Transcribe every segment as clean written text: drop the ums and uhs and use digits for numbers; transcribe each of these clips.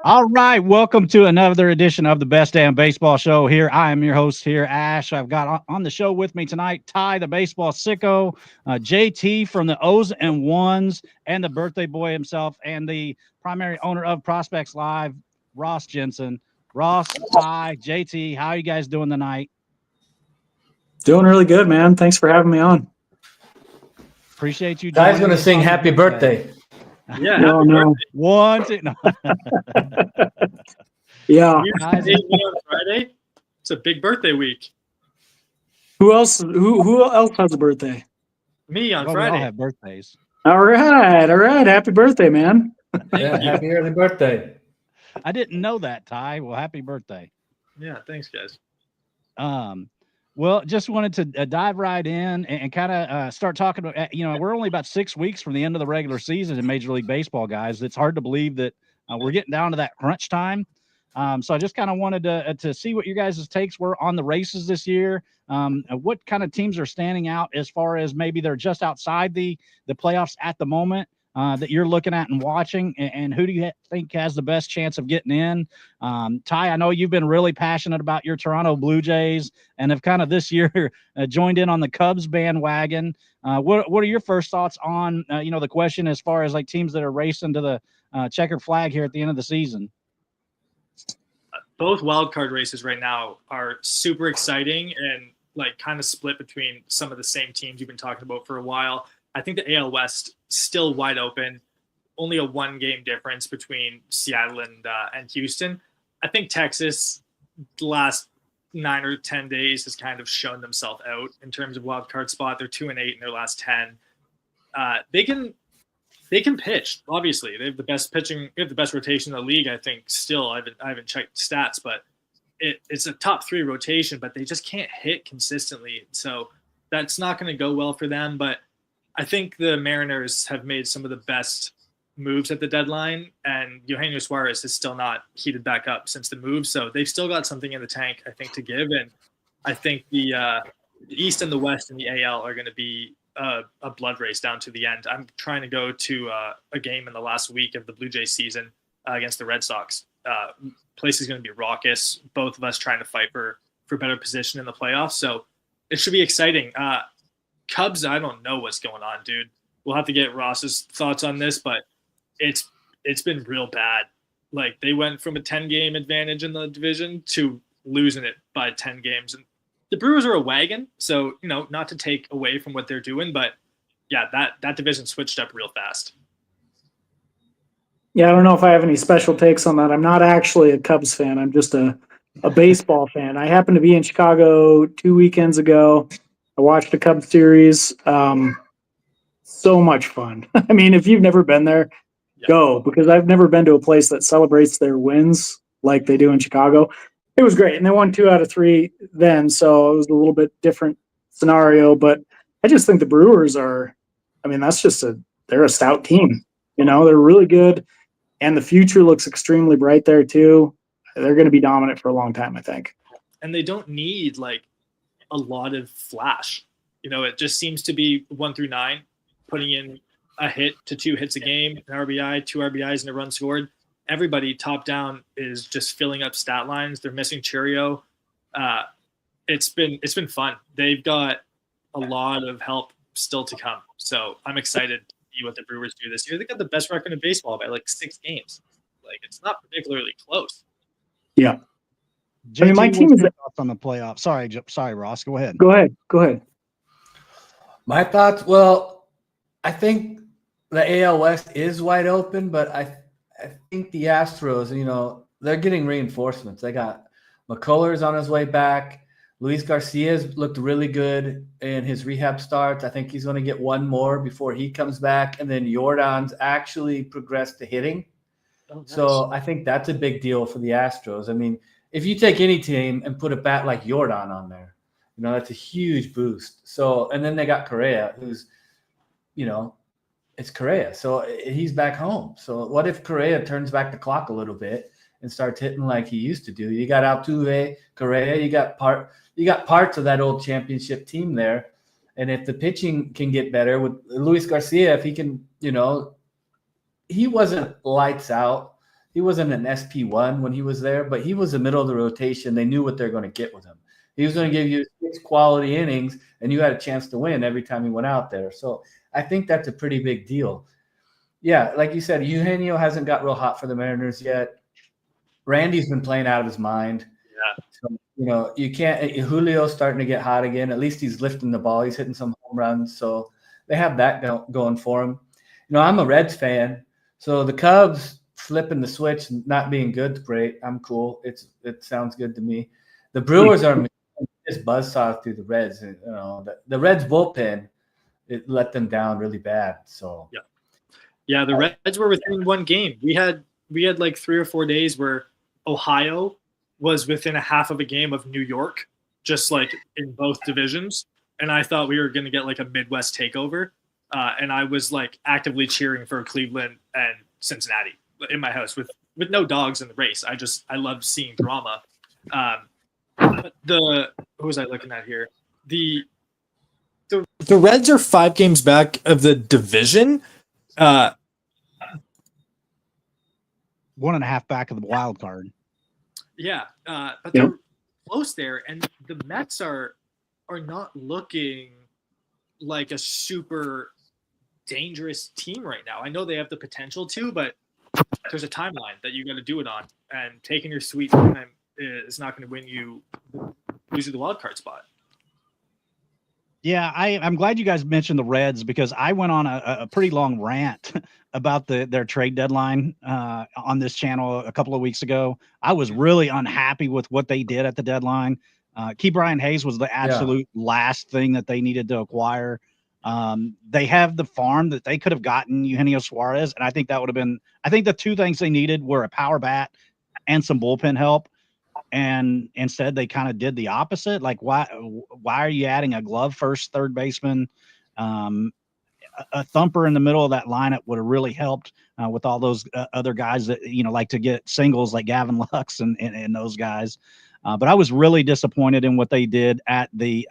All right, welcome to another edition of the Best Damn Baseball Show. Here, I am your host here, Ash. I've got on the show with me tonight Ty, the baseball sicko, JT from the O's and Ones, and the birthday boy himself, and the primary owner of Prospects Live, Ross Jensen. Ross, Ty, JT, how are you guys doing tonight? Doing really good, man. Thanks for having me on. Appreciate you. Ty's going to us sing on your happy birthday. Yeah, No, happy no. birthday. One, two, no. Yeah. You Guys. saved me on Friday. It's a big birthday week. Who else? Who else has a birthday? Me on Well, we all Friday. have birthdays. All right. Happy birthday, man. Yeah, you. happy early birthday. I didn't know that, Ty. Well, happy birthday. Yeah, thanks, guys. Well, just wanted to dive right in and kind of start talking about, we're only about 6 weeks from the end of the regular season in Major League Baseball, guys. It's hard to believe that we're getting down to that crunch time. So I just kind of wanted to see what your guys' takes were on the races this year. What kind of teams are standing out as far as maybe they're just outside the playoffs at the moment that you're looking at and watching, and who do you think has the best chance of getting in? Ty, I know you've been really passionate about your Toronto Blue Jays and have kind of this year joined in on the Cubs bandwagon. What are your first thoughts on, the question as far as like teams that are racing to the checkered flag here at the end of the season? Both wild card races right now are super exciting and like kind of split between some of the same teams you've been talking about for a while. I think the AL West still wide open, only a 1-game difference between Seattle and Houston. I think Texas, the last 9 or 10 days, has kind of shown themselves out in terms of wild card spot. They're 2-8 in their last 10. They can pitch. Obviously, they have the best pitching. They have the best rotation in the league. I think still. I haven't checked stats, but it's a top 3 rotation. But they just can't hit consistently. So that's not going to go well for them. But I think the Mariners have made some of the best moves at the deadline, and Eugenio Suarez has still not heated back up since the move. So they've still got something in the tank, I think, to give. And I think the East and the West and the AL are going to be a blood race down to the end. I'm trying to go to a game in the last week of the Blue Jays season against the Red Sox. Place is going to be raucous. Both of us trying to fight for better position in the playoffs. So it should be exciting. Cubs, I don't know what's going on, dude. We'll have to get Ross's thoughts on this, but it's been real bad. Like they went from a 10-game advantage in the division to losing it by 10 games. And the Brewers are a wagon, so, not to take away from what they're doing, but yeah, that division switched up real fast. Yeah, I don't know if I have any special takes on that. I'm not actually a Cubs fan. I'm just a baseball fan. I happened to be in Chicago 2 weekends ago. I watched a Cubs series. So much fun. I mean, if you've never been there, go, because I've never been to a place that celebrates their wins like they do in Chicago. It was great, and they won 2 out of 3 then, so it was a little bit different scenario. But I just think the Brewers are, they're a stout team. They're really good, and the future looks extremely bright there too. They're going to be dominant for a long time, I think. And they don't need like a lot of flash. It just seems to be 1 through 9, putting in a hit to 2 hits a game, an RBI, 2 RBIs, and a run scored. Everybody top down is just filling up stat lines. They're missing Cheerio. It's been fun. They've got a lot of help still to come. So I'm excited to see what the Brewers do this year. They got the best record in baseball by like 6 games. Like it's not particularly close. Yeah. JT, my team is on the playoffs. Sorry, Ross. Go ahead. Go ahead. My thoughts, well, I think the AL West is wide open, but I think the Astros, they're getting reinforcements. They got McCullers on his way back. Luis Garcia's looked really good in his rehab starts. I think he's going to get one more before he comes back. And then Jordan's actually progressed to hitting. Oh, nice. So I think that's a big deal for the Astros. I mean, if you take any team and put a bat like Jordan on there, that's a huge boost. So, and then they got Correa, who's, it's Correa. So he's back home. So what if Correa turns back the clock a little bit and starts hitting like he used to do? You got Altuve, Correa, you got parts of that old championship team there. And if the pitching can get better with Luis Garcia, if he can, he wasn't lights out, he wasn't an SP1 when he was there, but he was the middle of the rotation. They knew what they're going to get with him. He was going to give you 6 quality innings, and you had a chance to win every time he went out there. So I think that's a pretty big deal. Yeah, like you said, Eugenio hasn't got real hot for the Mariners yet. Randy's been playing out of his mind. Yeah. So, you know, you can't. Julio's starting to get hot again. At least he's lifting the ball. He's hitting some home runs. So they have that going for him. You know, I'm a Reds fan. So the Cubs flipping the switch, not being good, great. I'm cool. It sounds good to me. The Brewers are just buzzsaw through the Reds. And, you know, the Reds bullpen, it let them down really bad. So yeah, the Reds were within one game. We had like 3 or 4 days where Ohio was within a half of a game of New York, just like in both divisions. And I thought we were going to get like a Midwest takeover. And I was like actively cheering for Cleveland and Cincinnati in my house with no dogs in the race. I love seeing drama. Who was I looking at here? The Reds are 5 games back of the division. 1.5 back of the wild card. Yeah, but they're close there, and the Mets are not looking like a super dangerous team right now. I know they have the potential to, but there's a timeline that you got to do it on, and taking your sweet time is not going to lose you the wild card spot. Yeah, I'm glad you guys mentioned the Reds because I went on a pretty long rant about their trade deadline on this channel a couple of weeks ago. I was really unhappy with what they did at the deadline. Key Brian Hayes was the absolute last thing that they needed to acquire. They have the farm that they could have gotten Eugenio Suarez, and I think that would have been. I think the 2 things they needed were a power bat and some bullpen help. And instead, they kind of did the opposite. Like, why are you adding a glove first third baseman? A thumper in the middle of that lineup would have really helped with all those other guys that, you know, like to get singles like Gavin Lux and those guys. But I was really disappointed in what they did at the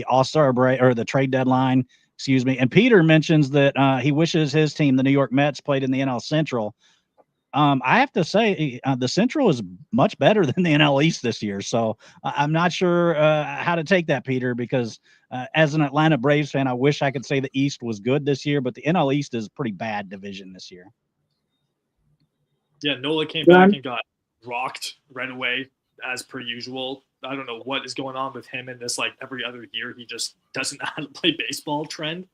All-Star break or the trade deadline. Excuse me. And Peter mentions that he wishes his team, the New York Mets, played in the NL Central. I have to say the Central is much better than the NL East this year. So I'm not sure how to take that, Peter, because as an Atlanta Braves fan, I wish I could say the East was good this year, but the NL East is a pretty bad division this year. Yeah, Nola came back and got rocked right away as per usual. I don't know what is going on with him in this, like every other year, he just doesn't know how to play baseball trend.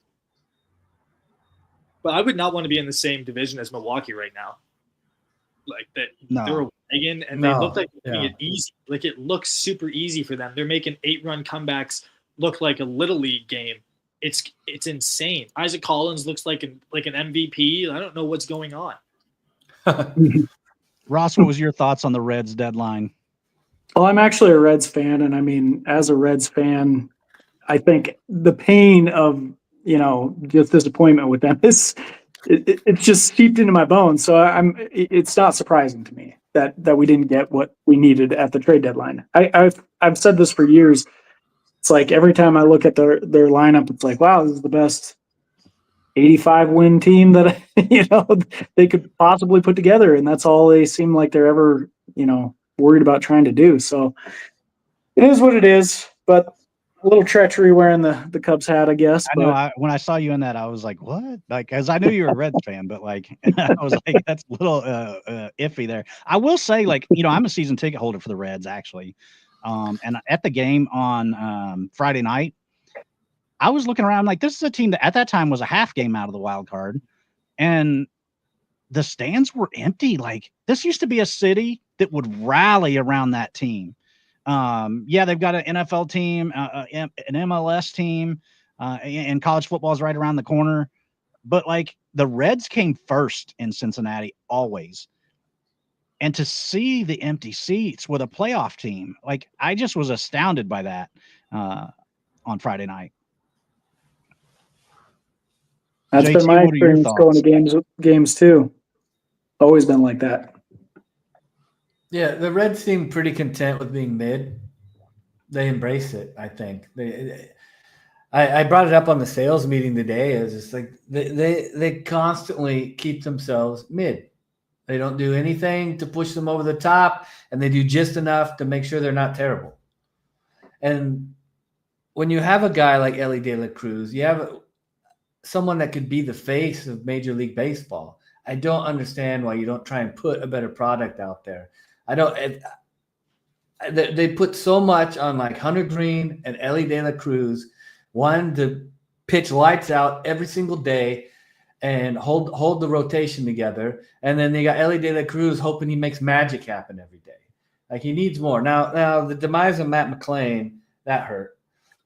But I would not want to be in the same division as Milwaukee right now. Like that, they're a wagon, and they look like they're making it easy. Like it looks super easy for them. They're making 8-run comebacks look like a little league game. It's insane. Isaac Collins looks like an MVP. I don't know what's going on. Ross, what was your thoughts on the Reds deadline? Well, I'm actually a Reds fan, and I mean, as a Reds fan, I think the pain of, you know, just disappointment with them is it's just seeped into my bones. So it's not surprising to me that we didn't get what we needed at the trade deadline. I've said this for years. It's like every time I look at their lineup, it's like, wow, this is the best 85 win team that, you know, they could possibly put together. And that's all they seem like they're ever, you know, worried about trying to do. So it is what it is, but a little treachery wearing the Cubs hat, I guess. I know. When I saw you in that, I was like, "What?" Like, because I knew you were a Reds fan, but like, I was like, "That's a little iffy there." I will say, like, you know, I'm a season ticket holder for the Reds, actually, and at the game on Friday night, I was looking around like, this is a team that at that time was a half game out of the wild card, and the stands were empty. Like, this used to be a city that would rally around that team. Yeah, they've got an NFL team, an MLS team, and college football is right around the corner. But like the Reds came first in Cincinnati always. And to see the empty seats with a playoff team, like I just was astounded by that on Friday night. That's JT, been my what are your experience going to games too. Always been like that. Yeah, the Reds seem pretty content with being mid. They embrace it, I think. I brought it up on the sales meeting today. It's just like they constantly keep themselves mid. They don't do anything to push them over the top, and they do just enough to make sure they're not terrible. And when you have a guy like Ellie De La Cruz, you have someone that could be the face of Major League Baseball. I don't understand why you don't try and put a better product out there. They put so much on like Hunter Green and Ellie De La Cruz, one to pitch lights out every single day and hold the rotation together. And then they got Ellie De La Cruz hoping he makes magic happen every day. Like he needs more. Now the demise of Matt McClain, that hurt.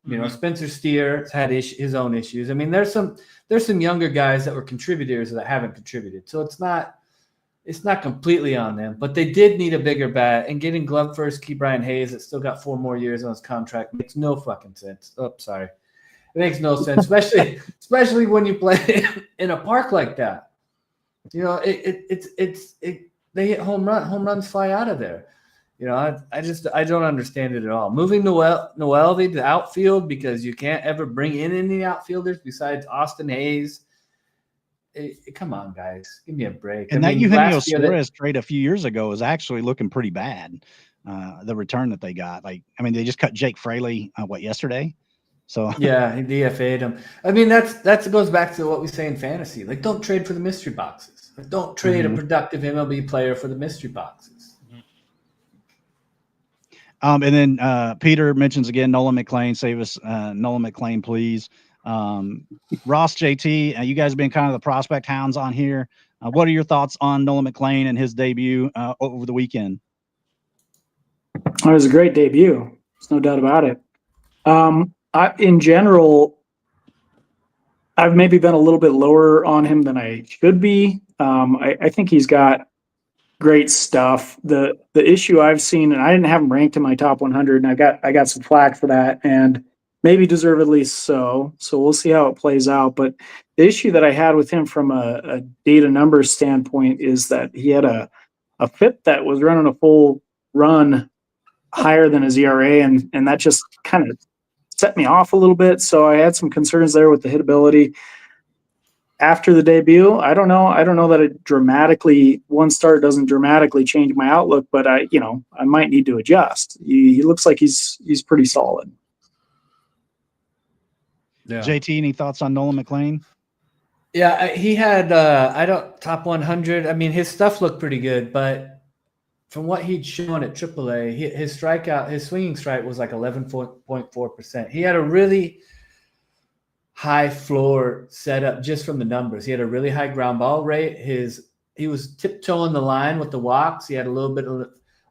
You know, Spencer Steer's had his own issues. I mean, there's some younger guys that were contributors that haven't contributed. So it's not completely on them, but they did need a bigger bat. And getting glove first Key Brian Hayes, that still got 4 more years on his contract, makes no fucking sense. Oh, sorry. It makes no sense, especially when you play in a park like that. You know, they hit home runs fly out of there. You know, I don't understand it at all. Moving Noelvi to the outfield because you can't ever bring in any outfielders besides Austin Hayes. Come on, guys, give me a break. And that Eugenio Suarez trade a few years ago is actually looking pretty bad. The return that they got, they just cut Jake Fraley yesterday. So yeah, he DFA'd him. I mean, that goes back to what we say in fantasy. Like, don't trade for the mystery boxes. Like, don't trade a productive MLB player for the mystery boxes. And then Peter mentions again Nolan McClain. Save us, Nolan McClain, please. Ross, JT, you guys have been kind of the prospect hounds on here. What are your thoughts on Nolan McClain and his debut over the weekend? It was a great debut. There's no doubt about it. In general, I've maybe been a little bit lower on him than I should be. I think he's got great stuff. The issue I've seen, and I didn't have him ranked in my top 100, and I got some flack for that, and maybe deservedly so. So we'll see how it plays out. But the issue that I had with him from a data numbers standpoint is that he had a FIP that was running a full run higher than his ERA, and that just kind of set me off a little bit. So I had some concerns there with the hitability. After the debut, I don't know that one start doesn't dramatically change my outlook, but I might need to adjust. He looks like he's pretty solid. Yeah. JT, any thoughts on Nolan McClain? Yeah, he had top 100. I mean, his stuff looked pretty good, but from what he'd shown at AAA, his swinging strike was like 11.4%. He had a really high floor setup just from the numbers. He had a really high ground ball rate. He was tiptoeing the line with the walks. He had a little bit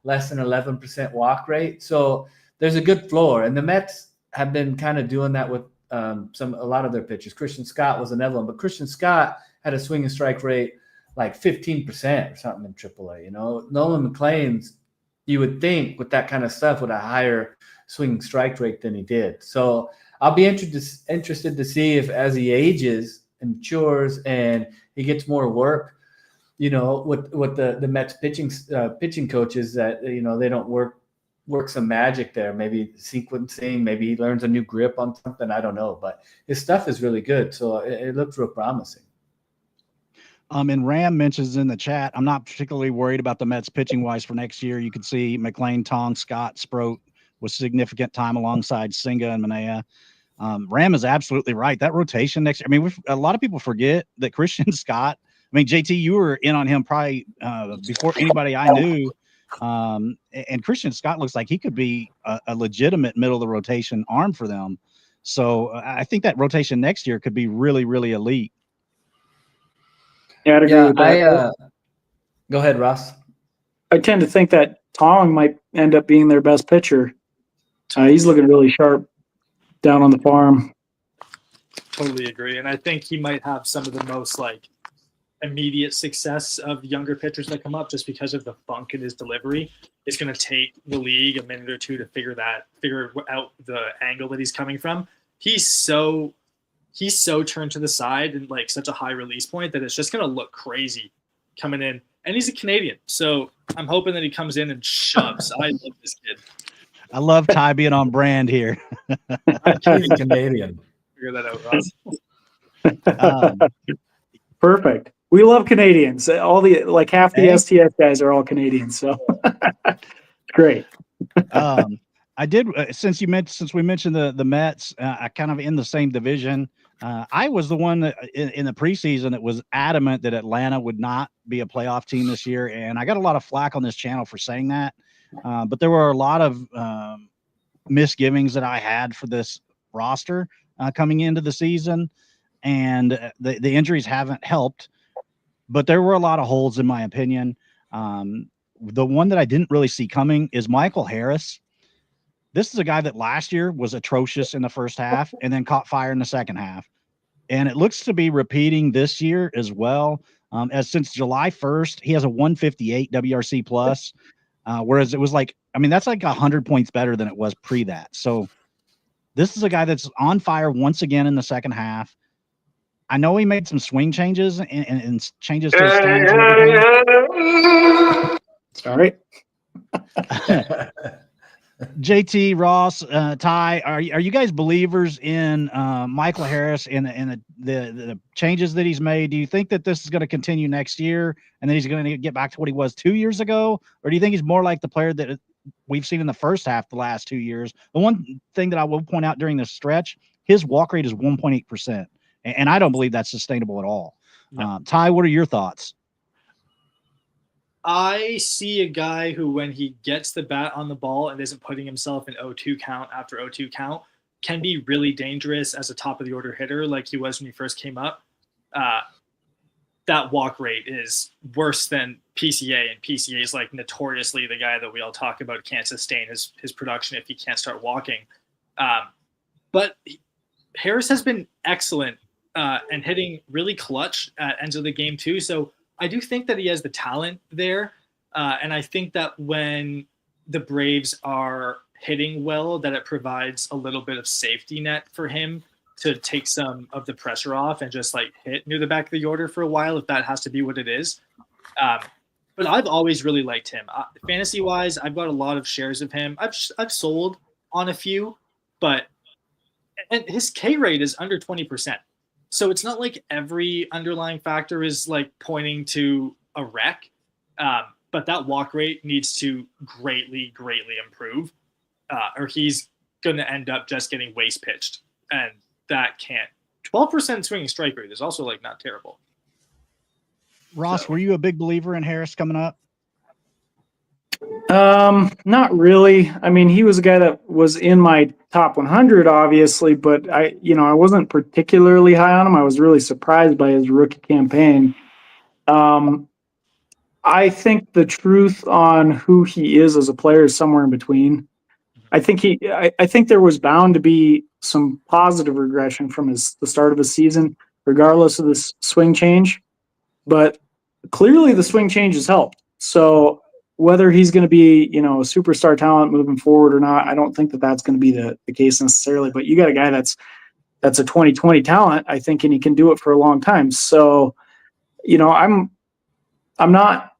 less than 11% walk rate. So there's a good floor. And the Mets have been kind of doing that with a lot of their pitchers. Christian Scott was another one, but Christian Scott had a swing and strike rate like 15% or something in AAA. You know, Nolan McClain's, you would think with that kind of stuff, with a higher swing strike rate than he did. So I'll be interested to see if, as he ages and matures and he gets more work, you know, with the Mets pitching coaches, that, you know, they don't work some magic there, maybe sequencing, maybe he learns a new grip on something. I don't know, but his stuff is really good. So it looks real promising. And Ram mentions in the chat, I'm not particularly worried about the Mets pitching wise for next year. You could see McClain, Tong, Scott, Sproat with significant time alongside Senga and Manea. Ram is absolutely right. That rotation next year, I mean, a lot of people forget that Christian Scott, I mean, JT, you were in on him probably before anybody I knew. And Christian Scott looks like he could be a legitimate middle of the rotation arm for them. So I think that rotation next year could be really, really elite. Yeah, I'd agree with that. Go ahead, Ross. I tend to think that Tong might end up being their best pitcher. He's looking really sharp down on the farm. Totally agree. And I think he might have some of the most immediate success of younger pitchers that come up, just because of the funk in his delivery. It's going to take the league a minute or two to figure out the angle that he's coming from. He's so turned to the side and such a high release point that it's just going to look crazy coming in. And he's a Canadian, so I'm hoping that he comes in and shoves. I love this kid. I love Ty being on brand here. He's Canadian. Figure that out, Ross. Perfect. We love Canadians. All the half the Hey. STS guys are all Canadians, so great. I did since we mentioned the Mets. I kind of in the same division. I was the one that in the preseason that was adamant that Atlanta would not be a playoff team this year, and I got a lot of flack on this channel for saying that. But there were a lot of misgivings that I had for this roster coming into the season, and the injuries haven't helped. But there were a lot of holes, in my opinion. The one that I didn't really see coming is Michael Harris. This is a guy that last year was atrocious in the first half and then caught fire in the second half. And it looks to be repeating this year as well. As since July 1st, he has a 158 WRC plus, whereas it was that's like 100 points better than it was pre that. So this is a guy that's on fire once again in the second half. I know he made some swing changes and changes to his stance and everything. Sorry. JT, Ross, Ty, are you guys believers in Michael Harris and the changes that he's made? Do you think that this is going to continue next year and then he's going to get back to what he was 2 years ago? Or do you think he's more like the player that we've seen in the first half the last 2 years? The one thing that I will point out during this stretch, his walk rate is 1.8%. And I don't believe that's sustainable at all. No. Ty, what are your thoughts? I see a guy who, when he gets the bat on the ball and isn't putting himself in 0-2 count after 0-2 count, can be really dangerous as a top of the order hitter like he was when he first came up. That walk rate is worse than PCA, and PCA is notoriously the guy that we all talk about can't sustain his production if he can't start walking. But Harris has been excellent and hitting really clutch at ends of the game too. So I do think that he has the talent there. And I think that when the Braves are hitting well, that it provides a little bit of safety net for him to take some of the pressure off and just hit near the back of the order for a while, if that has to be what it is. But I've always really liked him. Fantasy wise, I've got a lot of shares of him. I've sold on a few, and his K rate is under 20%. So it's not like every underlying factor is pointing to a wreck, but that walk rate needs to greatly, greatly improve, or he's going to end up just getting waste pitched, and that can't. 12% swinging strike rate is also not terrible. Ross, were you a big believer in Harris coming up? Not really. I mean, he was a guy that was in my top 100, obviously, but I wasn't particularly high on him. I was really surprised by his rookie campaign. I think the truth on who he is as a player is somewhere in between. I think there was bound to be some positive regression from the start of his season, regardless of this swing change, but clearly the swing change has helped. So whether he's going to be, a superstar talent moving forward or not, I don't think that that's going to be the case necessarily. But you got a guy that's a 2020 talent, I think, and he can do it for a long time. So, I'm not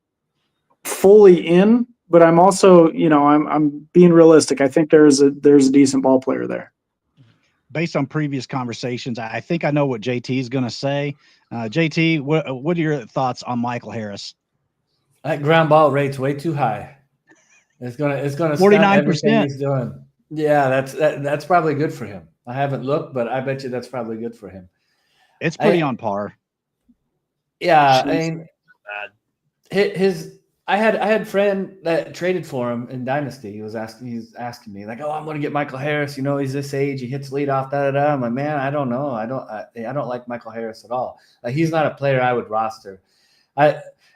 fully in, but I'm also, I'm being realistic. I think there's a decent ball player there. Based on previous conversations, I think I know what JT is going to say. JT, what are your thoughts on Michael Harris? That ground ball rate's way too high. It's gonna 49% he's doing. Yeah, that's probably good for him. I haven't looked, but I bet you that's probably good for him. It's pretty on par. Yeah, I mean, I had a friend that traded for him in Dynasty. He's asking me oh, I'm going to get Michael Harris. He's this age. He hits leadoff. I'm like, man, I don't know. I don't like Michael Harris at all. He's not a player I would roster.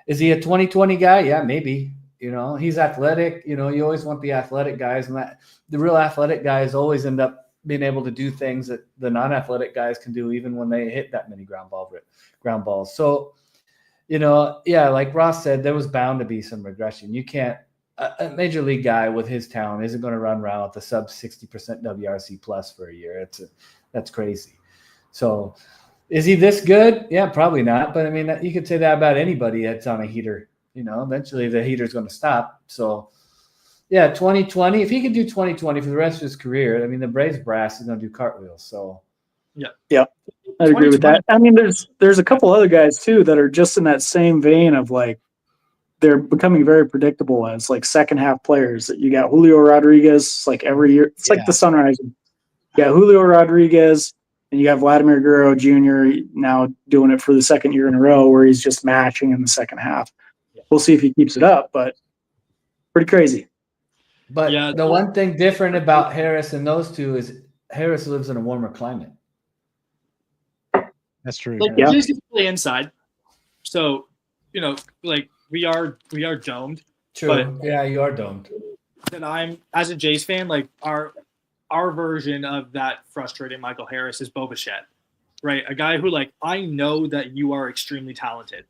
Is he a 2020 guy? Yeah, maybe. He's athletic. You always want the athletic guys, and the real athletic guys always end up being able to do things that the non-athletic guys can do, even when they hit that many ground balls. So, like Ross said, there was bound to be some regression. You can't. A major league guy with his talent isn't going to run around with a sub 60% WRC plus for a year. That's crazy. So. Is he this good? Yeah, probably not. But I mean, you could say that about anybody that's on a heater. Eventually the heater's going to stop. So, yeah, 2020. If he could do 2020 for the rest of his career, I mean, the Braves brass is going to do cartwheels. So, yeah. I'd agree with that. I mean, there's a couple other guys too that are just in that same vein of like they're becoming very predictable as like second half players. You got Julio Rodriguez like every year. It's like the sunrise. You got Julio Rodriguez and you got Vladimir Guerrero Jr. now doing it for the second year in a row where he's just matching in the second half. We'll see if he keeps it up, but pretty crazy. But Yeah. the one thing different about Harris and those two is Harris lives in a warmer climate. That's true. Like Yeah. Jays get to play inside, so like we are domed. True. But- yeah, you are domed. And I'm as a Jays fan, like our version of that frustrating Michael Harris is Bo Bichette, right? A guy who like I know that you are extremely talented,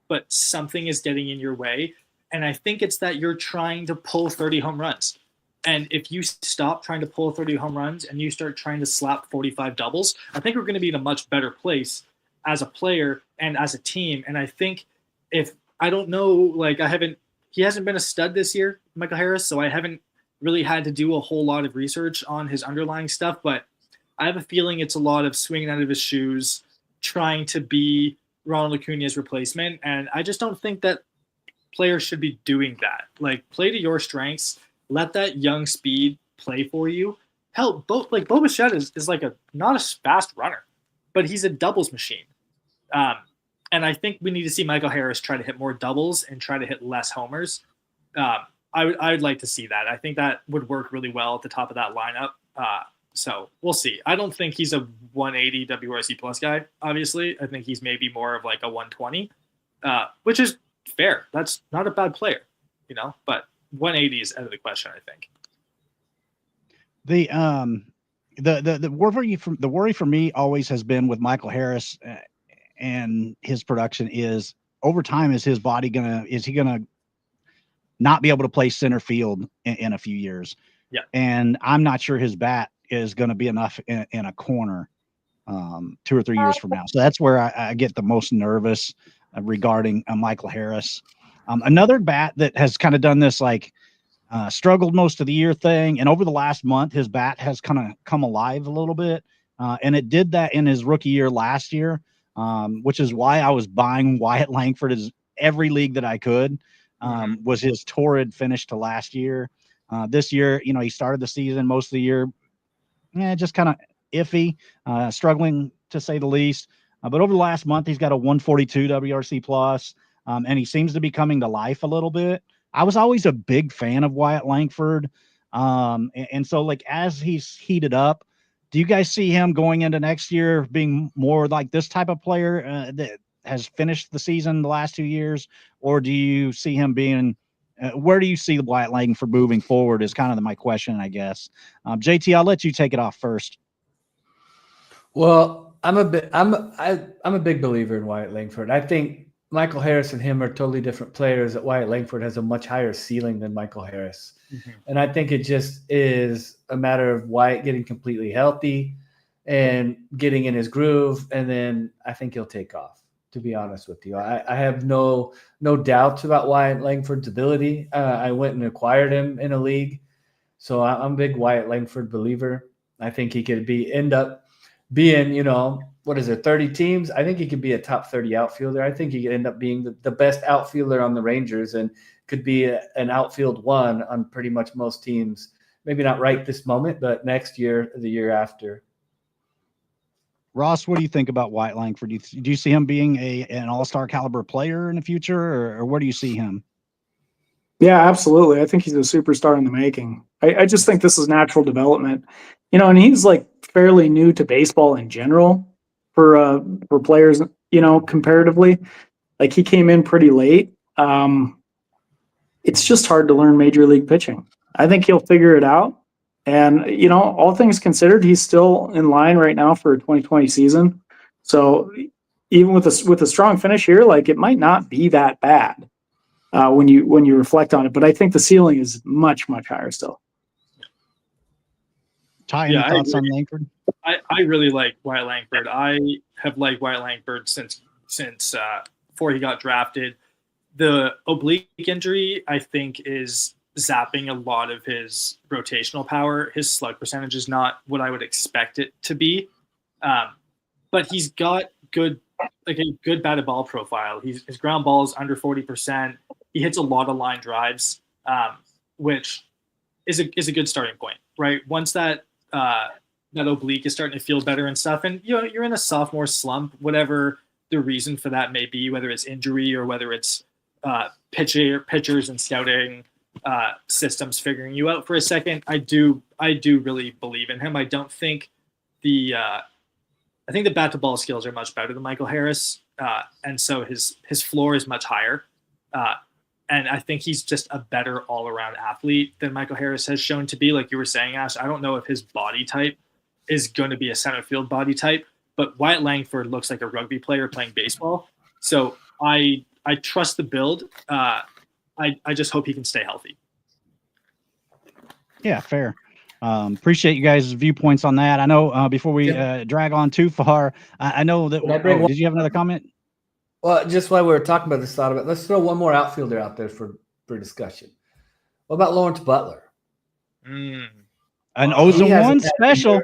but something is getting in your way, and I think it's that you're trying to pull 30 home runs. And if you stop trying to pull 30 home runs and you start trying to slap 45 doubles, I think we're going to be in a much better place as a player and as a team. And I think if I don't know, like he hasn't been a stud this year, Michael Harris, so I haven't really had to do a whole lot of research on his underlying stuff, but I have a feeling it's a lot of swinging out of his shoes, trying to be Ronald Acuna's replacement. And I just don't think that players should be doing that. Like, play to your strengths. Let that young speed play for you. Hell, Bo Bichette is like not a fast runner, but he's a doubles machine. And I think we need to see Michael Harris try to hit more doubles and try to hit less homers. I would like to see that. I think that would work really well at the top of that lineup. So we'll see. I don't think he's a 180 WRC plus guy, obviously. I think he's maybe more of like a 120, which is fair. That's not a bad player, but 180 is out of the question, I think. The worry for me always has been with Michael Harris and his production is over time, is he gonna not be able to play center field in a few years? Yeah. And I'm not sure his bat is going to be enough in a corner 2 or 3 years from now. So that's where I get the most nervous regarding Michael Harris. Another bat that has kind of done this struggled most of the year thing, and over the last month his bat has kind of come alive a little bit, and it did that in his rookie year last year, which is why I was buying Wyatt Langford as every league that I could. Was his torrid finish to last year. This year, he started the season most of the year just kind of iffy, struggling to say the least. But over the last month, he's got a 142 WRC plus, and he seems to be coming to life a little bit. I was always a big fan of Wyatt Langford. And so as he's heated up, do you guys see him going into next year being more like this type of player that has finished the season the last 2 years? Or do you see him being, where do you see the Wyatt Langford moving forward is kind of my question, I guess. JT, I'll let you take it off first. Well, I'm a big believer in Wyatt Langford. I think Michael Harris and him are totally different players. That Wyatt Langford has a much higher ceiling than Michael Harris. Mm-hmm. And I think it just is a matter of Wyatt getting completely healthy and getting in his groove. And then I think he'll take off, to be honest with you. I have no doubts about Wyatt Langford's ability. I went and acquired him in a league. So I'm a big Wyatt Langford believer. I think he could end up being, 30 teams? I think he could be a top 30 outfielder. I think he could end up being the best outfielder on the Rangers and could be an outfield one on pretty much most teams. Maybe not right this moment, but next year, the year after. Ross, what do you think about Wyatt Langford? Do you see him being an all-star caliber player in the future, or where do you see him? Yeah, absolutely. I think he's a superstar in the making. I just think this is natural development, and he's fairly new to baseball in general for players, comparatively. He came in pretty late. It's just hard to learn major league pitching. I think he'll figure it out. And, all things considered, he's still in line right now for a 2020 season. So even with a strong finish here, it might not be that bad when you reflect on it. But I think the ceiling is much, much higher still. Ty, any thoughts on Langford? I really like Wyatt Langford. I have liked Wyatt Langford since before he got drafted. The oblique injury, I think, is zapping a lot of his rotational power. His slug percentage is not what I would expect it to be. but he's got a good batted ball profile. His ground ball is under 40%. He hits a lot of line drives, which is a good starting point, right? Once that oblique is starting to feel better and stuff, and you're in a sophomore slump, whatever the reason for that may be, whether it's injury or whether it's pitchers and scouting systems figuring you out for a second. I do really believe in him. I don't think I think the bat to ball skills are much better than Michael Harris, and so his floor is much higher. And I think he's just a better all around athlete than Michael Harris has shown to be. Like you were saying, Ash, I don't know if his body type is going to be a center field body type, but Wyatt Langford looks like a rugby player playing baseball. So I trust the build. I just hope he can stay healthy. Yeah, fair. Appreciate you guys' viewpoints on that. I know before we drag on too far, I know that. Did you have another comment? Well, just while we were talking about this, thought about let's throw one more outfielder out there for discussion. What about Lawrence Butler? An Ozen special.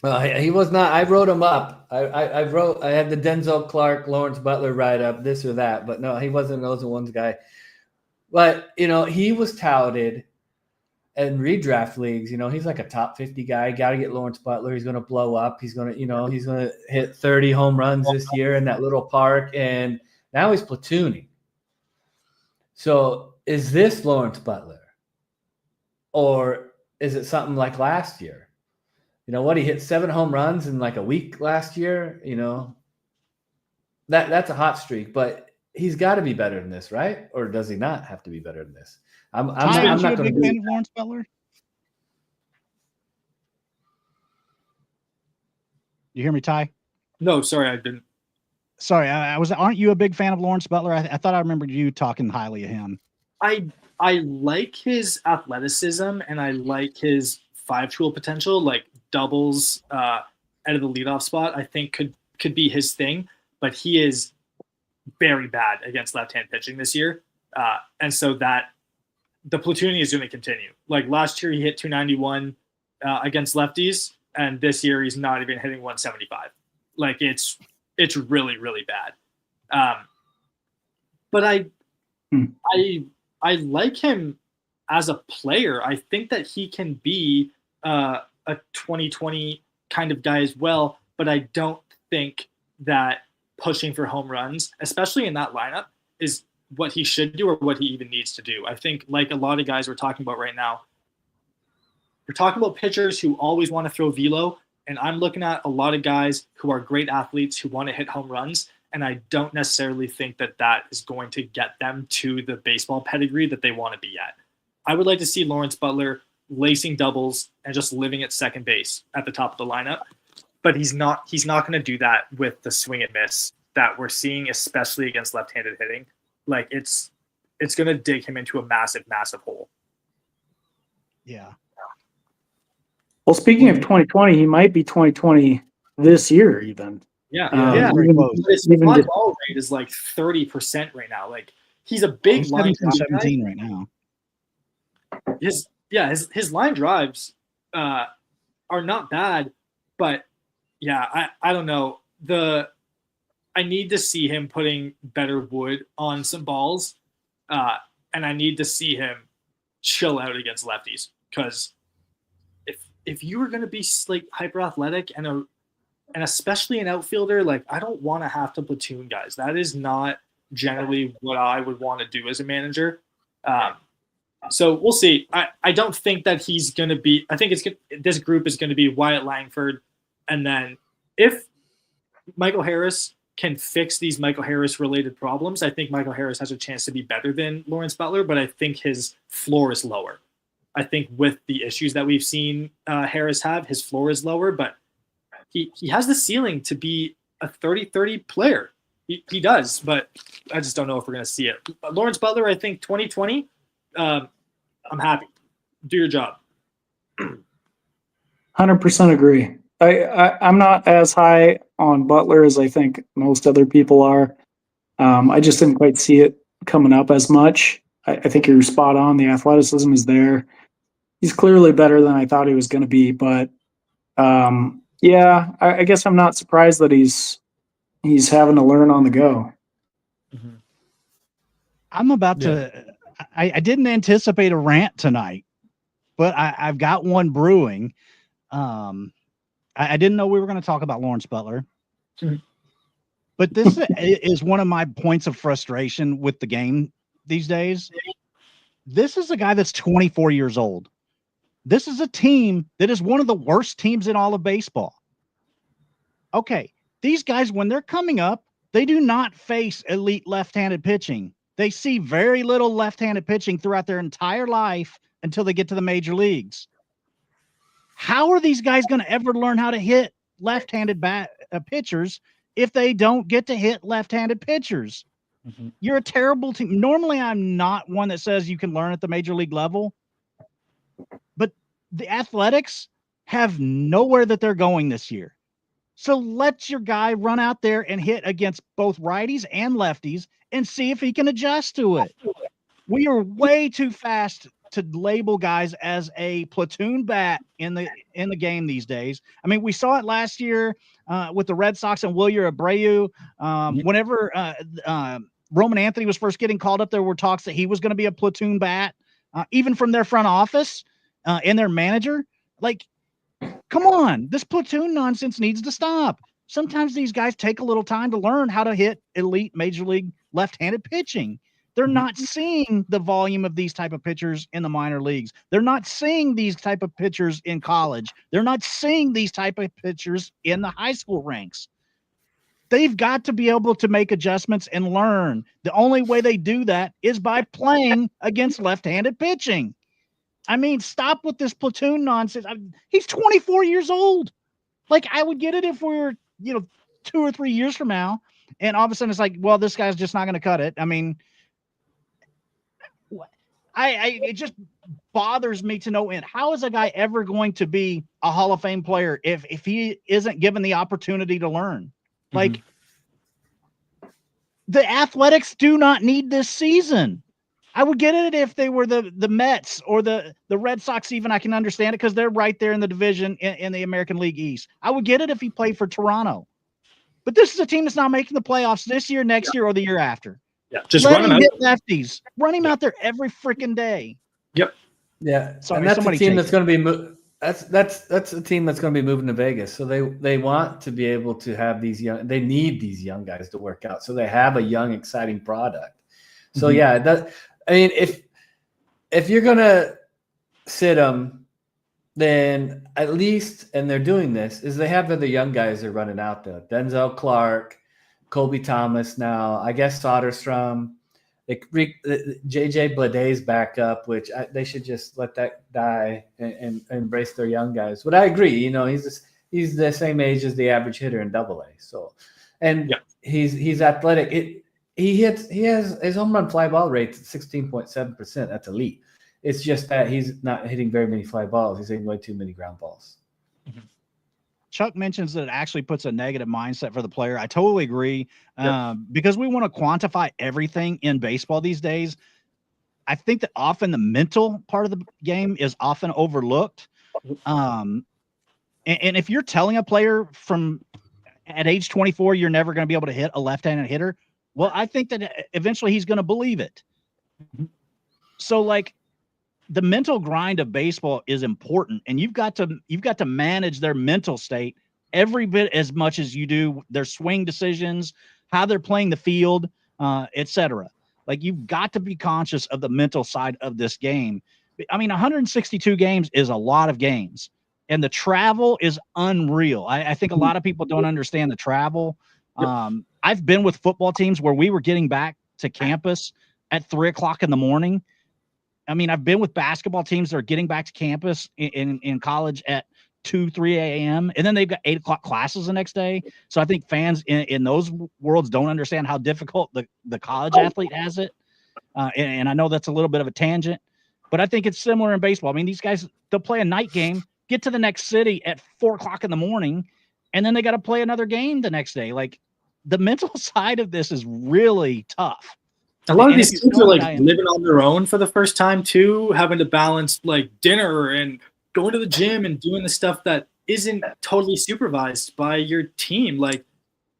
He was not. I wrote him up. I had the Denzel Clark, Lawrence Butler write up, this or that, but no, he wasn't an Ozen ones guy. But he was touted in redraft leagues. He's like a top 50 guy. Got to get Lawrence Butler. He's going to blow up. He's going to hit 30 home runs this year in that little park. And now he's platooning. So is this Lawrence Butler, or is it something like last year? He hit 7 home runs in like a week last year. That's a hot streak, but he's got to be better than this, right? Or does he not have to be better than this? I'm not a going big fan of Lawrence Butler. You hear me, Ty? No, sorry, I didn't. Sorry, aren't you a big fan of Lawrence Butler? I thought I remembered you talking highly of him. I like his athleticism and I like his 5-tool potential, like doubles out of the leadoff spot. I think could be his thing, but he is very bad against left-hand pitching this year, and so that the platooning is going to continue. Like last year, he hit 291 against lefties, and this year he's not even hitting 175. Like it's really, really bad. But I like him as a player. I think that he can be a 2020 kind of guy as well, but I don't think that pushing for home runs, especially in that lineup, is what he should do or what he even needs to do. I think like a lot of guys we're talking about right now, we're talking about pitchers who always want to throw velo, and I'm looking at a lot of guys who are great athletes who want to hit home runs, and I don't necessarily think that is going to get them to the baseball pedigree that they want to be at. I would like to see Lawrence Butler lacing doubles and just living at second base at the top of the lineup, but he's not going to do that with the swing and miss that we're seeing, especially against left-handed hitting. Like it's going to dig him into a massive, massive hole. Yeah. Well, speaking of 2020, he might be 2020 this year even. Yeah. Very close. His fly ball rate is like 30% right now. Like he's a big line drive 17 right now. His line drives are not bad, but yeah, I don't know. I need to see him putting better wood on some balls, and I need to see him chill out against lefties, because if you were going to be like hyper athletic and especially an outfielder, like I don't want to have to platoon guys. That is not generally what I would want to do as a manager. So we'll see. I don't think that he's going to be. I think this group is going to be Wyatt Langford, and then if Michael Harris can fix these Michael Harris related problems, I think Michael Harris has a chance to be better than Lawrence Butler, but I think his floor is lower. I think with the issues that we've seen Harris have, his floor is lower, but he has the ceiling to be a 30-30 player. He does, but I just don't know if we're going to see it. Lawrence Butler, I think 2020, I'm happy. Do your job. 100% agree. I'm not as high on Butler as I think most other people are. I just didn't quite see it coming up as much. I think you're spot on. The athleticism is there. He's clearly better than I thought he was going to be, but Yeah, I guess I'm not surprised that he's having to learn on the go. I'm about to. I didn't anticipate a rant tonight, but I've got one brewing. I didn't know we were going to talk about Lawrence Butler, but this is one of my points of frustration with the game these days. This is a guy that's 24 years old. This is a team that is one of the worst teams in all of baseball. Okay, these guys, when they're coming up, they do not face elite left-handed pitching. They see very little left-handed pitching throughout their entire life until they get to the major leagues. How are these guys going to ever learn how to hit left-handed pitchers if they don't get to hit left-handed pitchers? You're a terrible team. Normally, I'm not one that says you can learn at the major league level, but the Athletics have nowhere that they're going this year. So let your guy run out there and hit against both righties and lefties and see if he can adjust to it. We are way too fast to label guys as a platoon bat in the game these days. I mean, we saw it last year with the Red Sox and Wilyer Abreu. Whenever Roman Anthony was first getting called up, there were talks that he was going to be a platoon bat, even from their front office and their manager. Like, come on, this platoon nonsense needs to stop. Sometimes these guys take a little time to learn how to hit elite major league left-handed pitching. They're not seeing the volume of these type of pitchers in the minor leagues. They're not seeing these type of pitchers in college. They're not seeing these type of pitchers in the high school ranks. They've got to be able to make adjustments and learn. The only way they do that is by playing against left-handed pitching. I mean, stop with this platoon nonsense. He's 24 years old. Like, I would get it if we were, 2 or 3 years from now, and all of a sudden it's like, well, this guy's just not going to cut it. I mean, it just bothers me to no end. How is a guy ever going to be a Hall of Fame player if he isn't given the opportunity to learn? Like, the Athletics do not need this season. I would get it if they were the Mets or the Red Sox. Even I can understand it because they're right there in the division in the American League East. I would get it if he played for Toronto. But this is a team that's not making the playoffs this year, next year, or the year after. Yeah, just let run him him hit out. lefties. Run him out there every freaking day. Yep. Yeah, Sorry, and that's a somebody team take that's it. going to be that's a team that's going to be moving to Vegas. So they want to be able to have these young. They need these young guys to work out. So they have a young, exciting product. So yeah, I mean, if you're gonna sit them, then at least, and they're doing this, is they have other young guys they're running out there. Denzel Clark, Colby Thomas now, I guess Soderstrom, JJ Bleday's back up, which they should just let that die and embrace their young guys. But I agree, he's the same age as the average hitter in Double-A. So, and he's athletic. He has his home run fly ball rate at 16.7%. That's elite. It's just that he's not hitting very many fly balls. He's hitting way too many ground balls. Chuck mentions that it actually puts a negative mindset for the player. I totally agree. Because we want to quantify everything in baseball these days. I think that often the mental part of the game is often overlooked. And if you're telling a player at age 24, you're never going to be able to hit a left-handed hitter, well, I think that eventually he's going to believe it. So, like, the mental grind of baseball is important, and you've got to manage their mental state every bit as much as you do their swing decisions, how they're playing the field, etc. Like, you've got to be conscious of the mental side of this game. I mean, 162 games is a lot of games, and the travel is unreal. I think a lot of people don't understand the travel. I've been with football teams where we were getting back to campus at 3:00 in the morning. I mean, I've been with basketball teams that are getting back to campus in college at 2-3 a.m. and then they've got 8:00 classes the next day. So I think fans in those worlds don't understand how difficult the college athlete has it. And I know that's a little bit of a tangent, but I think it's similar in baseball. I mean, these guys, they'll play a night game, get to the next city at 4:00 in the morning, and then they got to play another game the next day. Like, the mental side of this is really tough. A lot of And these if you're kids are like throwing a guy living on their own for the first time too, having to balance like dinner and going to the gym and doing the stuff that isn't totally supervised by your team. Like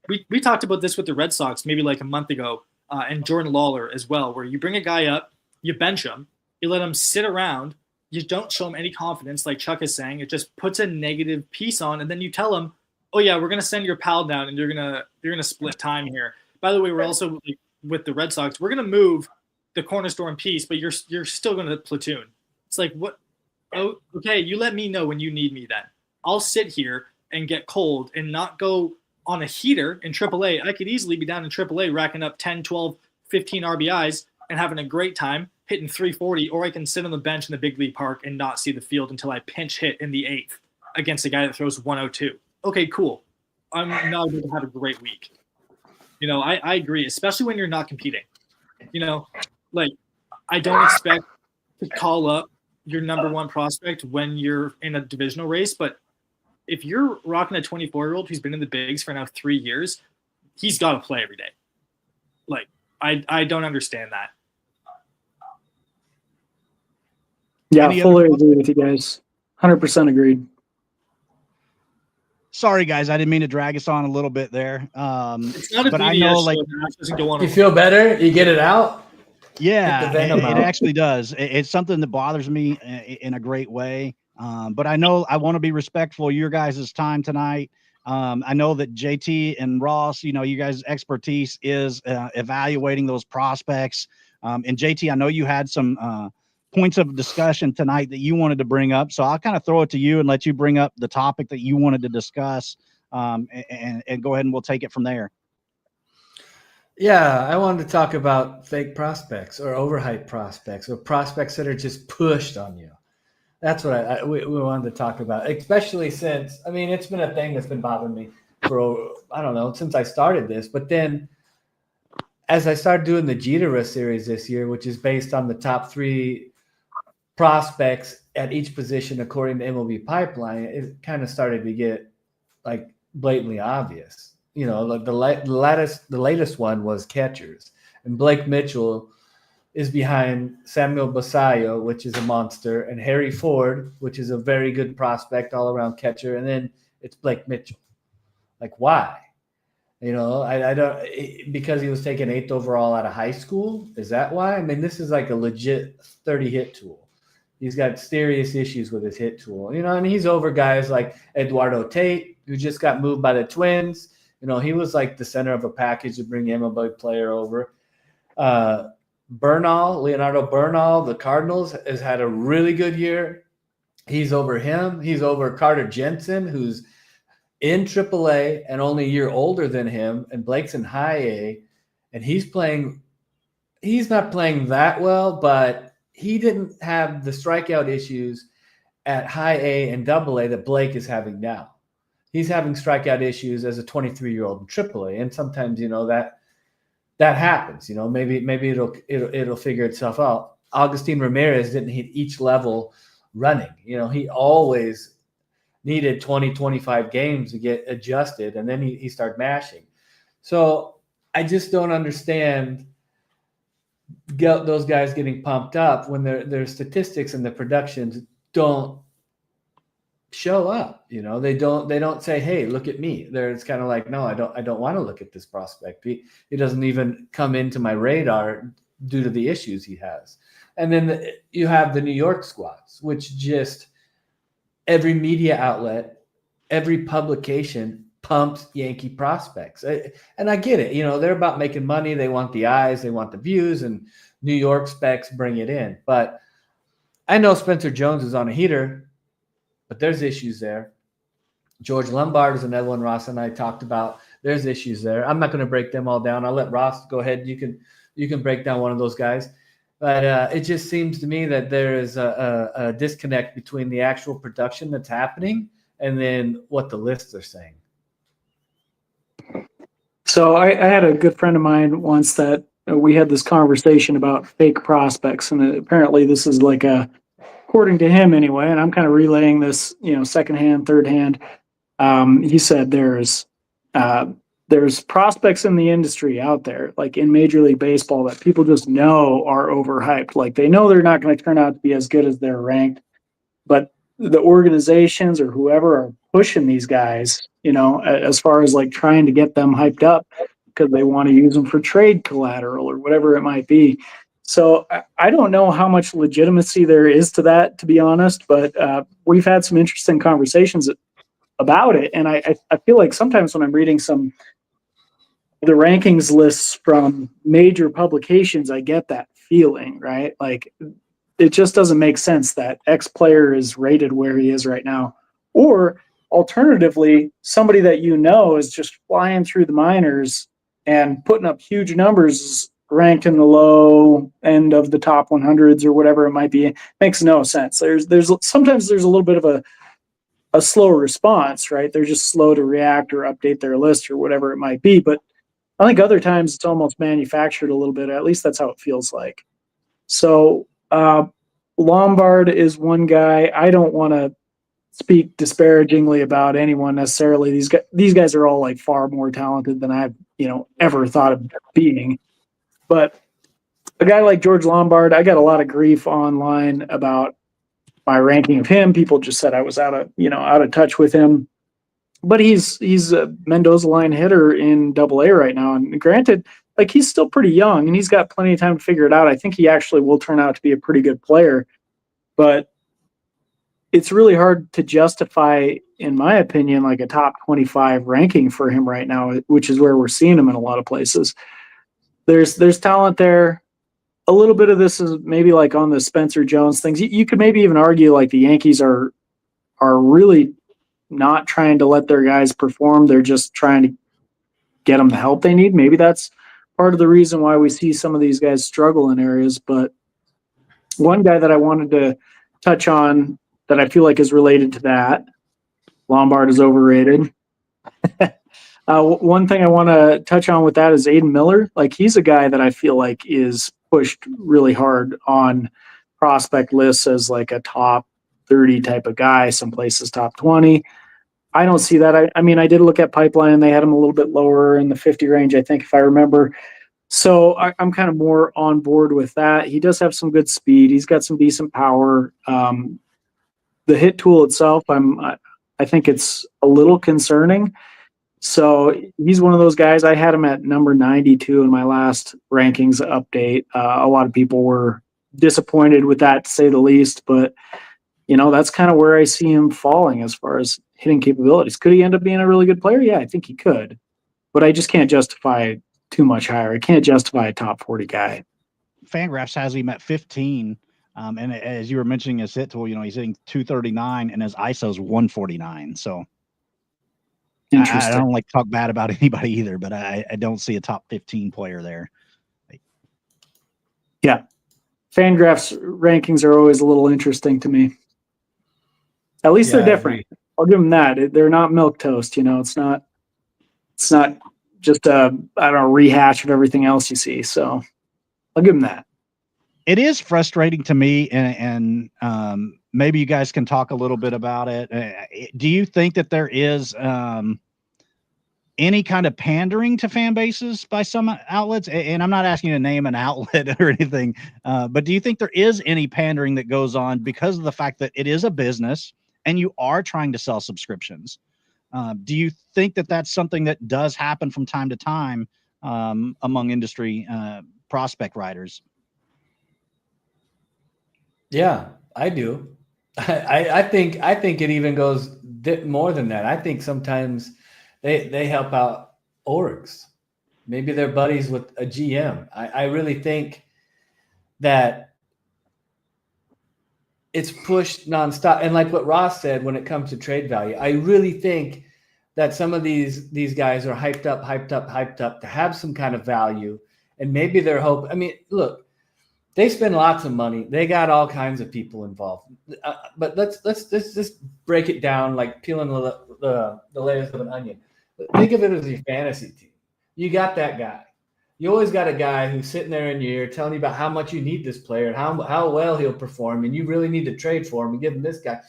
we talked about this with the Red Sox maybe like a month ago, and Jordan Lawler as well, where you bring a guy up, you bench him, you let him sit around, you don't show him any confidence, like Chuck is saying. It just puts a negative piece on, and then you tell him, "Oh yeah, we're gonna send your pal down, and you're gonna split time here." By the way, we're also with the Red Sox, we're gonna move the cornerstone piece, but you're still gonna platoon. It's like, what? Oh, okay, you let me know when you need me then. I'll sit here and get cold and not go on a heater in AAA. I could easily be down in AAA racking up 10, 12, 15 RBIs and having a great time hitting 340, or I can sit on the bench in the big league park and not see the field until I pinch hit in the 8th against a guy that throws 102. Okay, cool. I'm not going to have a great week. I agree, especially when you're not competing. Like I don't expect to call up your number one prospect when you're in a divisional race, but if you're rocking a 24-year-old who's been in the bigs for now 3 years, he's got to play every day. Like, I don't understand that. Yeah, Any fully other- agree with you guys. 100% agreed. Sorry, guys, I didn't mean to drag us on a little bit there. It's not a but BDS I know, show, like, the match doesn't go on You a- feel better? You get it out? yeah, Get the venom it out. actually does. It's something that bothers me in a great way. But I know I want to be respectful of your guys' time tonight. I know that JT and Ross, you guys' expertise is evaluating those prospects. And JT, I know you had some points of discussion tonight that you wanted to bring up. So I'll kind of throw it to you and let you bring up the topic that you wanted to discuss, and go ahead and we'll take it from there. Yeah, I wanted to talk about fake prospects or overhyped prospects or prospects that are just pushed on you. That's what we wanted to talk about, especially since, it's been a thing that's been bothering me for, I don't know, since I started this. But then as I started doing the Jeter series this year, which is based on the top 3 prospects at each position according to MLB Pipeline, it kind of started to get like blatantly obvious. The latest one was catchers, and Blake Mitchell is behind Samuel Basallo, which is a monster, and Harry Ford, which is a very good prospect all-around catcher, and then it's Blake Mitchell. Like, why? I don't, because he was taken 8th overall out of high school. Is that why? This is like a legit 30-hit tool. He's got serious issues with his hit tool, and he's over guys like Eduardo Tate, who just got moved by the Twins. He was like the center of a package to bring the MLB player over. Leonardo Bernal, the Cardinals, has had a really good year. He's over him. He's over Carter Jensen, who's in AAA and only a year older than him, and Blake's in High A, and he's not playing that well, but he didn't have the strikeout issues at High A and Double A that Blake is having now. He's having strikeout issues as a 23-year-old in AAA, and sometimes that happens. Maybe it'll figure itself out. Agustin Ramirez didn't hit each level running. He always needed 20, 25 games to get adjusted, and then he started mashing. So I just don't understand those guys getting pumped up when their statistics and the productions don't show up. They don't say, hey, look at me. It's kind of like, no, I don't want to look at this prospect. He doesn't even come into my radar due to the issues he has. And then you have the New York squads, which just every media outlet, every publication pumps Yankee prospects. And I get it. They're about making money. They want the eyes, they want the views, and New York specs bring it in. But I know Spencer Jones is on a heater, but there's issues there. George Lombard is another one Ross and I talked about. There's issues there. I'm not going to break them all down. I'll let Ross go ahead. You can break down one of those guys. But it just seems to me that there is a disconnect between the actual production that's happening and then what the lists are saying. So I had a good friend of mine once that we had this conversation about fake prospects, and apparently this is like according to him anyway, and I'm kind of relaying this, secondhand, third hand. He said there's prospects in the industry out there, like in Major League Baseball, that people just know are overhyped. Like they know they're not going to turn out to be as good as they're ranked, but the organizations or whoever are pushing these guys, as far as like trying to get them hyped up because they want to use them for trade collateral or whatever it might be. So I don't know how much legitimacy there is to that, to be honest, but we've had some interesting conversations about it. And I feel like sometimes when I'm reading some of the rankings lists from major publications, I get that feeling, right? Like it just doesn't make sense that X player is rated where he is right now. Or alternatively, somebody that is just flying through the minors and putting up huge numbers ranked in the low end of the top 100s or whatever it might be. It makes no sense. There's sometimes there's a little bit of a slow response, right? They're just slow to react or update their list or whatever it might be. But I think other times it's almost manufactured a little bit. At least that's how it feels like. So Lombard is one guy. I don't want to speak disparagingly about anyone necessarily. These guys are all like far more talented than I've ever thought of being. But a guy like George Lombard, I got a lot of grief online about my ranking of him. People just said I was out of touch with him. But he's a Mendoza line hitter in Double-A right now. And granted, like he's still pretty young and he's got plenty of time to figure it out. I think he actually will turn out to be a pretty good player. But it's really hard to justify, in my opinion, like a top 25 ranking for him right now, which is where we're seeing him in a lot of places. There's talent there. A little bit of this is maybe like on the Spencer Jones things. You could maybe even argue like the Yankees are really not trying to let their guys perform. They're just trying to get them the help they need. Maybe that's part of the reason why we see some of these guys struggle in areas. But one guy that I wanted to touch on that I feel like is related to that, Lombard is overrated. One thing I want to touch on with that is Aiden Miller. Like he's a guy that I feel like is pushed really hard on prospect lists as like a top 30 type of guy, some places top 20. I don't see that. I mean, I did look at Pipeline and they had him a little bit lower in the 50 range, I think, if I remember. So I'm kind of more on board with that. He does have some good speed. He's got some decent power. The hit tool itself, I think it's a little concerning. So he's one of those guys. I had him at number 92 in my last rankings update. A lot of people were disappointed with that, to say the least. But, that's kind of where I see him falling as far as hitting capabilities. Could he end up being a really good player? Yeah, I think he could. But I just can't justify too much higher. I can't justify a top 40 guy. Fangraphs has him at 15. And as you were mentioning his hit tool, he's hitting 239 and his ISO's 149. So I don't like to talk bad about anybody either, but I don't see a top 15 player there. Yeah. Fangraphs rankings are always a little interesting to me. At least they're different. I'll give them that. They're not milquetoast, it's not just a rehash of everything else you see. So I'll give them that. It is frustrating to me, and maybe you guys can talk a little bit about it. Do you think that there is any kind of pandering to fan bases by some outlets? And I'm not asking you to name an outlet or anything, but do you think there is any pandering that goes on because of the fact that it is a business and you are trying to sell subscriptions? Do you think that that's something that does happen from time to time among industry prospect writers? Yeah, I do. I think it even goes more than that. I think sometimes they help out orgs. Maybe they're buddies with a GM. I really think that it's pushed nonstop. And like what Ross said, when it comes to trade value, I really think that some of these guys are hyped up to have some kind of value. And maybe they're I mean, look, they spend lots of money. They got all kinds of people involved. But let's just break it down, like peeling the layers of an onion. Think of it as your fantasy team. You got that guy. You always got a guy who's sitting there in your ear telling you about how much you need this player and how well he'll perform, and you really need to trade for him and give him this guy.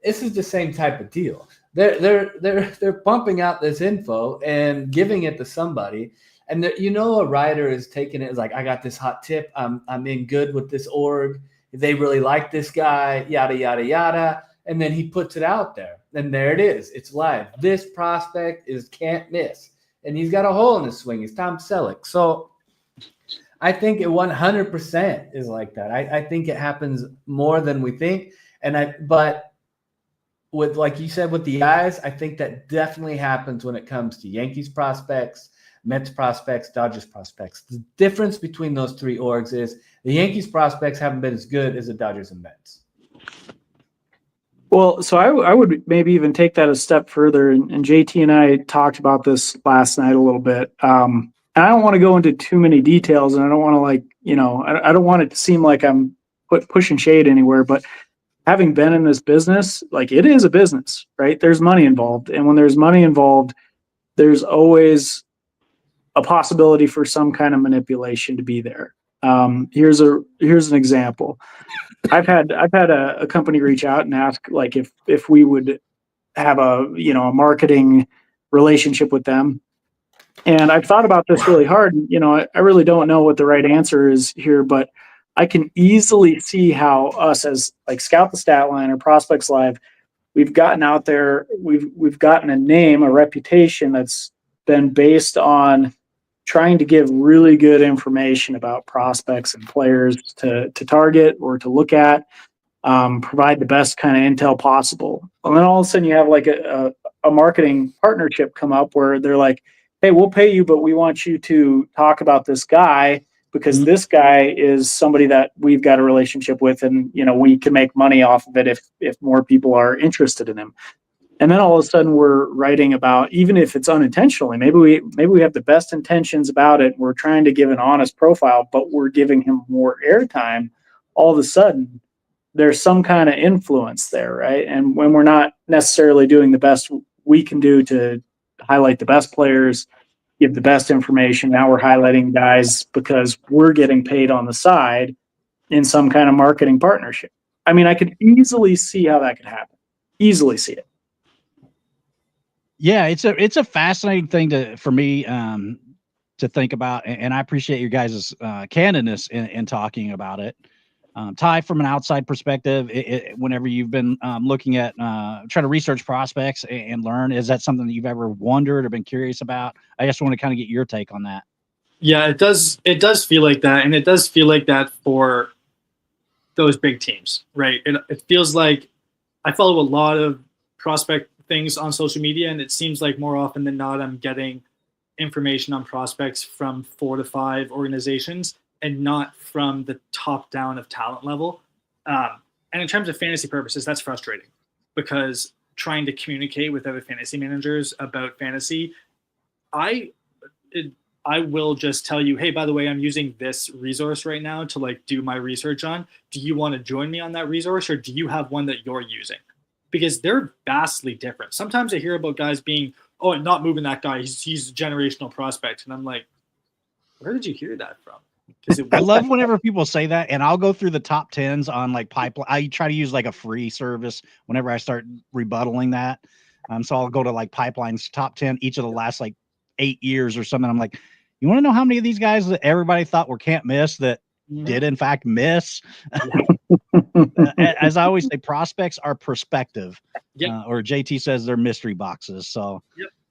This is the same type of deal. They're pumping out this info and giving it to somebody. And a writer is taking it as like, I got this hot tip. I'm in good with this org. They really like this guy, yada, yada, yada. and then he puts it out there, and there it is. It's live. This prospect is can't miss, and he's got a hole in his swing. He's Tom Selleck. So I think it 100% is like that. I think it happens more than we think, but with, like you said, with the eyes, I think that definitely happens when it comes to Yankees prospects, Mets prospects, Dodgers prospects. The difference between those three orgs is the Yankees prospects haven't been as good as the Dodgers and Mets. Well, so I would maybe even take that a step further, and JT and I talked about this last night a little bit. And I don't want to go into too many details, and I don't want to I don't want it to seem like I'm pushing shade anywhere, but having been in this business, like, it is a business, right? There's money involved. And when there's money involved, there's always a possibility for some kind of manipulation to be there. Here's an example. I've had a company reach out and ask, like, if we would have a marketing relationship with them. And I've thought about this really hard. I really don't know what the right answer is here, but I can easily see how us, as like Scout the Stat Line or Prospects Live, we've gotten out there, we've gotten a name, a reputation that's been based on trying to give really good information about prospects and players to target or to look at, provide the best kind of intel possible. And then all of a sudden you have like a marketing partnership come up where they're like, hey, we'll pay you, but we want you to talk about this guy because this guy is somebody that we've got a relationship with, and we can make money off of it if more people are interested in him. And then all of a sudden we're writing about, even if it's unintentionally, maybe we have the best intentions about it, we're trying to give an honest profile, but we're giving him more airtime. All of a sudden there's some kind of influence there, right? And when we're not necessarily doing the best we can do to highlight the best players, give the best information, now we're highlighting guys because we're getting paid on the side in some kind of marketing partnership. I mean, I could easily see how that could happen. Easily see it. Yeah, it's a fascinating thing for me to think about, and I appreciate your guys' candidness in talking about it. Ty, from an outside perspective, whenever you've been looking at trying to research prospects and learn, is that something that you've ever wondered or been curious about? I just want to kind of get your take on that. Yeah, it does feel like that, and it does feel like that for those big teams, right? It feels like I follow a lot of prospect things on social media, and it seems like more often than not I'm getting information on prospects from 4 to 5 organizations and not from the top down of talent level. And in terms of fantasy purposes, that's frustrating because trying to communicate with other fantasy managers about fantasy, I will just tell you, hey, by the way, I'm using this resource right now to like do my research on. Do you want to join me on that resource, or do you have one that you're using? Because they're vastly different. Sometimes I hear about guys being, oh, I'm not moving that guy. He's a generational prospect. And I'm like, where did you hear that from? I love whenever people say that, and I'll go through the top 10s on like Pipeline. I try to use like a free service whenever I start rebuttaling that. So I'll go to like Pipeline's top 10 each of the last like 8 years or something. I'm like, you want to know how many of these guys that everybody thought were can't miss that did in fact miss? As I always say, prospects are perspective. Or JT says they're mystery boxes. So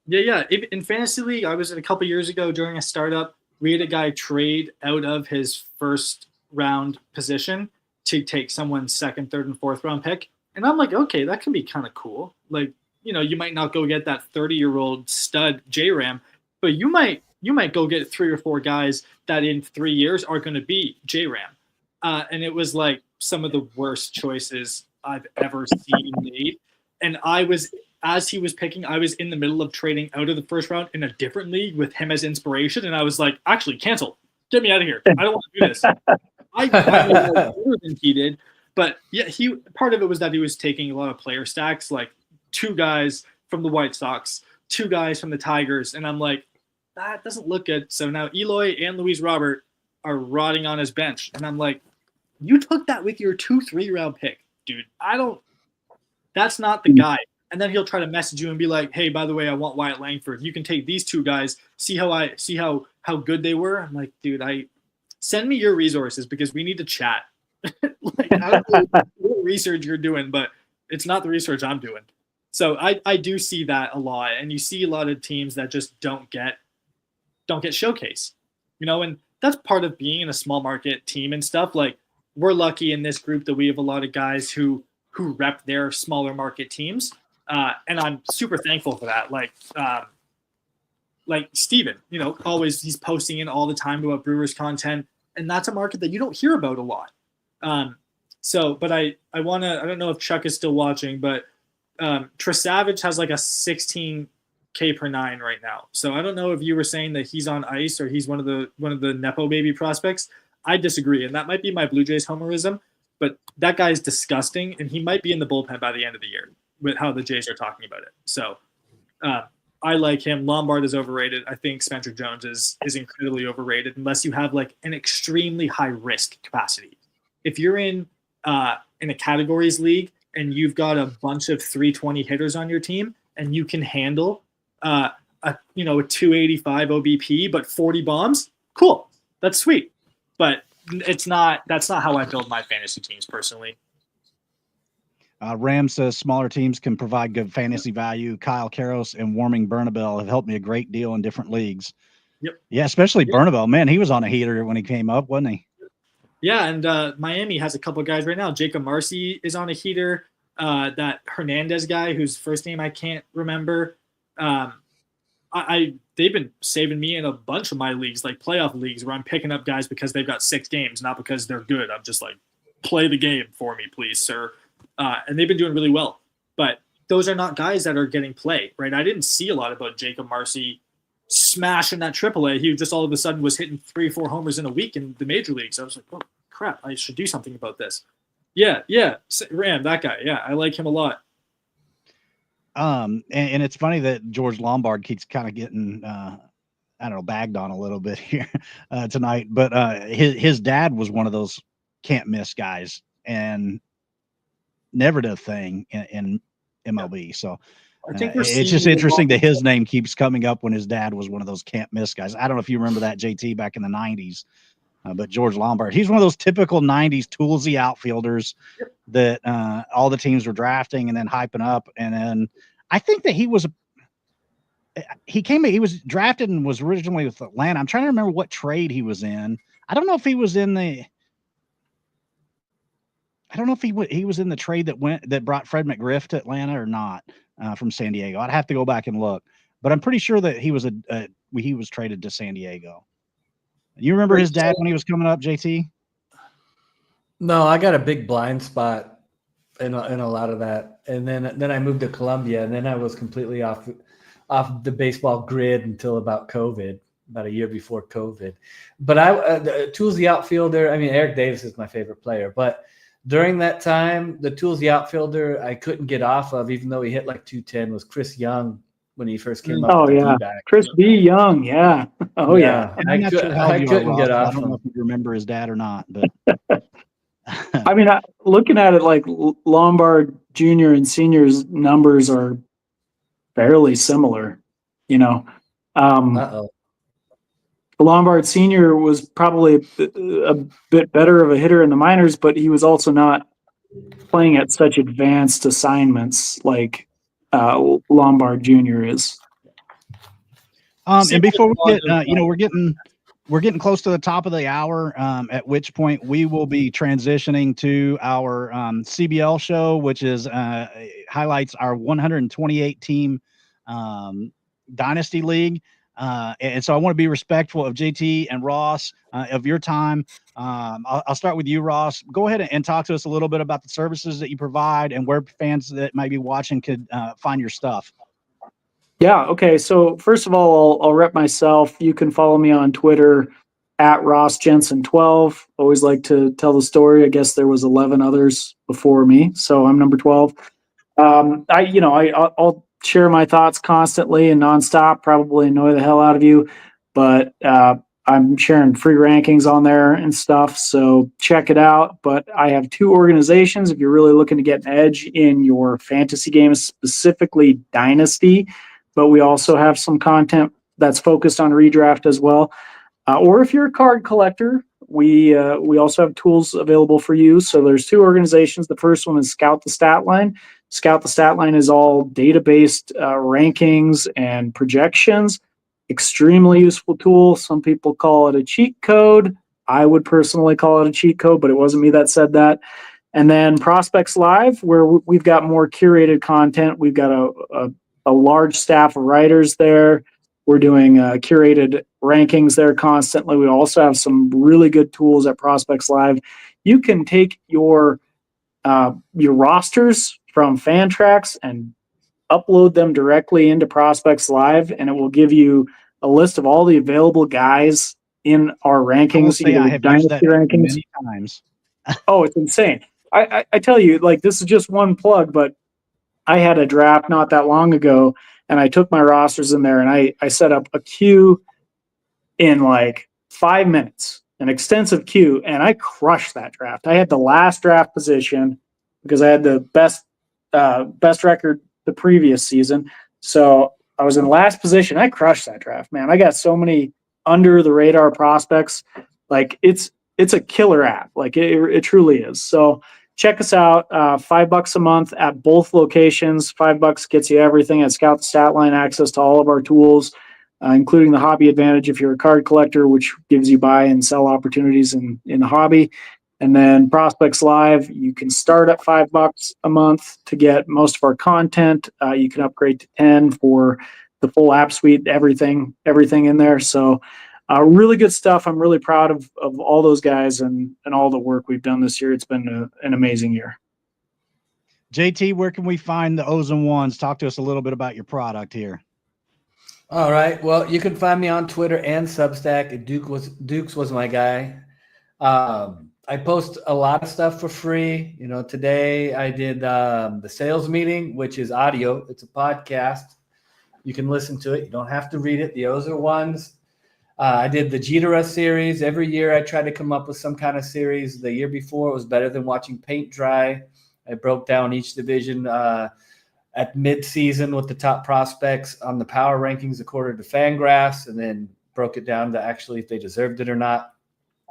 yeah. In fantasy league, I was a couple years ago during a startup. We had a guy trade out of his first round position to take someone's second, third, and fourth round pick. And I'm like, okay, that can be kind of cool. Like, you might not go get that 30-year-old stud J-Ram, but you might go get 3 or 4 guys that in 3 years are going to be J-Ram. And it was like some of the worst choices I've ever seen made. And as he was picking, I was in the middle of trading out of the first round in a different league with him as inspiration. And I was like, actually, cancel. Get me out of here. I don't want to do this. I know more than he did. But yeah, part of it was that he was taking a lot of player stacks, like 2 guys from the White Sox, 2 guys from the Tigers. And I'm like, that doesn't look good. So now Eloy and Luis Robert are rotting on his bench. And I'm like, you took that with your 2-3 round pick, dude. That's not the guy. And then he'll try to message you and be like, hey, by the way, I want Wyatt Langford. You can take these 2 guys. See how good they were. I'm like, dude, send me your resources because we need to chat. Like, I don't know what research you're doing, but It's not the research I'm doing. So I do see that a lot, and you see a lot of teams that just don't get showcase, and that's part of being in a small market team and stuff. Like, we're lucky in this group that we have a lot of guys who rep their smaller market teams, and I'm super thankful for that. Like Steven, always he's posting in all the time about Brewers content, and that's a market that you don't hear about a lot. But I don't know if Chuck is still watching, but Trisavage has like a 16K per 9 right now. So I don't know if you were saying that he's on ice or he's one of the Nepo baby prospects. I disagree, and that might be my Blue Jays homerism, but that guy is disgusting, and he might be in the bullpen by the end of the year with how the Jays are talking about it. So I like him. Lombard is overrated. I think Spencer Jones is incredibly overrated unless you have like an extremely high risk capacity. If you're in a categories league and you've got a bunch of 320 hitters on your team and you can handle a 285 OBP but 40 bombs, cool. That's sweet. But that's not how I build my fantasy teams personally. Ram says smaller teams can provide good fantasy value. Kyle Karros and Warming Bernabel have helped me a great deal in different leagues. Yep. Yeah, especially Bernabel. Man, he was on a heater when he came up, wasn't he? Yeah, and Miami has a couple guys right now. Jacob Marcy is on a heater. That Hernandez guy, whose first name I can't remember. They've been saving me in a bunch of my leagues, like playoff leagues, where I'm picking up guys because they've got 6 games, not because they're good. I'm just like, play the game for me, please, sir. And they've been doing really well. But those are not guys that are getting play, right? I didn't see a lot about Jacob Marcy smashing that AAA. He just all of a sudden was hitting 3 or 4 homers in a week in the major leagues. I was like, oh, crap, I should do something about this. Yeah, Ram, that guy. Yeah, I like him a lot. And it's funny that George Lombard keeps kind of getting, bagged on a little bit here tonight. But his dad was one of those can't miss guys and never did a thing in MLB. So I think it's just interesting that his name keeps coming up when his dad was one of those can't miss guys. I don't know if you remember that, JT, back in the 90s. But George Lombard, he's one of those typical 90s toolsy outfielders that all the teams were drafting and then hyping up. And then I think that he was drafted and was originally with Atlanta. I'm trying to remember what trade he was in. I don't know if he was in the trade that brought Fred McGriff to Atlanta or not from San Diego. I'd have to go back and look, but I'm pretty sure that he was traded to San Diego. You remember his dad when he was coming up, JT? No, I got a big blind spot in a lot of that, and then I moved to Columbia, and then I was completely off the baseball grid until about COVID, about a year before COVID. But Tools the outfielder. I mean, Eric Davis is my favorite player, but during that time, the Tools the outfielder I couldn't get off of, even though he hit like 210, was Chris Young when he first came up. Oh yeah, Chris B. Young, yeah. Oh yeah. I'm not sure how I couldn't get off. I don't know if you remember his dad or not, but I mean, looking at it, like Lombard Jr. and Senior's numbers are fairly similar. Lombard Sr. was probably a bit better of a hitter in the minors, but he was also not playing at such advanced assignments like Lombard Jr. is. And before we get, we're getting close to the top of the hour, at which point we will be transitioning to our CBL show, which is highlights our 128 team dynasty league. And so I want to be respectful of JT and Ross of your time. I'll start with you, Ross. Go ahead and talk to us a little bit about the services that you provide and where fans that might be watching could find your stuff. Yeah. Okay. So first of all, I'll rep myself. You can follow me on Twitter at Ross Jensen 12. Always like to tell the story. I guess there was 11 others before me, so I'm number 12. I'll share my thoughts constantly and nonstop, probably annoy the hell out of you, but I'm sharing free rankings on there and stuff, so check it out. But I have 2 organizations if you're really looking to get an edge in your fantasy games, specifically Dynasty, but we also have some content that's focused on redraft as well. Or if you're a card collector, we also have tools available for you. So there's 2 organizations. The first one is Scout the Stat Line. Scout the Stat Line is all data-based rankings and projections. Extremely useful tool. Some people call it a cheat code. I would personally call it a cheat code, but it wasn't me that said that. And then Prospects Live, where we've got more curated content. We've got a large staff of writers there. We're doing curated rankings there constantly. We also have some really good tools at Prospects Live. You can take your rosters from Fantrax and upload them directly into Prospects Live, and it will give you a list of all the available guys in our rankings. I have used that many times. Oh, it's insane. I tell you, like, this is just one plug, but I had a draft not that long ago, and I took my rosters in there, and I set up a queue in like 5 minutes, an extensive queue, and I crushed that draft. I had the last draft position because I had the best record the previous season. So I was in last position. I crushed that draft, man. I got so many under the radar prospects. Like, it's a killer app. Like, it truly is. So check us out. $5 a month at both locations. $5 gets you everything at Scout the Stat Line, access to all of our tools, including the Hobby Advantage if you're a card collector, which gives you buy and sell opportunities in the hobby. And then Prospects Live, you can start at $5 a month to get most of our content. You can upgrade to 10 for the full app suite, everything in there. So really good stuff. I'm really proud of all those guys and all the work we've done this year. It's been an amazing year. JT, where can we find the O's and Ones? Talk to us a little bit about your product here. All right. Well, you can find me on Twitter and Substack. Dukes was my guy. I post a lot of stuff for free. You know, today I did the sales meeting, which is audio. It's a podcast. You can listen to it. You don't have to read it. The O's are Ones. I did the Jeter series. Every year I try to come up with some kind of series. The year before it was better than watching paint dry. I broke down each division at mid-season with the top prospects on the power rankings according to Fangraphs, and then broke it down to actually if they deserved it or not.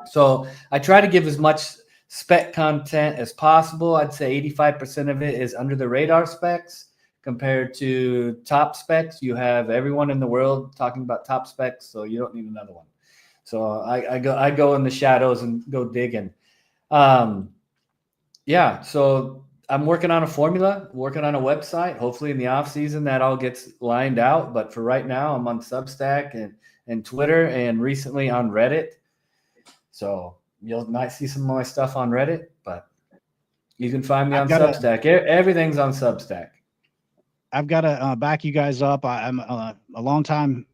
So I try to give as much spec content as possible. I'd say 85% of it is under the radar specs compared to top specs. You have everyone in the world talking about top specs, so you don't need another one. So I go in the shadows and go digging. Yeah, so I'm working on a formula, working on a website. Hopefully in the off season that all gets lined out. But for right now, I'm on Substack and Twitter and recently on Reddit. So you might see some of my stuff on Reddit, but you can find me on Substack. Everything's on Substack. I've got to back you guys up. I'm a longtime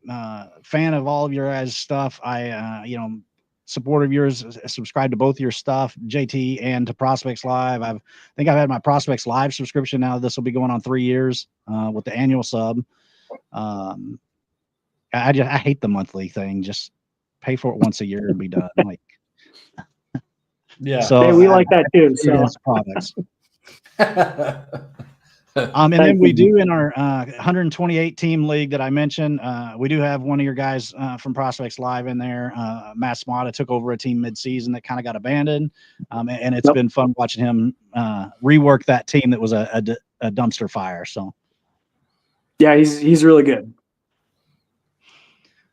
fan of all of your guys' stuff. Supporter of yours, subscribe to both your stuff, JT, and to Prospects Live. I think I've had my Prospects Live subscription now. This will be going on 3 years with the annual sub. I hate the monthly thing. Just pay for it once a year and be done. Like, yeah. So hey, we like that too. So products. And then we do in our 128 team league that I mentioned, we do have one of your guys from Prospects Live in there. Matt Smata took over a team mid-season that kind of got abandoned, and it's been fun watching him rework that team that was a dumpster fire. So, yeah, he's really good.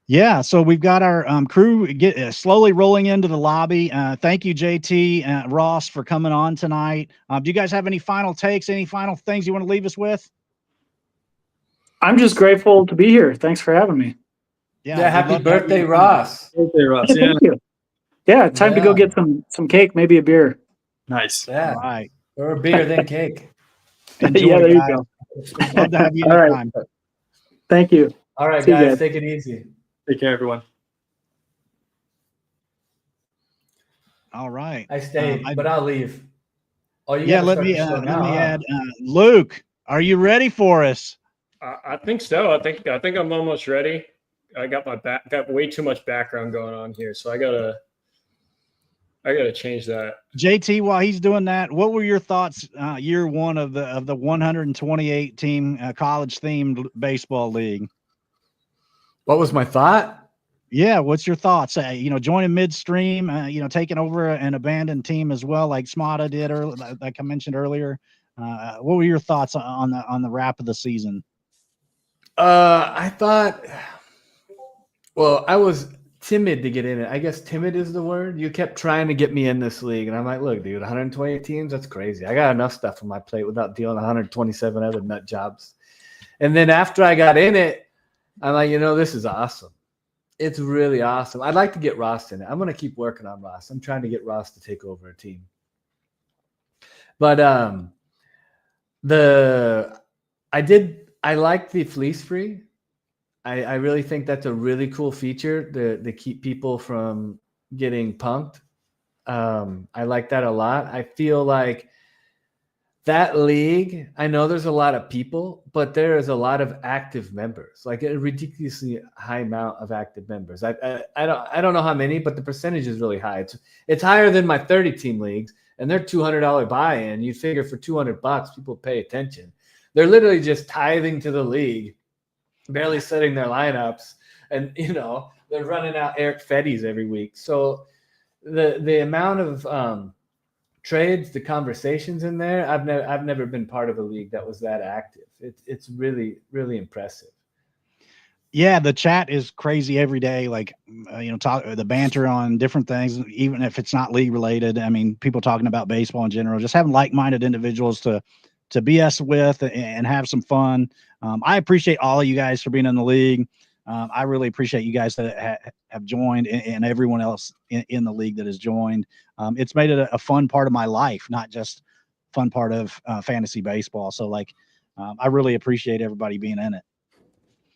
Yeah, so we've got our crew slowly rolling into the lobby. Thank you, JT, Ross, for coming on tonight. Do you guys have any final takes, any final things you want to leave us with? I'm just grateful to be here. Thanks for having me. Yeah, happy birthday, Ross. Birthday, Ross. Yeah, thank you. Yeah, time to go get some cake, maybe a beer. Nice. Yeah. All right. Or a beer, then cake. Enjoy, yeah, there guys. you go. Love to have you All right. anytime. Thank you. All right, See you guys, guys. take it easy. Take care, everyone. All right. I stayed, but I'll leave. Oh, let me add Luke. Are you ready for us? I think so. I think I'm almost ready. I got got way too much background going on here, so I gotta change that. JT, while he's doing that, what were your thoughts year one of the 128 team college themed baseball league? What was my thought? Yeah, what's your thoughts? Joining midstream, taking over an abandoned team as well, like Smata did, or like I mentioned earlier. What were your thoughts on the wrap of the season? I thought, well, I was timid to get in it. I guess timid is the word. You kept trying to get me in this league, and I'm like, look, dude, 120 teams, that's crazy. I got enough stuff on my plate without dealing 127 other nut jobs. And then after I got in it, I'm like, this is awesome. It's really awesome. I'd like to get Ross in it. I'm going to keep working on Ross. I'm trying to get Ross to take over a team. But I like the fleece free. I really think that's a really cool feature to keep people from getting punked. I like that a lot. I feel like that league, I know there's a lot of people, but there is a lot of active members, like a ridiculously high amount of active members. I don't know how many, but the percentage is really high. It's higher than my 30-team leagues, and they're $200 buy-in. You figure for $200, people pay attention. They're literally just tithing to the league, barely setting their lineups, and they're running out Eric Fetties every week. So the amount of trades, the conversations in there, I've never been part of a league that was that active. It's really, really impressive. Yeah, the chat is crazy every day. Like, talk the banter on different things, even if it's not league related. I mean, people talking about baseball in general, just having like-minded individuals to BS with and have some fun. I appreciate all of you guys for being in the league. I really appreciate you guys that have joined and everyone else in the league that has joined. It's made it a fun part of my life, not just fun part of fantasy baseball. So I really appreciate everybody being in it.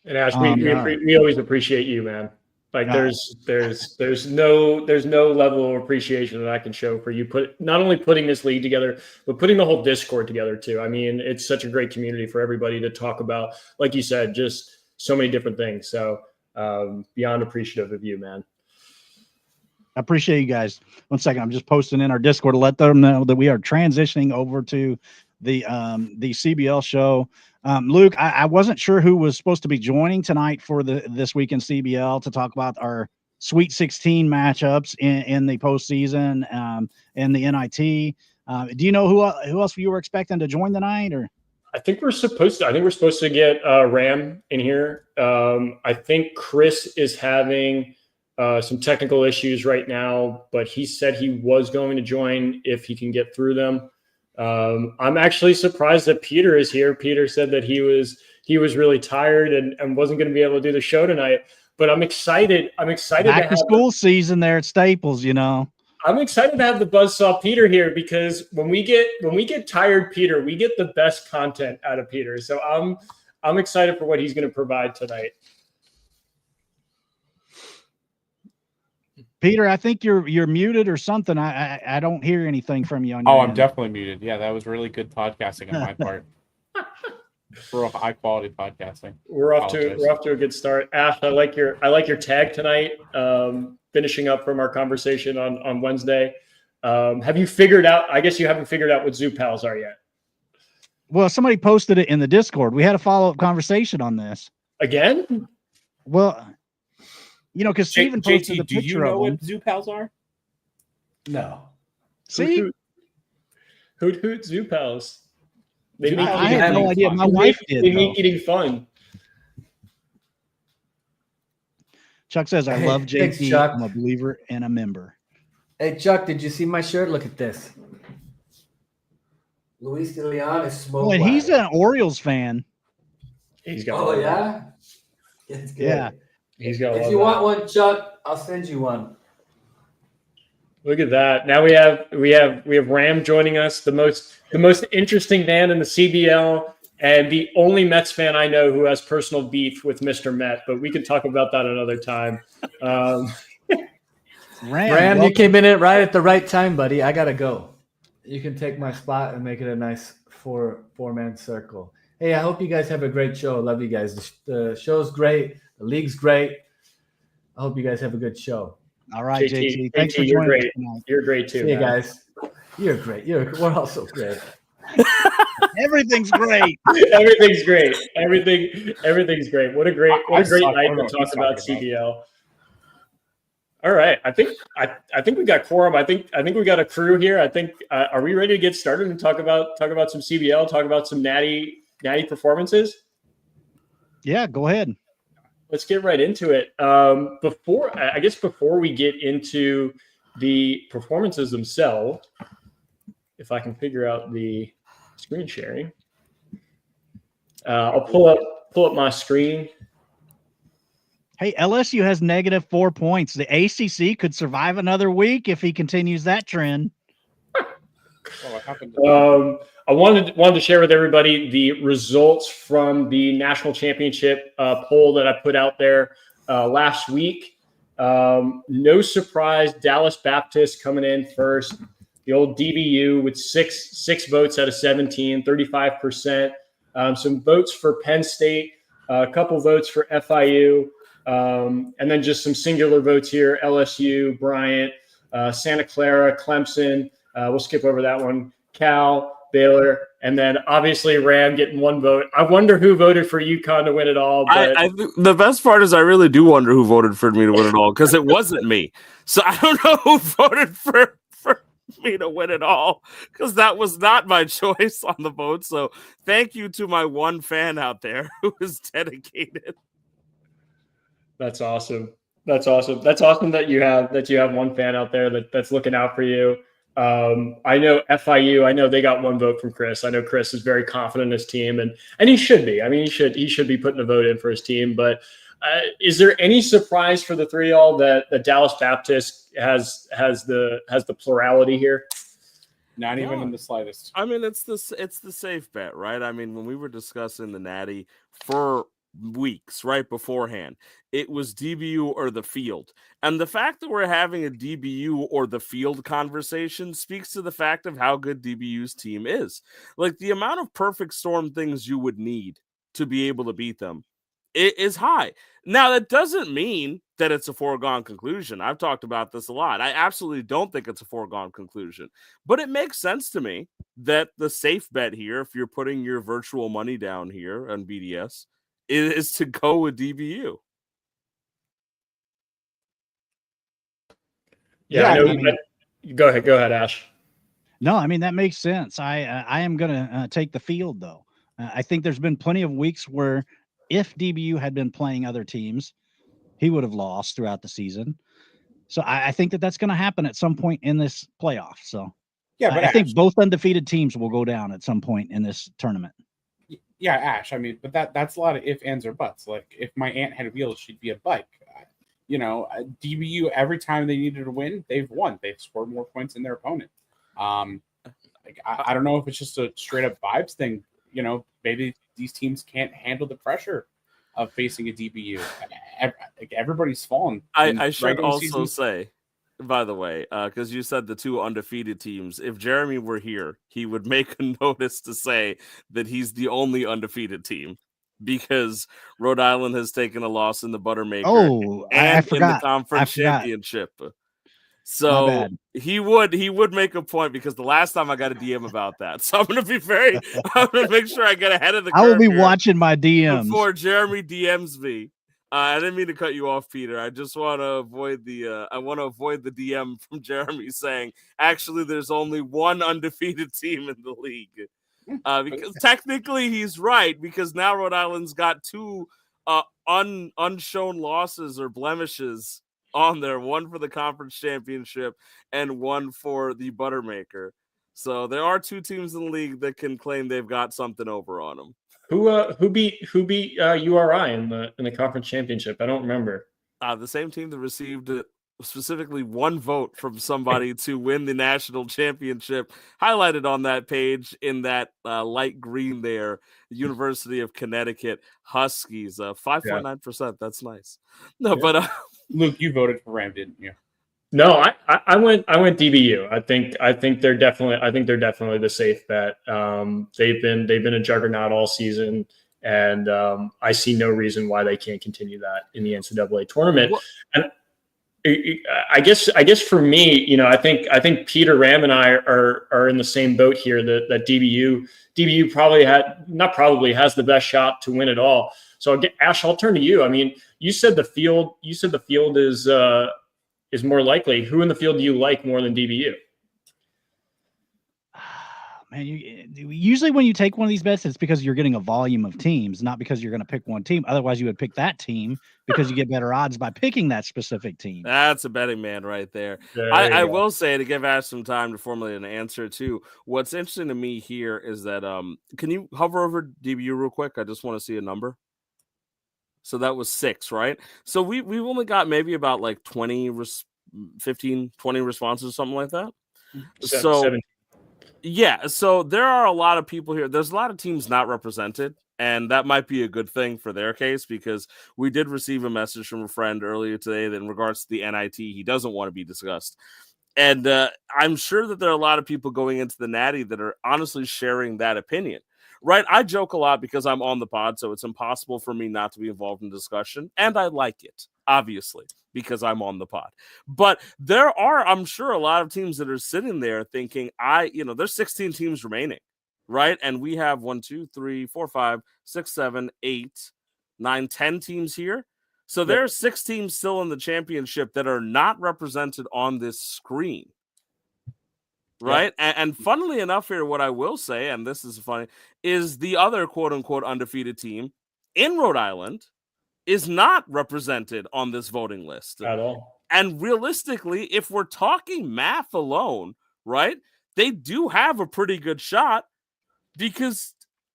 And Ash, we always appreciate you, man. Like there's no level of appreciation that I can show for you not only putting this league together, but putting the whole Discord together too. I mean, it's such a great community for everybody to talk about, like you said, just so many different things. So beyond appreciative of you, man. I appreciate you guys. 1 second, I'm just posting in our Discord to let them know that we are transitioning over to the CBL show. Luke, I wasn't sure who was supposed to be joining tonight for this week in CBL to talk about our Sweet 16 matchups in the postseason and the NIT. Do you know who else you were expecting to join tonight? Or I think we're supposed to get Ram in here. I think Chris is having some technical issues right now, but he said he was going to join if he can get through them. I'm actually surprised that Peter is here. Peter said that he was really tired and wasn't going to be able to do the show tonight. But I'm excited. Back to school season there at Staples. I'm excited to have the Buzzsaw Peter here because when we get tired Peter, we get the best content out of Peter. So I'm excited for what he's going to provide tonight. Peter, I think you're muted or something. I don't hear anything from you on your I'm end. definitely muted. Yeah, that was really good podcasting on my part. For high quality podcasting. We're off to a good start. Ash, I like your tag tonight. Finishing up from our conversation on Wednesday. Have you figured out? I guess you haven't figured out what Zoo Pals are yet. Well, somebody posted it in the Discord. We had a follow-up conversation on this. Again? Well, because Steven posted the picture do you know of them. what Zoo Pals are? No. See? Hoot Zoo Pals. I had no idea. My wife did. They make eating fun. Chuck says, I love JT. Thanks, Chuck. I'm a believer and a member. Hey, Chuck, did you see my shirt? Look at this. Luis de Leon is smoking. Oh, and he's an Orioles fan. He's got. Oh, yeah? It's good. Yeah. He's got. If you want one, Chuck, I'll send you one. Look at that. Now we have Ram joining us, the most interesting man in the CBL, and the only Mets fan I know who has personal beef with Mr. Met. But we could talk about that another time. Ram, you came in it right at the right time, buddy. I gotta go. You can take my spot and make it a nice four-man circle. Hey, I hope you guys have a great show. I love you guys. The show's great. The league's great. I hope you guys have a good show. All right, JT. Thanks for you're joining great. us tonight. You're great too. See you guys. You're great. We're also great. Everything's great. Everything's great. Everything's great. What a great night to talk about CBL. All right. I think we got quorum. I think we got a crew here. I think are we ready to get started and talk about some CBL, talk about some natty performances? Yeah, go ahead. Let's get right into it. Before we get into the performances themselves, if I can figure out the screen sharing, I'll pull up my screen. Hey, LSU has -4 points. The ACC could survive another week if he continues that trend. What happened? I wanted to share with everybody the results from the national championship poll that I put out there last week. No surprise, Dallas Baptist coming in first. The old DBU with six votes out of 17, 35%. Some votes for Penn State, a couple votes for FIU, and then just some singular votes here: LSU, Bryant, Santa Clara, Clemson. We'll skip over that one. Cal, Baylor, and then obviously Ram getting one vote. I wonder who voted for UConn to win it all. But I the best part is I really do wonder who voted for me to win it all, because it wasn't me. So I don't know who voted for me to win it all, because that was not my choice on the vote. So thank you to my one fan out there who is dedicated. That's awesome. That's awesome that you have one fan out there that's looking out for you. I know FIU. I know they got one vote from Chris. I know Chris is very confident in his team, and he should be. I mean, he should be putting a vote in for his team. But is there any surprise for the three of y'all that Dallas Baptist has the plurality here? Not even in the slightest. I mean, it's the safe bet, right? I mean, when we were discussing the Natty for weeks right beforehand, it was DBU or the field. And the fact that we're having a DBU or the field conversation speaks to the fact of how good DBU's team is. Like, the amount of perfect storm things you would need to be able to beat them, it is high. Now, that doesn't mean that it's a foregone conclusion. I've talked about this a lot. I absolutely don't think it's a foregone conclusion, but it makes sense to me that the safe bet here, if you're putting your virtual money down here on BDS, is to go with DBU. Yeah, I know. Go ahead, Ash. No, I mean, that makes sense. I am going to take the field, though. I think there's been plenty of weeks where if DBU had been playing other teams, he would have lost throughout the season. So I think that's going to happen at some point in this playoff. So Yeah, but I think both undefeated teams will go down at some point in this tournament. Yeah, Ash. I mean, but that's a lot of ifs, ands, or buts. Like, if my aunt had wheels, she'd be a bike. DBU, every time they needed to win, they've won. They've scored more points than their opponent. I don't know if it's just a straight up vibes thing. Maybe these teams can't handle the pressure of facing a DBU. Everybody's fallen. I should also say, by the way, because you said the two undefeated teams, if Jeremy were here, he would make a notice to say that he's the only undefeated team, because Rhode Island has taken a loss in the Buttermaker. Oh, and I forgot. in the conference championship. My So bad. he would make a point, because the last time I got a DM about that. So I'm going to make sure I get ahead of the curve. I will be here watching my DMs before Jeremy DMs me. I didn't mean to cut you off, Peter. I just want to avoid the DM from Jeremy saying, actually, there's only one undefeated team in the league. Because technically he's right, because now Rhode Island's got two unshown losses or blemishes on there, one for the conference championship and one for the Buttermaker. So there are two teams in the league that can claim they've got something over on them. Who beat URI in the conference championship? I don't remember. The same team that received specifically one vote from somebody to win the national championship, highlighted on that page in that light green there, University of Connecticut Huskies, 5.9%. That's nice. No, yeah. But Luke, you voted for Ram, didn't you? No, I went DBU. I think they're definitely the safe bet. They've been a juggernaut all season, and I see no reason why they can't continue that in the NCAA tournament. Well, and I guess for me, I think Peter, Ram, and I are in the same boat here. That DBU probably has the best shot to win it all. So Ash, I'll turn to you. I mean, you said the field is more likely. Who in the field do you like more than DBU? Man, usually when you take one of these bets, it's because you're getting a volume of teams, not because you're going to pick one team. Otherwise, you would pick that team because you get better odds by picking that specific team. That's a betting man right there. There I you go. will say, to give Ash some time to formulate an answer too, what's interesting to me here is that can you hover over DBU real quick? I just want to see a number. So that was 6, right? So we've only got maybe about like 15, 20 responses, something like that. So 7. yeah, so there are a lot of people here. There's a lot of teams not represented, and that might be a good thing for their case, because we did receive a message from a friend earlier today that in regards to the NIT, he doesn't want to be discussed. And I'm sure that there are a lot of people going into the Natty that are honestly sharing that opinion, right? I joke a lot because I'm on the pod, so it's impossible for me not to be involved in discussion, and I like it, obviously, because I'm on the pod. But there are, I'm sure, a lot of teams that are sitting there thinking, there's 16 teams remaining, right? And we have 1, 2, 3, 4, 5, 6, 7, 8, 9, 10 teams here. So there are 6 teams still in the championship that are not represented on this screen, right? And funnily enough here, what I will say, and this is funny, is the other quote-unquote undefeated team in Rhode Island is not represented on this voting list At all. And realistically, if we're talking math alone, right, they do have a pretty good shot, because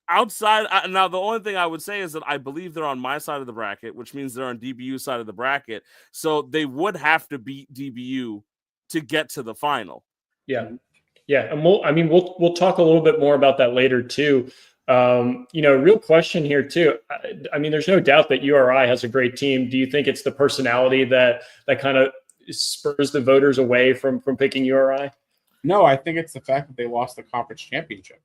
outside, now the only thing I would say is that I believe they're on my side of the bracket, which means they're on DBU's side of the bracket. So they would have to beat DBU to get to the final. Yeah. And we'll talk a little bit more about that later too. Real question here too. I mean, there's no doubt that URI has a great team. Do you think it's the personality that kind of spurs the voters away from picking URI? No, I think it's the fact that they lost the conference championship.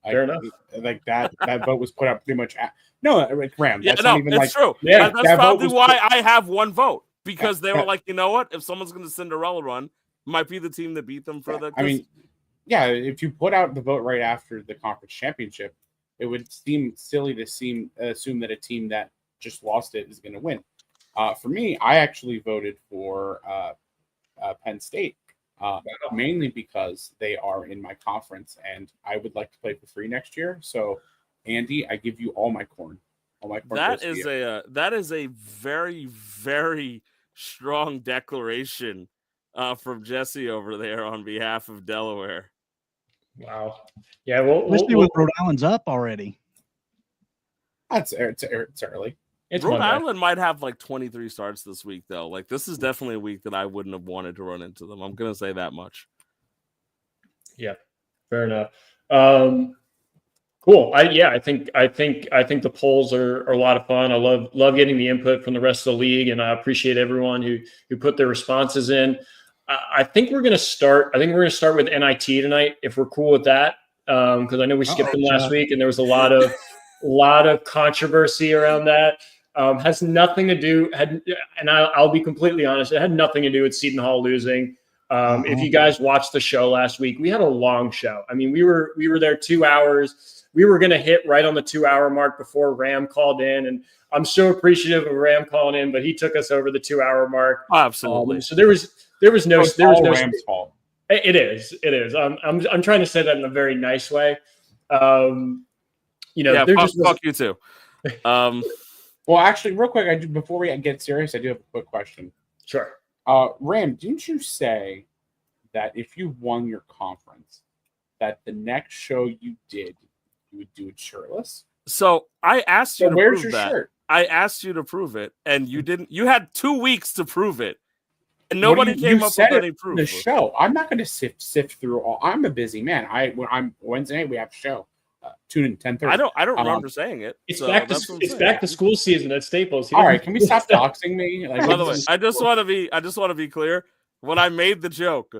Fair enough. Like that vote was put up pretty much Ram. Yeah, That's no, not even it's true. Yeah, that's probably why I have one vote, because they were like, you know what? If someone's going to Cinderella run, might be the team that beat them for the. I mean, yeah, if you put out the vote right after the conference championship, it would seem silly to assume that a team that just lost it is going to win. For me, I actually voted for Penn State, mainly because they are in my conference and I would like to play for free next year. So, Andy, I give you all my corn. That is a very, very strong declaration from Jesse over there on behalf of Delaware. Wow. Yeah. We'll with Rhode Island's up already. It's early. Rhode Island might have like 23 starts this week, though. Like, this is definitely a week that I wouldn't have wanted to run into them. I'm going to say that much. Yeah, fair enough. Cool. I think the polls are a lot of fun. I love getting the input from the rest of the league, and I appreciate everyone who put their responses in. I think we're going to start. I think we're going to start with NIT tonight, if we're cool with that, because I know we skipped them last week, and there was a lot of controversy around that. Has nothing to do. And I'll be completely honest. It had nothing to do with Seton Hall losing. If you guys watched the show last week, we had a long show. I mean, we were there 2 hours. We were going to hit right on the 2-hour mark before Ram called in, and I'm so appreciative of Ram calling in, but he took us over the 2-hour mark. Absolutely. So there was no Ram's fault. It is. I'm trying to say that in a very nice way. Fuck you too. Well, actually, real quick, before we get serious, I do have a quick question. Sure. Ram, didn't you say that if you won your conference, that the next show you did, you would do it shirtless? So I asked you to where's prove your that. shirt? I asked you to prove it, and you didn't. You had 2 weeks to prove it, and nobody came up with any proof. The show. I'm not going to sift through all. I'm a busy man. I'm Wednesday night. We have a show. Tune in 10:30. I don't remember saying it. It's back to school season at Staples. All right, can we stop doxing me? By the way, I just want to be clear. When I made the joke,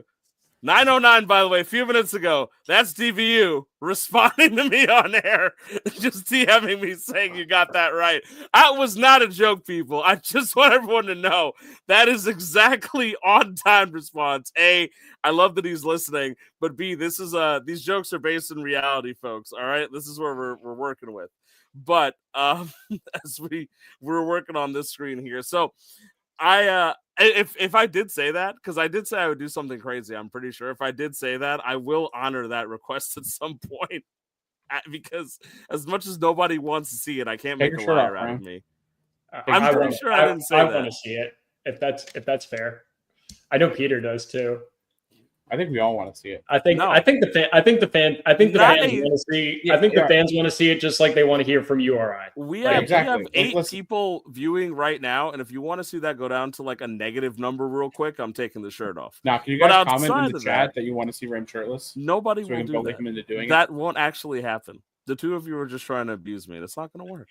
9:09, by the way, a few minutes ago, that's DBU responding to me on air, just DMing me saying you got that right. That was not a joke, people. I just want everyone to know that is exactly on-time response. A, I love that he's listening, but B, this is these jokes are based in reality, folks. All right, this is where we're working with. But as we're working on this screen here, so I If I did say that, because I did say I would do something crazy, I'm pretty sure if I did say that, I will honor that request at some point. Because as much as nobody wants to see it, I can't Take make a your shirt liar off, out of Ryan. me. I I'm pretty wanna- sure I didn't say that. want to see it if that's fair. I know Peter does too. I think we all want to see it. I think No. the fans want to see. Yeah, I think yeah. the fans want to see it just like they want to hear from URI. We Like, have, exactly. we have Like, 8 listen. people viewing right now, and if you want to see that go down to like a negative number real quick, I'm taking the shirt off. Now, can you But guys comment outside in the of chat that you want to see Ram shirtless? Nobody So we will can do bully that. him into doing it. That won't actually happen. The two of you are just trying to abuse me. That's not going to work.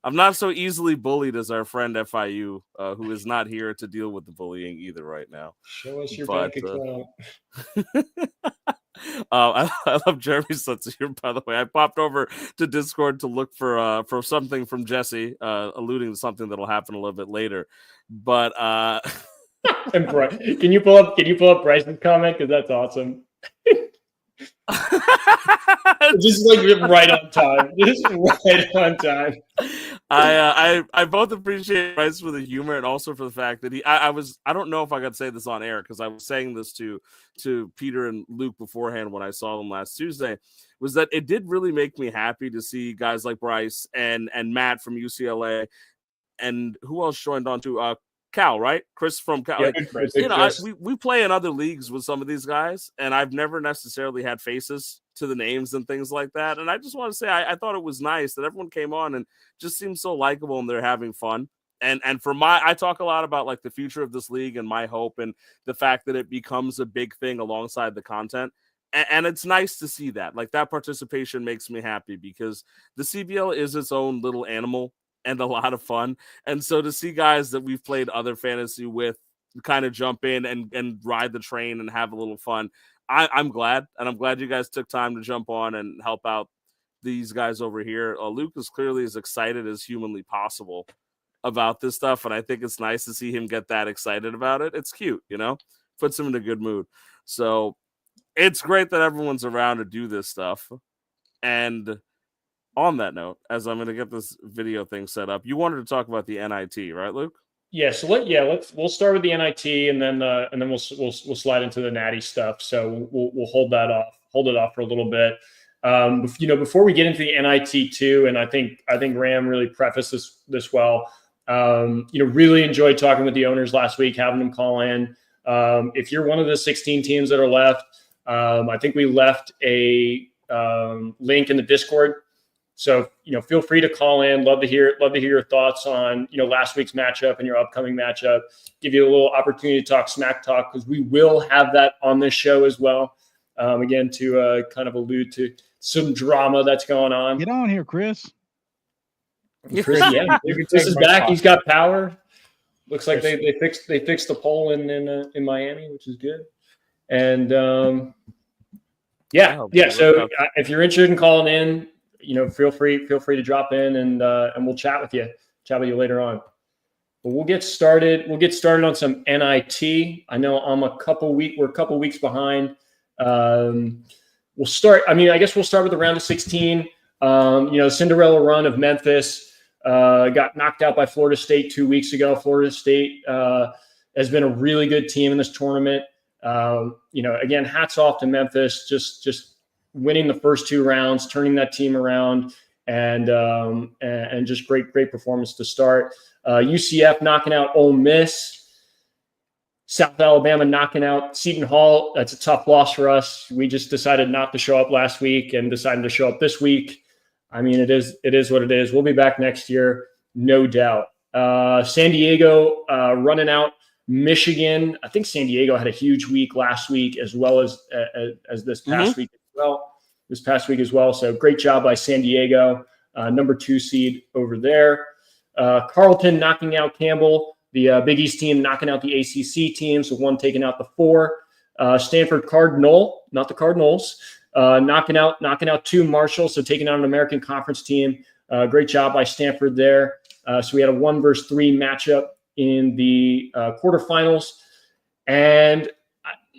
I'm not so easily bullied as our friend FIU, who is not here to deal with the bullying either right now. Show us your But, bank account. I love Jeremy's sense of humor, by the way. I popped over to Discord to look for something from Jesse, alluding to something that'll happen a little bit later. But And can you pull up Bryce's comment, because that's awesome. Just like right on time. Just right on time. I both appreciate Bryce for the humor and also for the fact that I don't know if I got to say this on air, because I was saying this to Peter and Luke beforehand when I saw them last Tuesday, was that it did really make me happy to see guys like Bryce and Matt from UCLA, and who else joined on to Cal, right? Chris from Cal. Yeah, Like, Chris. you know, we play in other leagues with some of these guys, and I've never necessarily had faces to the names and things like that. And I just want to say I thought it was nice that everyone came on and just seems so likable and they're having fun. And I talk a lot about like the future of this league and my hope and the fact that it becomes a big thing alongside the content. And it's nice to see that. Like, that participation makes me happy, because the CBL is its own little animal and a lot of fun. And so to see guys that we've played other fantasy with kind of jump in and ride the train and have a little fun, I'm glad. And I'm glad you guys took time to jump on and help out these guys over here. Luke is clearly as excited as humanly possible about this stuff. And I think it's nice to see him get that excited about it. It's cute, you know, puts him in a good mood. So it's great that everyone's around to do this stuff. And on that note, as I'm going to get this video thing set up, you wanted to talk about the NIT, right, Luke? Yeah. So we'll start with the NIT, and then we'll slide into the natty stuff. So we'll hold it off for a little bit. Before we get into the NIT too, and I think Ram really prefaced this well. Really enjoyed talking with the owners last week, having them call in. If you're one of the 16 teams that are left, I think we left a link in the Discord. So, feel free to call in. Love to hear your thoughts on, last week's matchup and your upcoming matchup. Give you a little opportunity to talk smack talk, because we will have that on this show as well. Again, to kind of allude to some drama that's going on. Get on here, Chris. Chris, yeah, Chris is back. He's got power. Looks like they fixed the poll in Miami, which is good. And So if you're interested in calling in, feel free to drop in, and we'll chat with you later on. But we'll get started. We'll get started on some NIT. I know we're a couple weeks behind. We'll start. I guess we'll start with the round of 16. Cinderella run of Memphis got knocked out by Florida State 2 weeks ago. Florida State has been a really good team in this tournament. Again, hats off to Memphis. Just winning the first 2 rounds, turning that team around, and just great performance to start. UCF knocking out Ole Miss. South Alabama knocking out Seton Hall. That's a tough loss for us. We just decided not to show up last week and decided to show up this week. It is what it is. We'll be back next year, no doubt. San Diego running out Michigan. I think San Diego had a huge week last week, as well as this past week as well. So great job by San Diego, number 2 seed over there. Carleton knocking out Campbell. The Big East team knocking out the ACC team, so one taking out the 4. Stanford Cardinal, not the Cardinals, knocking out 2 Marshall, so taking out an American Conference team. Great job by Stanford there. So we had a 1 versus 3 matchup in the quarterfinals, and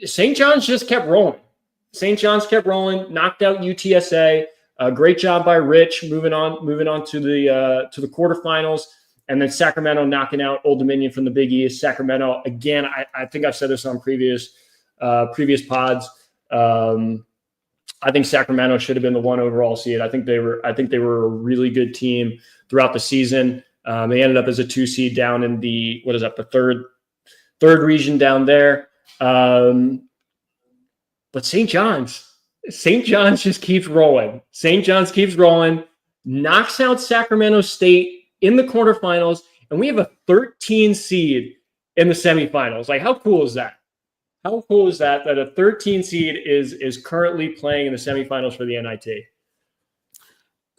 St. John's just kept rolling. Knocked out UTSA. Great job by Rich, moving on to the quarterfinals. And then Sacramento knocking out Old Dominion from the Big East. Sacramento, again, I think I've said this on previous pods. I think Sacramento should have been the 1 overall seed. I think they were a really good team throughout the season. They ended up as a 2 seed down in the third region down there. But St. John's just keeps rolling. St. John's keeps rolling, knocks out Sacramento State in the quarterfinals, and we have a 13 seed in the semifinals. Like, how cool is that? How cool is that a 13 seed is currently playing in the semifinals for the NIT?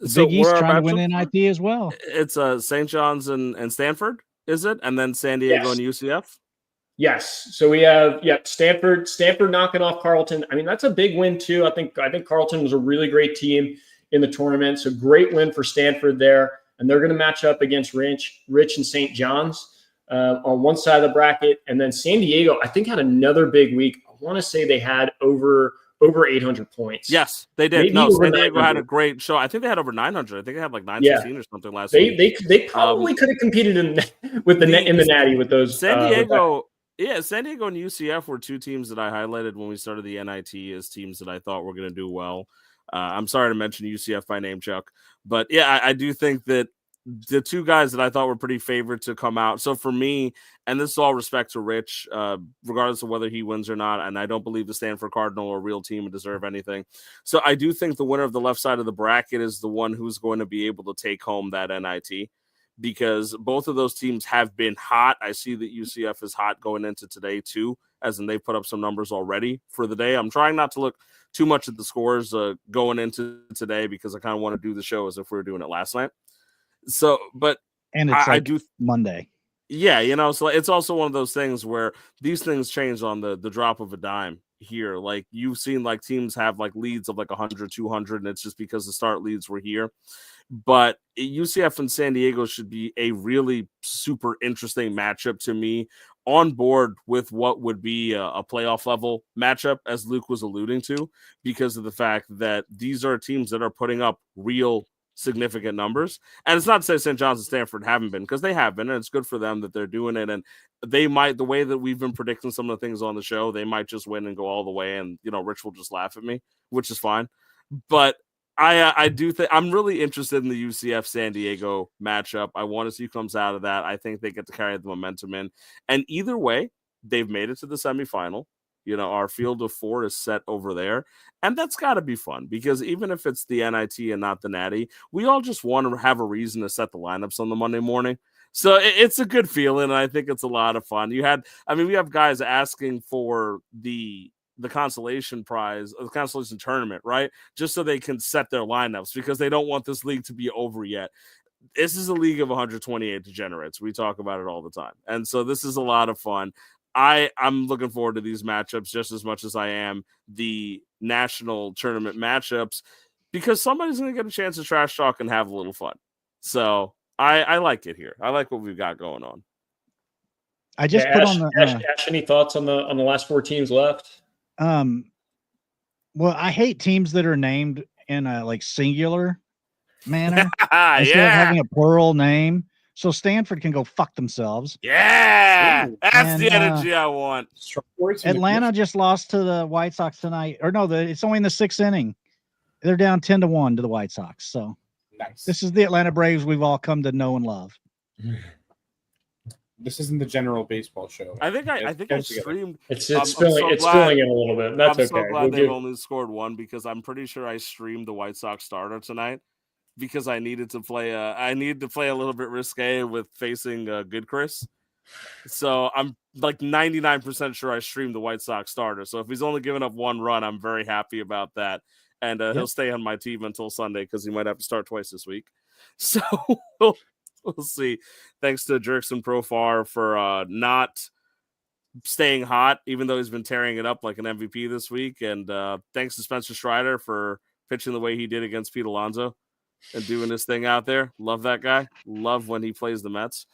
So Big East trying to win NIT as well. It's St. John's and Stanford, is it? And then San Diego and UCF? Yes. So we have Stanford knocking off Carleton. I mean, that's a big win too. I think Carleton was a really great team in the tournament. So great win for Stanford there. And they're going to match up against Rich and St. John's on one side of the bracket. And then San Diego, I think, had another big week. I want to say they had over 800 points. Yes, they did. No, San Diego had a great show. I think they had over 900. I think they had like 916 or something last week. They probably could have competed in the Natty with those. San Diego and UCF were 2 teams that I highlighted when we started the NIT as teams that I thought were going to do well. I'm sorry to mention UCF by name, Chuck. But yeah, I do think that the 2 guys that I thought were pretty favored to come out. So for me, and this is all respect to Rich, regardless of whether he wins or not, and I don't believe the Stanford Cardinal are a real team and deserve anything. So I do think the winner of the left side of the bracket is the one who's going to be able to take home that NIT, because both of those teams have been hot. I see that UCF is hot going into today too, as in they put up some numbers already for the day. I'm trying not to look too much at the scores going into today because I kind of want to do the show as if we were doing it last night. So, but and it's I do Monday. Yeah, so it's also one of those things where these things change on the drop of a dime here. Like, you've seen like teams have like leads of like 100, 200, and it's just because the start leads were here. But UCF and San Diego should be a really super interesting matchup to me, on board with what would be a playoff level matchup, as Luke was alluding to, because of the fact that these are teams that are putting up real significant numbers. And it's not to say St. John's and Stanford haven't been, because they have been, and it's good for them that they're doing it. And they might, the way that we've been predicting some of the things on the show, they might just win and go all the way, and Rich will just laugh at me, which is fine. But I do think I'm really interested in the UCF San Diego matchup. I want to see who comes out of that. I think they get to carry the momentum in, and either way, they've made it to the semifinal. Our field of 4 is set over there. And that's got to be fun, because even if it's the NIT and not the Natty, we all just want to have a reason to set the lineups on the Monday morning. So it's a good feeling, and I think it's a lot of fun. We have guys asking for the consolation prize, the consolation tournament, right? Just so they can set their lineups, because they don't want this league to be over yet. This is a league of 128 degenerates. We talk about it all the time. And so this is a lot of fun. I'm looking forward to these matchups just as much as I am the national tournament matchups, because somebody's going to get a chance to trash talk and have a little fun. So I like it here. I like what we've got going on. I just put on the Ash, any thoughts on the last 4 teams left? Well, I hate teams that are named in a like singular manner instead of having a plural name. So Stanford can go fuck themselves. Yeah, that's the energy I want. Atlanta just lost to the White Sox tonight. Or no, it's only in the 6th inning. They're down 10-1 to the White Sox. So nice. This is the Atlanta Braves we've all come to know and love. This isn't the general baseball show. I think I streamed. It's spilling in a little bit. That's I'm okay. So glad they've only scored 1, because I'm pretty sure I streamed the White Sox starter tonight, because I needed to play a little bit risque with facing Good Chris. So I'm like 99% sure I streamed the White Sox starter. So if he's only given up 1 run, I'm very happy about that. And he'll stay on my team until Sunday, because he might have to start twice this week. So we'll see. Thanks to Jerkson Profar for not staying hot, even though he's been tearing it up like an MVP this week. And thanks to Spencer Strider for pitching the way he did against Pete Alonso and doing his thing out there. Love that guy. Love when he plays the Mets.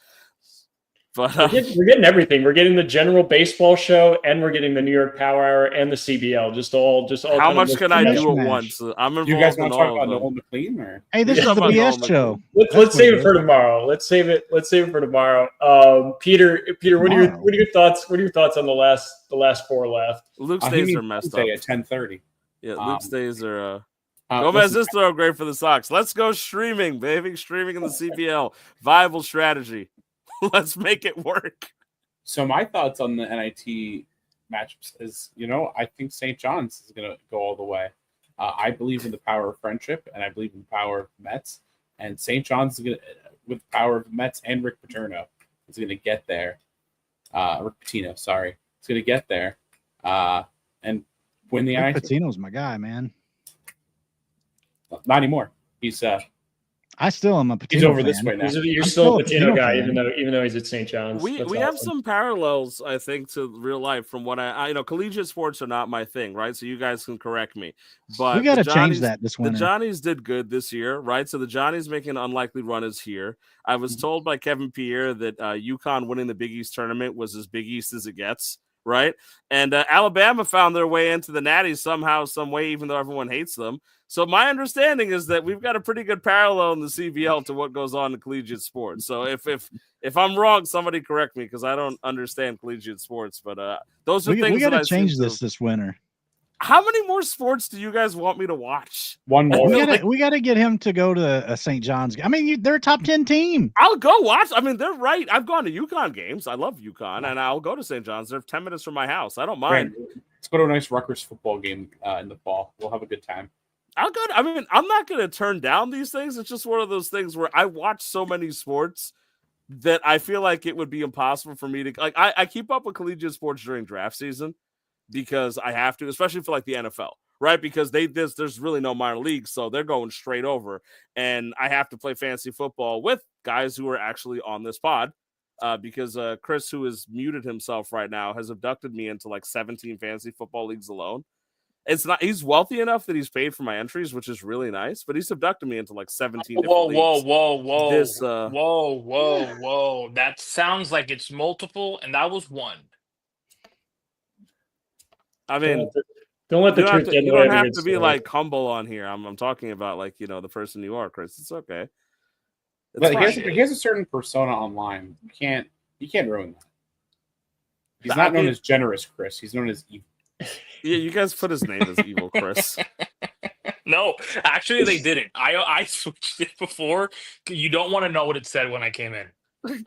But we're getting everything. We're getting the general baseball show, and we're getting the New York Power Hour and the CBL. Just all. How much can I do at mishmash. once? I'm Do you guys involved in want to talk all about of them. Nolan McLean? Or Hey, this Yeah, is the about BS Nolan show. Let's save it for tomorrow. Let's save it for tomorrow. Peter, what are your thoughts? What are your thoughts on the last four left? Luke's days are messed up. At 10:30. Yeah, Luke's days are. listen, Gomez this throw great for the Sox. Let's go streaming, baby. Streaming in the CBL. Viable strategy. Let's make it work. So my thoughts on the NIT matchups is, I think St. John's is going to go all the way. I believe in the power of friendship, and I believe in the power of the Mets. And St. John's is going to, with the power of the Mets and Rick Paterno, is going to get there. Rick Pitino, sorry. It's going to get there and win the Rick NIT. Pitino's my guy, man. Not anymore. He's I still am a Pitino he's over fan. this way now. You're I'm still a still a Patino Patino guy, fan. even though he's at St. John's. We That's have awesome. some parallels, I think, to real life from what I collegiate sports are not my thing, right? So you guys can correct me. But We got to the change Johnnies- that this The winter. Johnnies did good this year, right? So the Johnnies making an unlikely run is here. I was told by Kevin Pierre that UConn winning the Big East tournament was as Big East as it gets, right? And Alabama found their way into the Natty somehow, some way, even though everyone hates them. So my understanding is that we've got a pretty good parallel in the CBL to what goes on in collegiate sports. So if I'm wrong, somebody correct me because I don't understand collegiate sports. But those are we things got that I to change seem to- this winter. How many more sports do you guys want me to watch? One more. We got to get him to go to St. John's. I mean, they're a top 10 team. I'll go watch. I mean, they're right. I've gone to UConn games. I love UConn, and I'll go to St. John's. They're 10 minutes from my house. I don't mind. Brandon, let's go to a nice Rutgers football game in the fall. We'll have a good time. I'll go. I mean, I'm not going to turn down these things. It's just one of those things where I watch so many sports that I feel like it would be impossible for me to like. I keep up with collegiate sports during draft season because I have to, especially for like the NFL, right? Because there's really no minor leagues, so they're going straight over, and I have to play fantasy football with guys who are actually on this pod. Because Chris, who has muted himself right now, has abducted me into like 17 fantasy football leagues alone. It's not. He's wealthy enough that he's paid for my entries, which is really nice. But he's abducted me into like 17. Whoa! This, Whoa! That sounds like it's multiple, and that was one. I mean, don't let the truth get in you the way don't of a have good to be story. like humble on here. I'm talking about like the person you are, Chris. It's okay. It's But fine. he has a certain persona online. You can't ruin that. He's not known as generous, Chris. He's known as evil. Yeah, you guys put his name as Evil Chris. No, actually, they didn't. I switched it before. You don't want to know what it said when I came in.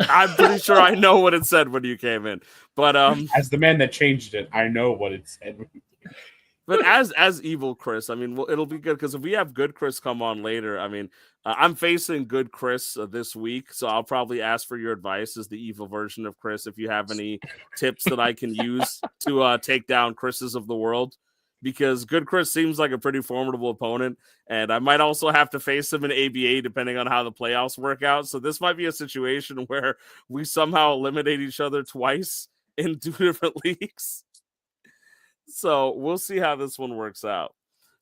I'm pretty sure I know what it said when you came in, but As the man that changed it, I know what it said. But as Evil Chris, I mean, well, it'll be good because if we have Good Chris come on later, I mean, I'm facing Good Chris this week, so I'll probably ask for your advice as the evil version of Chris. If you have any tips that I can use to take down Chris's of the world, because Good Chris seems like a pretty formidable opponent, and I might also have to face him in ABA depending on how the playoffs work out. So this might be a situation where we somehow eliminate each other twice in 2 different leagues. So we'll see how this one works out.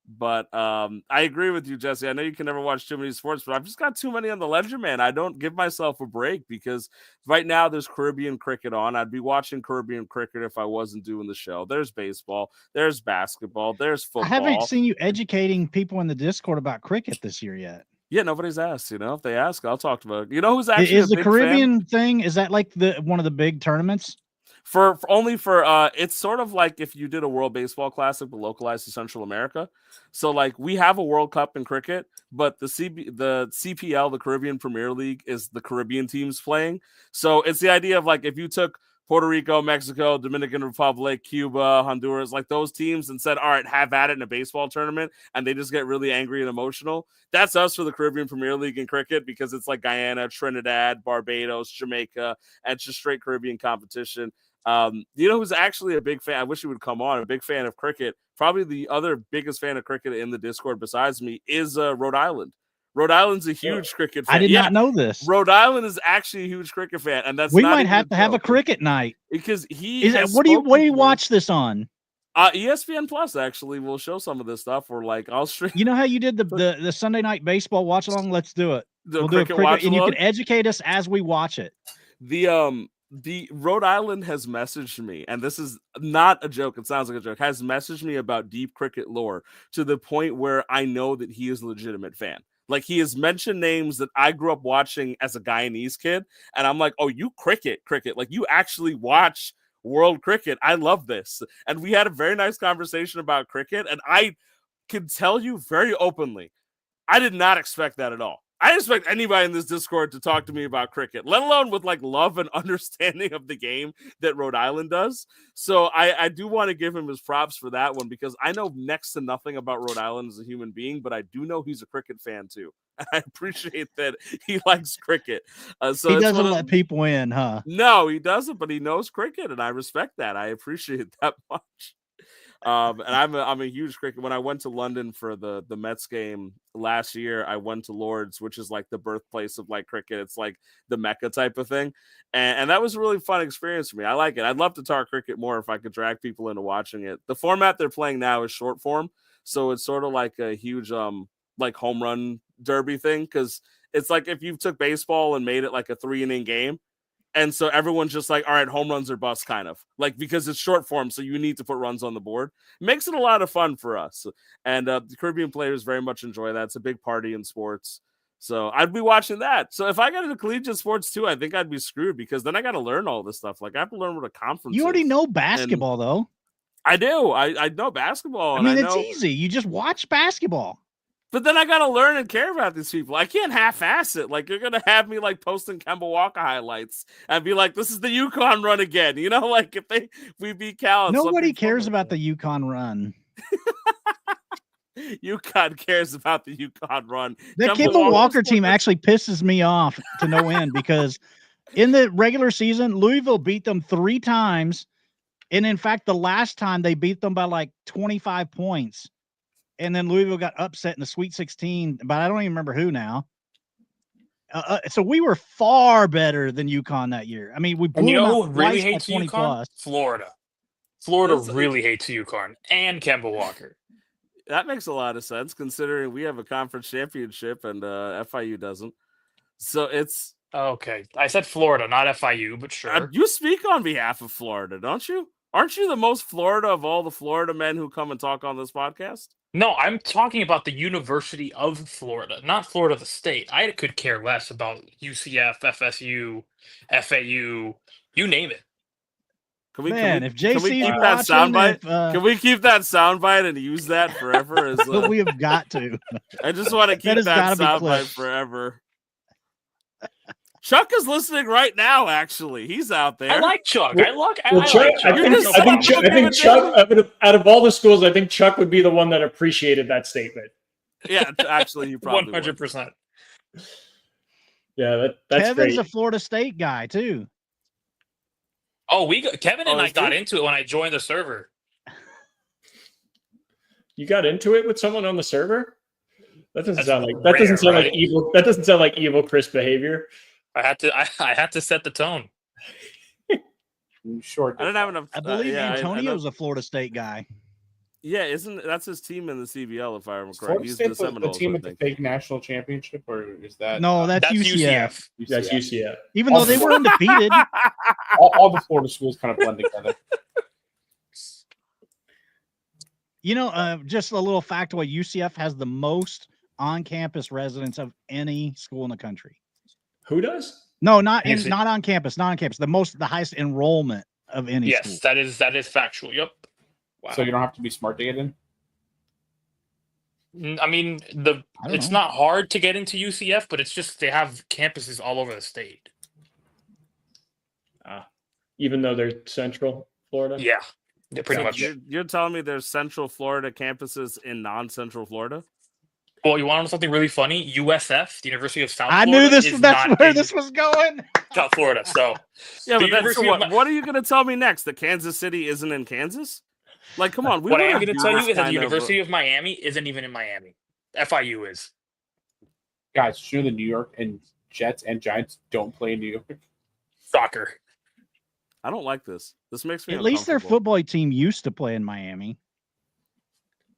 But I agree with you, Jesse. I know you can never watch too many sports, but I've just got too many on the ledger, man. I don't give myself a break because right now there's Caribbean cricket on. I'd be watching Caribbean cricket if I wasn't doing the show. There's baseball, there's basketball, there's football. I haven't seen you educating people in the Discord about cricket this year yet. Yeah, nobody's asked. If they ask, I'll talk about it. You know who's actually Is a the big Caribbean thing? Is that like one of the big tournaments? For it's sort of like if you did a World Baseball Classic but localized to Central America. So like we have a World Cup in cricket, but the CPL, the Caribbean Premier League, is the Caribbean teams playing. So it's the idea of like if you took Puerto Rico, Mexico, Dominican Republic, Cuba, Honduras, like those teams, and said, all right, have at it in a baseball tournament, and they just get really angry and emotional. That's us for the Caribbean Premier League in cricket because it's like Guyana, Trinidad, Barbados, Jamaica, and it's just straight Caribbean competition. You know who's actually a big fan? I wish he would come on. A big fan of cricket. Probably the other biggest fan of cricket in the Discord besides me is Rhode Island. Rhode Island's a huge cricket fan. I did not know this. Rhode Island is actually a huge cricket fan, and that's we not might even have to have a joke. cricket night Because he Is it, has what do you spoken watch this on? ESPN Plus actually will show some of this stuff. Or like I'll stream. You know how you did the Sunday night baseball watch along? Let's do it. The We'll do a cricket cricket, watch and you along? can educate us as we watch it. The the Rhode Island has messaged me, and this is not a joke. It sounds like a joke. Has messaged me about deep cricket lore to the point where I know that he is a legitimate fan. Like, he has mentioned names that I grew up watching as a Guyanese kid, and I'm like, oh, you cricket. Like, you actually watch world cricket. I love this. And we had a very nice conversation about cricket, and I can tell you very openly, I did not expect that at all. I expect anybody in this Discord to talk to me about cricket, let alone with like love and understanding of the game that Rhode Island does. So I do want to give him his props for that one, because I know next to nothing about Rhode Island as a human being, but I do know he's a cricket fan too. I appreciate that he likes cricket. So he doesn't let people in, huh? No, he doesn't, but he knows cricket, and I respect that. I appreciate that much. And I'm a huge cricket. When I went to London for the Mets game last year, I went to Lord's, which is like the birthplace of like cricket. It's like the Mecca type of thing, and that was a really fun experience for me. I like it. I'd love to talk cricket more if I could drag people into watching it. The format they're playing now is short form, so it's sort of like a huge like home run derby thing, because it's like if you took baseball and made it like a 3-inning game. And so everyone's just like, all right, home runs or bust, kind of like, because it's short form. So you need to put runs on the board. It makes it a lot of fun for us. And the Caribbean players very much enjoy that. It's a big party in sports. So I'd be watching that. So if I got into collegiate sports too, I think I'd be screwed, because then I got to learn all this stuff. Like, I have to learn what a conference You already is. know basketball, though. I do. I know basketball. I mean, and it's easy. You just watch basketball. But then I got to learn and care about these people. I can't half-ass it. Like, you're going to have me, like, posting Kemba Walker highlights and be like, this is the UConn run again. You know, like, if we beat Cal. Nobody cares about the UConn run. UConn cares about the UConn run. The Kemba Walker team actually pisses me off to no end, because in the regular season, Louisville beat them 3 times. And in fact, the last time they beat them by like 25 points. And then Louisville got upset in the Sweet 16, but I don't even remember who now. So we were far better than UConn that year. I mean, we blew And you them know out who really twice by hates 20 UConn? plus. Florida. Florida really hates UConn and Kemba Walker. That makes a lot of sense, considering we have a conference championship and FIU doesn't. So it's okay. I said Florida, not FIU, but sure. You speak on behalf of Florida, don't you? Aren't you the most Florida of all the Florida men who come and talk on this podcast? No, I'm talking about the University of Florida, not Florida the state. I could care less about UCF, FSU, FAU, you name it. If JC keep that soundbite? Can we keep that soundbite and use that forever? As but we have got to. I just want to keep that soundbite forever. Chuck is listening right now. Actually, he's out there. I like Chuck. Chuck, I think Chuck. Out of all the schools, I think Chuck would be the one that appreciated that statement. Yeah, actually, you probably 100%. Yeah, that's Kevin's great. a Florida State guy too. Oh, Kevin and I got into it when I joined the server. You got into it with someone on the server? That doesn't sound like right? evil. That doesn't sound like evil Chris behavior. I had to set the tone. Sure. I didn't have enough. I believe Antonio's a Florida State guy. Yeah, that's his team in the CBL, if I remember correctly. Florida He's State's the Seminoles. the team at the fake national championship, or is that? No, that's UCF. That's UCF. Even though they were undefeated. all the Florida schools kind of blend together. You know, just a little factoid: UCF has the most on-campus residents of any school in the country. Who does? No, not on campus. The highest enrollment of any school. Yes, that is factual. Yep. Wow. So you don't have to be smart to get in? I mean, it's not hard to get into UCF, but it's just they have campuses all over the state. Even though they're Central Florida? Yeah, they're pretty much. You're telling me there's Central Florida campuses in non-Central Florida? Well, you want to know something really funny? USF, the University of South Florida. I knew this. That's where this was going. South Florida. So, yeah, but what are you going to tell me next? That Kansas City isn't in Kansas? Like, come on. What I am going to tell you is that the University of Miami isn't even in Miami. FIU is. Guys, sure, the New York and Jets and Giants don't play in New York. Soccer. I don't like this. This makes me At least their football team used to play in Miami.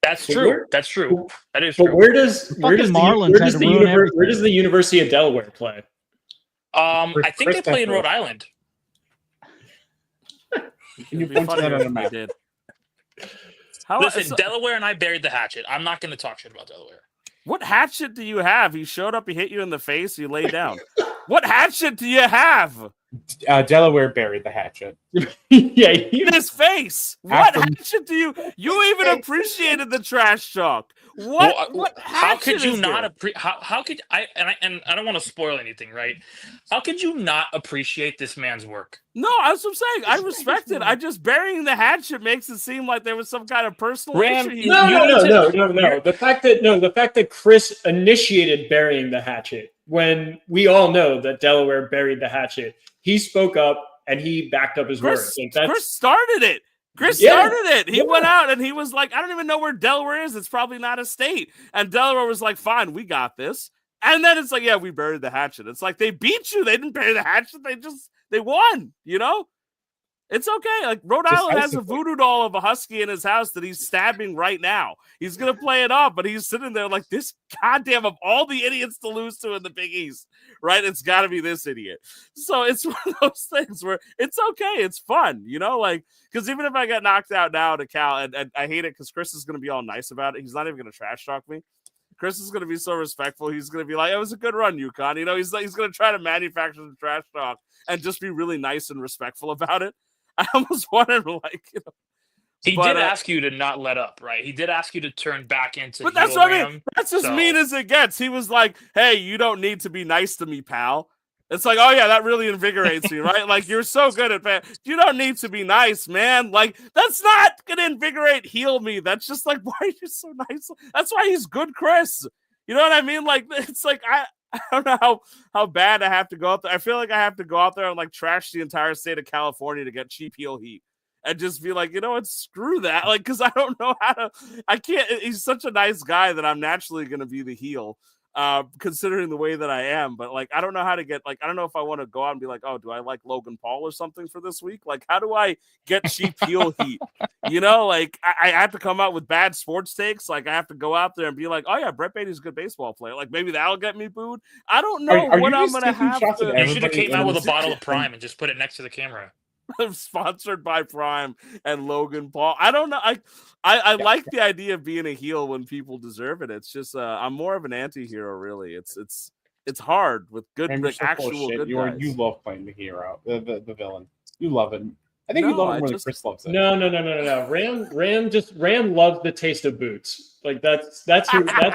That's true. That's true. That is true. But where does the University of Delaware play? I think they play in Rhode Island. Can you It'd be point to that funnier on a if they map? did. How, Listen, Delaware and I buried the hatchet. I'm not going to talk shit about Delaware. what hatchet do you have? He showed up, he hit you in the face, you lay down. What hatchet do you have? Delaware buried the hatchet. Yeah, In his face. What After- hatchet do you even appreciated the trash talk? What Well, what how hatchet could you is not there? how could and I don't want to spoil anything, right? How could you not appreciate this man's work? No, that's what I'm saying. I respect it. I just burying the hatchet makes it seem like there was some kind of personal Ram, issue. you- No. The fact that Chris initiated burying the hatchet when we all know that Delaware buried the hatchet, he spoke up and he backed up his word. Chris started it. Chris started it. He went out and he was like, I don't even know where Delaware is. It's probably not a state. And Delaware was like, fine, we got this. And then it's like, yeah, we buried the hatchet. It's like they beat you. They didn't bury the hatchet. They won, you know? It's okay. Like Rhode Island has a voodoo doll of a husky in his house that he's stabbing right now. He's going to play it up, but he's sitting there like this goddamn of all the idiots to lose to in the Big East, right? It's got to be this idiot. So it's one of those things where it's okay. It's fun, you know, like, because even if I get knocked out now to Cal, and I hate it because Chris is going to be all nice about it. He's not even going to trash talk me. Chris is going to be so respectful. He's going to be like, it was a good run, UConn. You know, he's going to try to manufacture the trash talk and just be really nice and respectful about it. I almost wanted to, like, you know. He did ask you to not let up, right? He did ask you to turn back into. But that's what I mean. That's as mean as it gets. He was like, hey, you don't need to be nice to me, pal. It's like, oh, yeah, that really invigorates me, right? Like, you're so good at that. You don't need to be nice, man. Like, that's not going to invigorate, heal me. That's just like, why are you so nice? That's why he's good, Chris. You know what I mean? Like, it's like, I don't know how bad I have to go out there. I feel like I have to go out there and, like, trash the entire state of California to get cheap heel heat. And just be like, you know what, screw that. Like, because I don't know how to, I can't, he's such a nice guy that I'm naturally going to be the heel. Considering the way that I am, but like, I don't know how to get, like, I don't know if I want to go out and be like, oh, do I like Logan Paul or something for this week? Like, how do I get cheap heel heat? You know, like, I have to come out with bad sports takes. Like, I have to go out there and be like, oh yeah, Brett Beatty's a good baseball player. Like, maybe that'll get me booed. I don't know what I'm going to have. You should have came out with a bottle of Prime and just put it next to the camera. Sponsored by Prime and Logan Paul. I don't know. I like the idea of being a heel when people deserve it. It's just I'm more of an anti-hero, really. It's hard with good, like, actual good guys. You love playing the hero, the villain. You love it. I think you love it more than Chris loves it. No. Ram loves the taste of boots. Like that's who Ram.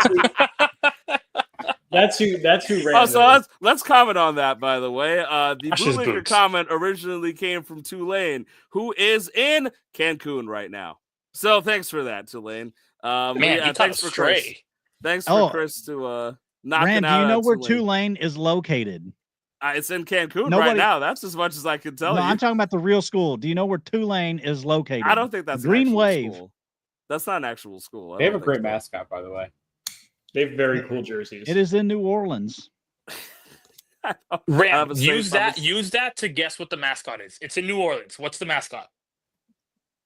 Oh, so let's comment on that. By the way, the bootlicker comment originally came from Tulane, who is in Cancun right now. So thanks for that, Tulane. Man, thanks for Chris. Thanks for Chris to knocking Rand, out. do you know where Tulane is located? It's in Cancun right now. That's as much as I can tell you. I'm talking about the real school. Do you know where Tulane is located? I don't think that's Green an Wave. School. That's not an actual school. They have a great mascot, by the way. They have very cool jerseys. It is in New Orleans. Ram, use that to guess what the mascot is. It's in New Orleans. What's the mascot?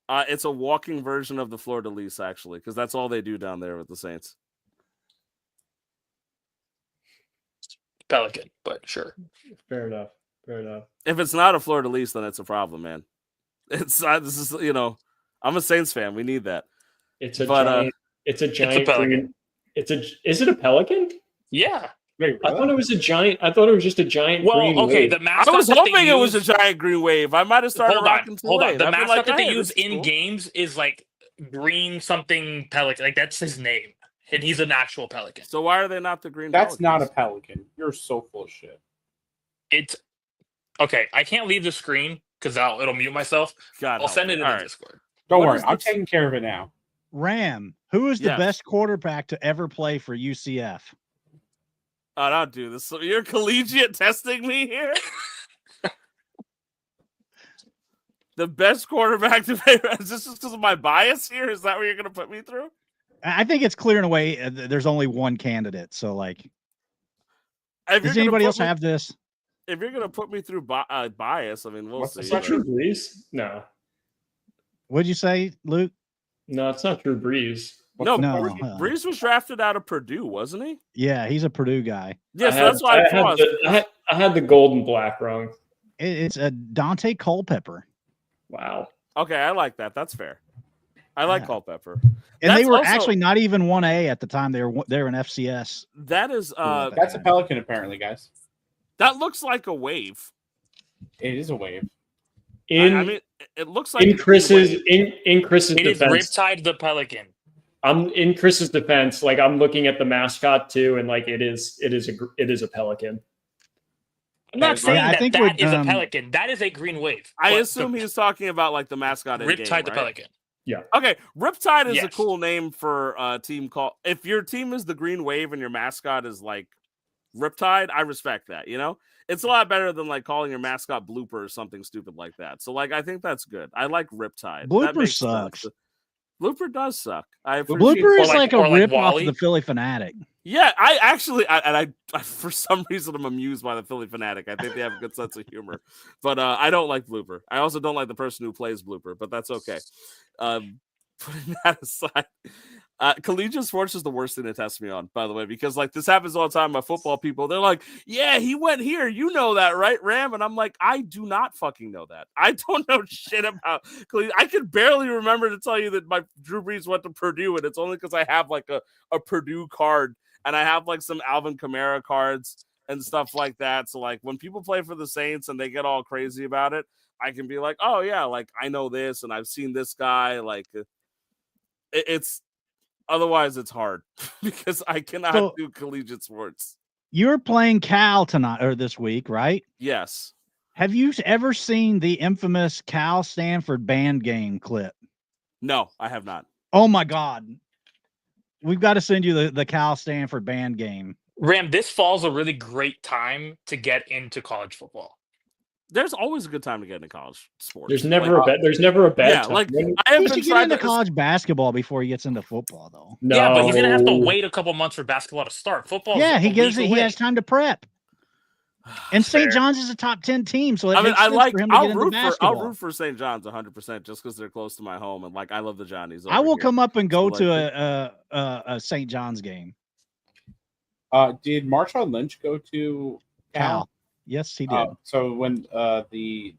It's a walking version of the Fleur-de-Lis, actually, because that's all they do down there with the Saints. Pelican, but sure. Fair enough. If it's not a Fleur-de-Lis, then it's a problem, man. It's this is, you know, I'm a Saints fan. We need that. It's a giant. It's a pelican. Is it a pelican? Yeah. Wait, really? I thought it was a giant. I thought it was just a giant. Green wave. The mascot. I was hoping it was a giant green wave. I might have started rocking. Hold on. The mascot that they use in games is like green something pelican. Like that's his name, and he's an actual pelican. So why are they not the green? That's pelicans? not a pelican. You're so full of shit. It's okay. I can't leave the screen because it'll mute myself. I'll send it in the Discord. Don't worry, I'm taking care of it now. Ram, who is the best quarterback to ever play for UCF? Oh, don't do this. So you're collegiate testing me here? The best quarterback to play. Is this just because of my bias here? Is that what you're going to put me through? I think it's clear in a way. There's only one candidate. So, like, if does anybody else have this? If you're going to put me through bias, I mean, we'll see. It's not Drew Brees? No. What'd you say, Luke? No, it's not Drew Brees. No, Brees was drafted out of Purdue, wasn't he? Yeah, he's a Purdue guy. Yes, that's why I paused. I had the gold and black wrong. It's a Dante Culpepper. Wow. Okay, I like that. That's fair. I like Yeah. Culpepper. And they That's were also- actually not even 1A at the time. They were in FCS. That is That's a Pelican, apparently, guys. that looks like a wave. It is a wave. I mean, it looks like in a green Chris's wave. in Chris's It is defense. Riptide the Pelican. I'm in Chris's defense. Like I'm looking at the mascot too, and like it is a pelican. I'm not saying I that think that with, is a Pelican. That is a green wave. I But assume the he's talking about like the mascot in Riptide game, the right? Pelican. Okay, Riptide is a Yes. cool name for a team called. If your team is the Green Wave and your mascot is like Riptide, I respect that. You know, it's a lot better than like calling your mascot Blooper or something stupid like that. So like, I think that's good. I like Riptide. That Blooper makes sucks. sense. Blooper does suck. I appreciate Blooper it. is like a or like rip off of Wally. the Philly Fanatic. Yeah, I actually, I for some reason I'm amused by the Philly Fanatic. I think they have a good sense of humor, but I don't like Blooper. I also don't like the person who plays Blooper, but that's okay. Putting that aside, collegiate sports is the worst thing to test me on, by the way, because like this happens all the time. My football people, they're like, "Yeah, he went here. You know that, right, Ram?" And I'm like, I do not fucking know that. I don't know shit about collegiate. I can barely remember to tell you that my Drew Brees went to Purdue, and it's only because I have like a Purdue card. And I have like some Alvin Kamara cards and stuff like that. So like when people play for the Saints and they get all crazy about it, I can be like, oh yeah, like I know this and I've seen this guy. Like it's otherwise it's hard because I cannot do collegiate sports. You're playing Cal tonight or this week, right? Yes. Have you ever seen the infamous Cal Stanford band game clip? No, I have not. Oh my God. We've got to send you the Cal Stanford band game. Ram, this fall's a really great time to get into college football. There's always a good time to get into college sports. There's never a bad yeah, time. like I have He been should get trying into to college basketball before he gets into football, though. No. Yeah, but he's gonna have to wait a couple months for basketball to start. Football. Yeah, he away. has time to prep. And St. Fair. John's is a top 10 team, so it I mean, makes I sense like. for him to get into basketball. I'll root for St. John's 100% just because they're close to my home and like I love the Johnnies. I will over here. come up and go So, like, to a St. John's game. Did Marshawn Lynch go to Cal. Yes, he did. So when the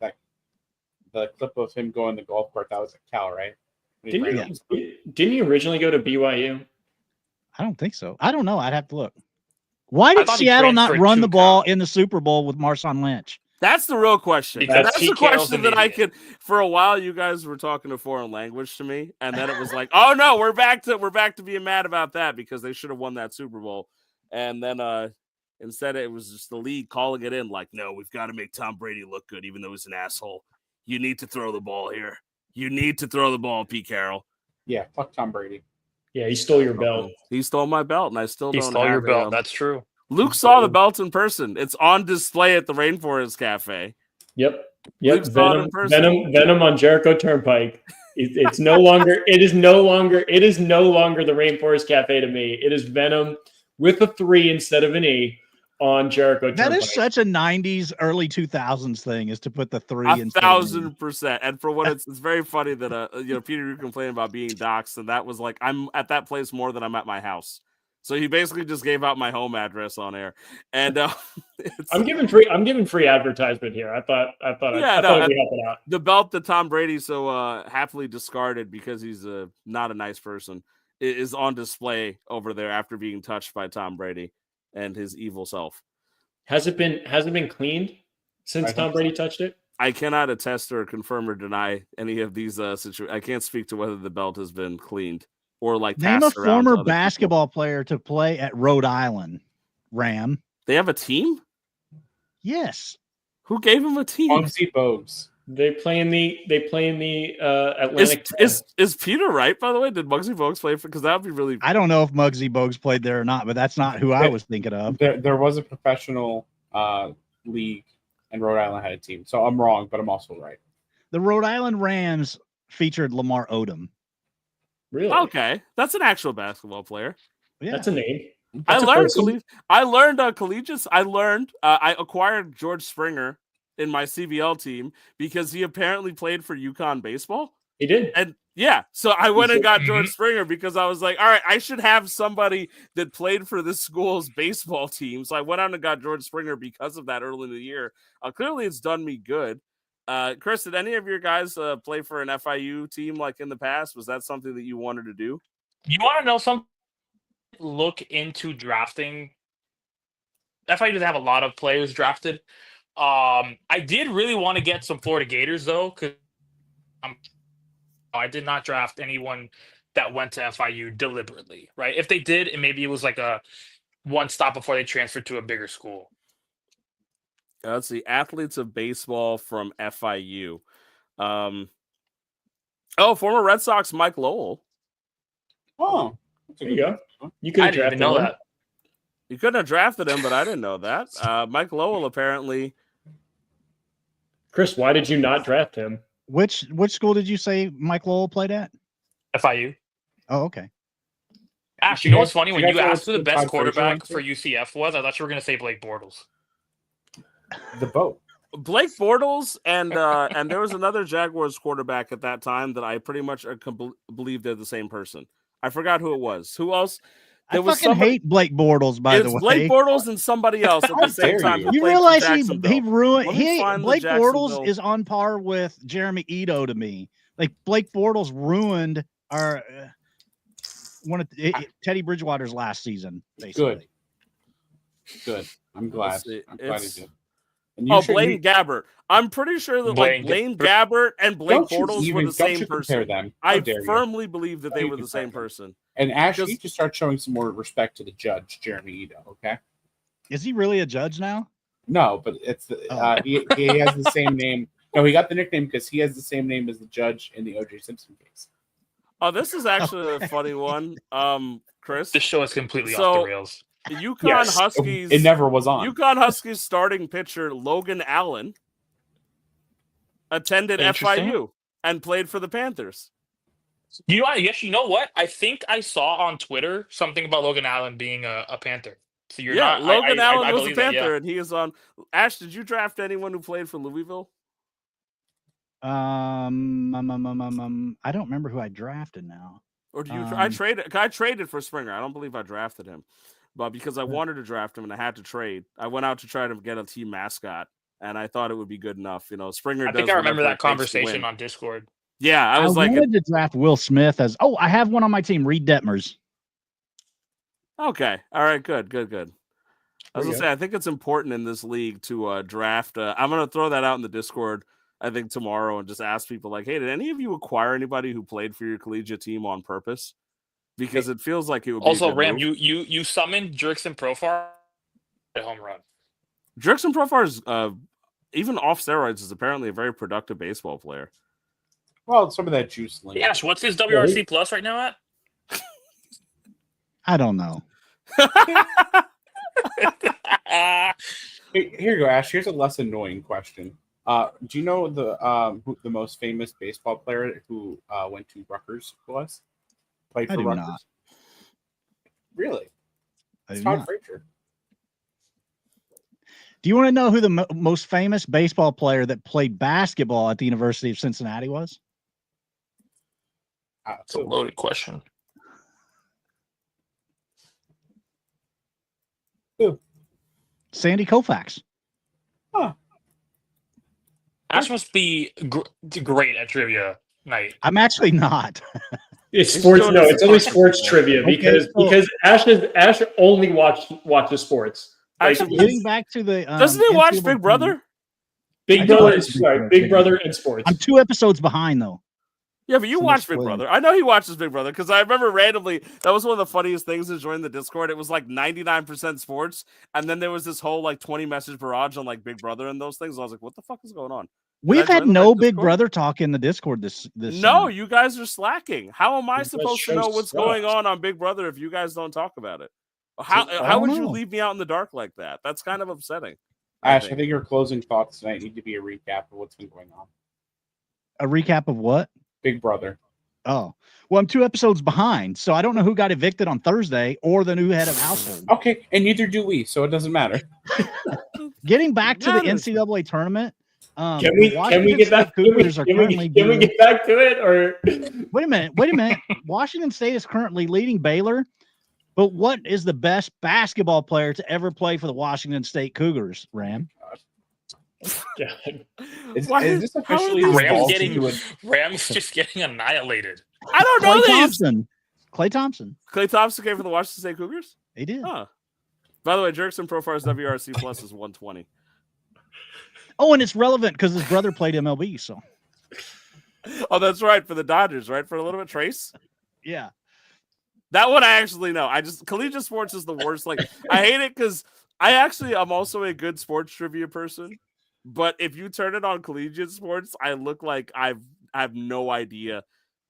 clip of him going to the golf cart, that was at Cal, right? Didn't you originally go to BYU? I don't think so. I don't know. I'd have to look. Why did thought he Seattle not transferred run to the ball in the Super Bowl with Marshawn Lynch? That's the real question. Because That's Pete the Carroll's question an that I idiot. could. For a while, you guys were talking a foreign language to me, and then it was like, "Oh no, we're back to being mad about that because they should have won that Super Bowl." And then instead, it was just the league calling it in, like, "No, we've got to make Tom Brady look good, even though he's an asshole. You need to throw the ball here. You need to throw the ball, Pete Carroll." Yeah, fuck Tom Brady. Yeah, he stole your belt. He stole my belt, and I still He don't. stole your have it, belt. That's true. Luke saw the belt in person. It's on display at the Rainforest Cafe. Yep. Luke saw it in person. Venom on Jericho Turnpike. It's no longer. It is no longer the Rainforest Cafe to me. It is Venom with a 3 instead of an E on Jericho That Turnpike. is such a 90s, early 2000s thing, is to put the 3 instead of an E. 1,000%. And for what it's very funny that Peter, you complained about being doxxed, and that was like I'm at that place more than I'm at my house. So he basically just gave out my home address on air, and I'm giving free advertisement here. I thought we'd help it out. The belt that Tom Brady so happily discarded because he's not a nice person is on display over there after being touched by Tom Brady and his evil self. Has it been cleaned since Tom Brady touched it? I cannot attest or confirm or deny any of these situations. I can't speak to whether the belt has been cleaned. Or like name a passed around to former other basketball player to play at Rhode Island. Ram. They have a team? Yes. Who gave him a team? Muggsy Bogues. They play in the Atlantic. Is Peter right, by the way? Did Muggsy Bogues play for? Because that would be really. I don't know if Muggsy Bogues played there or not, but that's not who I was thinking of. There was a professional league, and Rhode Island had a team. So I'm wrong, but I'm also right. The Rhode Island Rams featured Lamar Odom. Really? Okay, that's an actual basketball player. Yeah. That's a name. I learned collegiates. I acquired George Springer in my CBL team because he apparently played for UConn baseball. He did. And yeah, so I went and got George Springer because I was like, all right, I should have somebody that played for this school's baseball team. So I went out and got George Springer because of that early in the year. Clearly, it's done me good. Chris, did any of your guys play for an FIU team like in the past? Was that something that you wanted to do? You want to know something? Look into drafting. FIU doesn't have a lot of players drafted. I did really want to get some Florida Gators though, because I did not draft anyone that went to FIU deliberately, right? If they did, and maybe it was like a one stop before they transferred to a bigger school. Let's see, athletes of baseball from FIU. Former Red Sox Mike Lowell. Oh, There you go. You could I have didn't drafted even know him. that. You couldn't have drafted him, but I didn't know that. Mike Lowell apparently. Chris, why did you not draft him? Which school did you say Mike Lowell played at? FIU. Oh, okay. Ash, you know what's funny? you When guys you know asked who the what best Todd Frazier quarterback went to? for UCF was, I thought you were going to say Blake Bortles. The boat. Blake Bortles and there was another Jaguars quarterback at that time that I pretty much believe they're the same person. I forgot who it was. Who else? I fucking hate Blake Bortles, by the way. It's Blake Bortles and somebody else at the same dare time. you. who You played for realize he Jacksonville. ruined Let me find the Blake Bortles Jacksonville- is on par with Jeremy Ito to me. Like Blake Bortles ruined our Teddy Bridgewater's last season, basically. Good. I'm glad. Let's see. I'm glad he It's- did. And you should- Blaine you- Gabbert. I'm pretty sure that Blaine Blaine Gabbert and Blake don't you Bortles even- were the don't same you person. compare them. How I dare you. firmly believe that they Don't were you the same compare them. person. And Ash, you Just- need to start showing some more respect to the judge, Jeremy Ito. Okay. Is he really a judge now? No, but it's he has the same name. No, he got the nickname because he has the same name as the judge in the O.J. Simpson case. Oh, this is actually a funny one, Chris. This show is completely off So- the rails. The UConn Yes, Huskies. it never was on. UConn Huskies starting pitcher Logan Allen attended Interesting. FIU and played for the Panthers. You know what? I think I saw on Twitter something about Logan Allen being a Panther. So you're not. Logan Allen I was a believe that, Panther, yeah. and he is on. Ash, did you draft anyone who played for Louisville? I don't remember who I drafted now. Or do you? I traded for Springer. I don't believe I drafted him, but because I wanted to draft him and I had to trade, I went out to try to get a team mascot, and I thought it would be good enough. You know, Springer. I think does I remember whatever that it takes to conversation win. on Discord. Yeah, I was like, wanted to draft Will Smith as. Oh, I have one on my team. Reed Detmers. okay, all right, good. I was There gonna you say, I think it's important in this league to draft. I'm gonna throw that out in the Discord, I think tomorrow, and just ask people like, hey, did any of you acquire anybody who played for your collegiate team on purpose? Because it feels like it would be Also, a good Ram, move. you summoned Jerkson Profar at home run. Jerkson Profar is even off steroids is apparently a very productive baseball player. Well, some of that juice. Hey, Ash, what's his WRC plus right now at? I don't know. Here you go, Ash. Here's a less annoying question. Do you know who the most famous baseball player who went to Rutgers was? Played I for do Rutgers. not. Really? I It's do Todd not. Frazier. Do you want to know who the most famous baseball player that played basketball at the University of Cincinnati was? It's a loaded question. Who? Sandy Koufax. Ash must be great at trivia night. I'm actually not. It's He's sports. doing No, his it's only fucking sports thing. trivia Okay, because Ash only watches sports. Like, Actually, Getting back to the doesn't he watch NCAA Big Brother? Big I do Brother, watch Big sorry, Brother. Big Brother and sports. I'm 2 episodes behind though. Yeah, but you So watch that's Big brilliant. Brother. I know he watches Big Brother because I remember randomly that was one of the funniest things to join the Discord. It was like 99% sports, and then there was this whole like 20 message barrage on like Big Brother and those things. I was like, what the fuck is going on? We've I had join the no live Big Discord? Brother talk in the Discord this No, summer. you guys are slacking. How am I You guys supposed to show know what's suck. going on Big Brother if you guys don't talk about it? How I how don't would you know. leave me out in the dark like that? That's kind of upsetting. Ash, I think your closing thoughts tonight need to be a recap of what's been going on. A recap of what? Big Brother. Oh, well, I'm 2 episodes behind, so I don't know who got evicted on Thursday or the new head of household. Okay, and neither do we, so it doesn't matter. Getting back to the Matters. NCAA tournament. Can we Washington get back? State Cougars are currently Can we doing- get back to it? Or Wait a minute. Washington State is currently leading Baylor, but what is the best basketball player to ever play for the Washington State Cougars, Ram? God. Is Why- this how are officially these evolved getting- into a- Rams just getting annihilated. I don't know Clay these. Thompson. Clay Thompson. Clay Thompson came for the Washington State Cougars? He did. Huh. By the way, Jerkson Profar's WRC plus is 120. Oh, and it's relevant because his brother played MLB. So Oh, that's right, for the Dodgers, right? For a little bit, Trace? yeah. That one I actually know. Collegiate sports is the worst. Like, I hate it because I'm also a good sports trivia person. But if you turn it on collegiate sports, I look like I have no idea.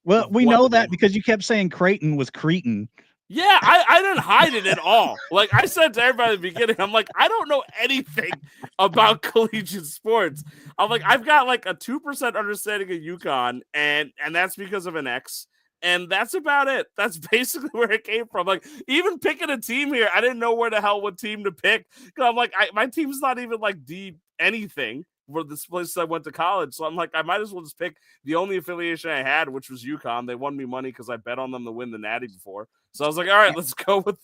Well, we What know the- that because you kept saying Creighton was Cretan. Yeah, I didn't hide it at all. Like I said to everybody at the beginning, I'm like, I don't know anything about collegiate sports. I'm like, I've got like a 2% understanding of UConn, and that's because of an ex. And that's about it. That's basically where it came from. Like, even picking a team here, I didn't know where the hell what team to pick. Because I'm like, my team's not even like deep anything for this place I went to college. So I'm like, I might as well just pick the only affiliation I had, which was UConn. They won me money because I bet on them to win the Natty before. So I was like, all right, let's go with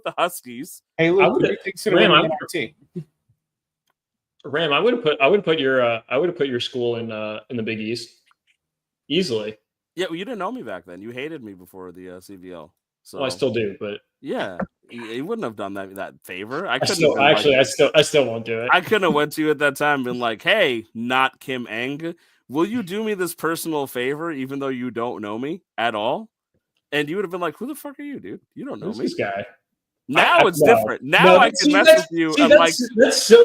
the Huskies. Hey, I Luke, would- who do you think's gonna Ram, win I- the NRT? Ram, I would have put your school in the Big East easily. Yeah, well, you didn't know me back then. You hated me before the CVL. So Well, I still do, but yeah, you wouldn't have done that favor. I still won't do it. I couldn't have went to you at that time and been like, hey, not Kim Eng, will you do me this personal favor even though you don't know me at all? And you would have been like, who the fuck are you, dude? You don't know Who's me. this guy? Now it's No. different. Now No, I can mess with you. And like,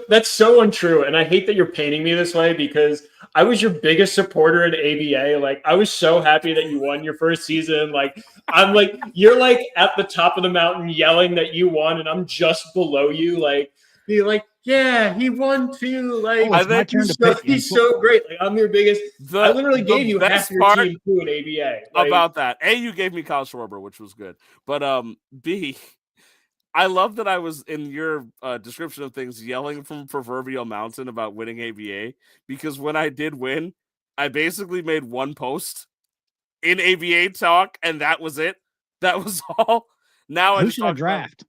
that's so untrue, and I hate that you're painting me this way because I was your biggest supporter in ABA. Like, I was so happy that you won your first season. Like, I'm like, you're like at the top of the mountain yelling that you won, and I'm just below you. Like, be like, yeah, he won too. Like, Oh, it's my turn to pick. he's so great. Like, I'm your biggest. I literally gave you half best your part team too in ABA. Like, about that. A, you gave me Kyle Schwarber, which was good. But B, I love that I was in your description of things yelling from proverbial mountain about winning ABA, because when I did win, I basically made one post in ABA talk, and that was it. That was all. Now I Who just should I talk about- draft?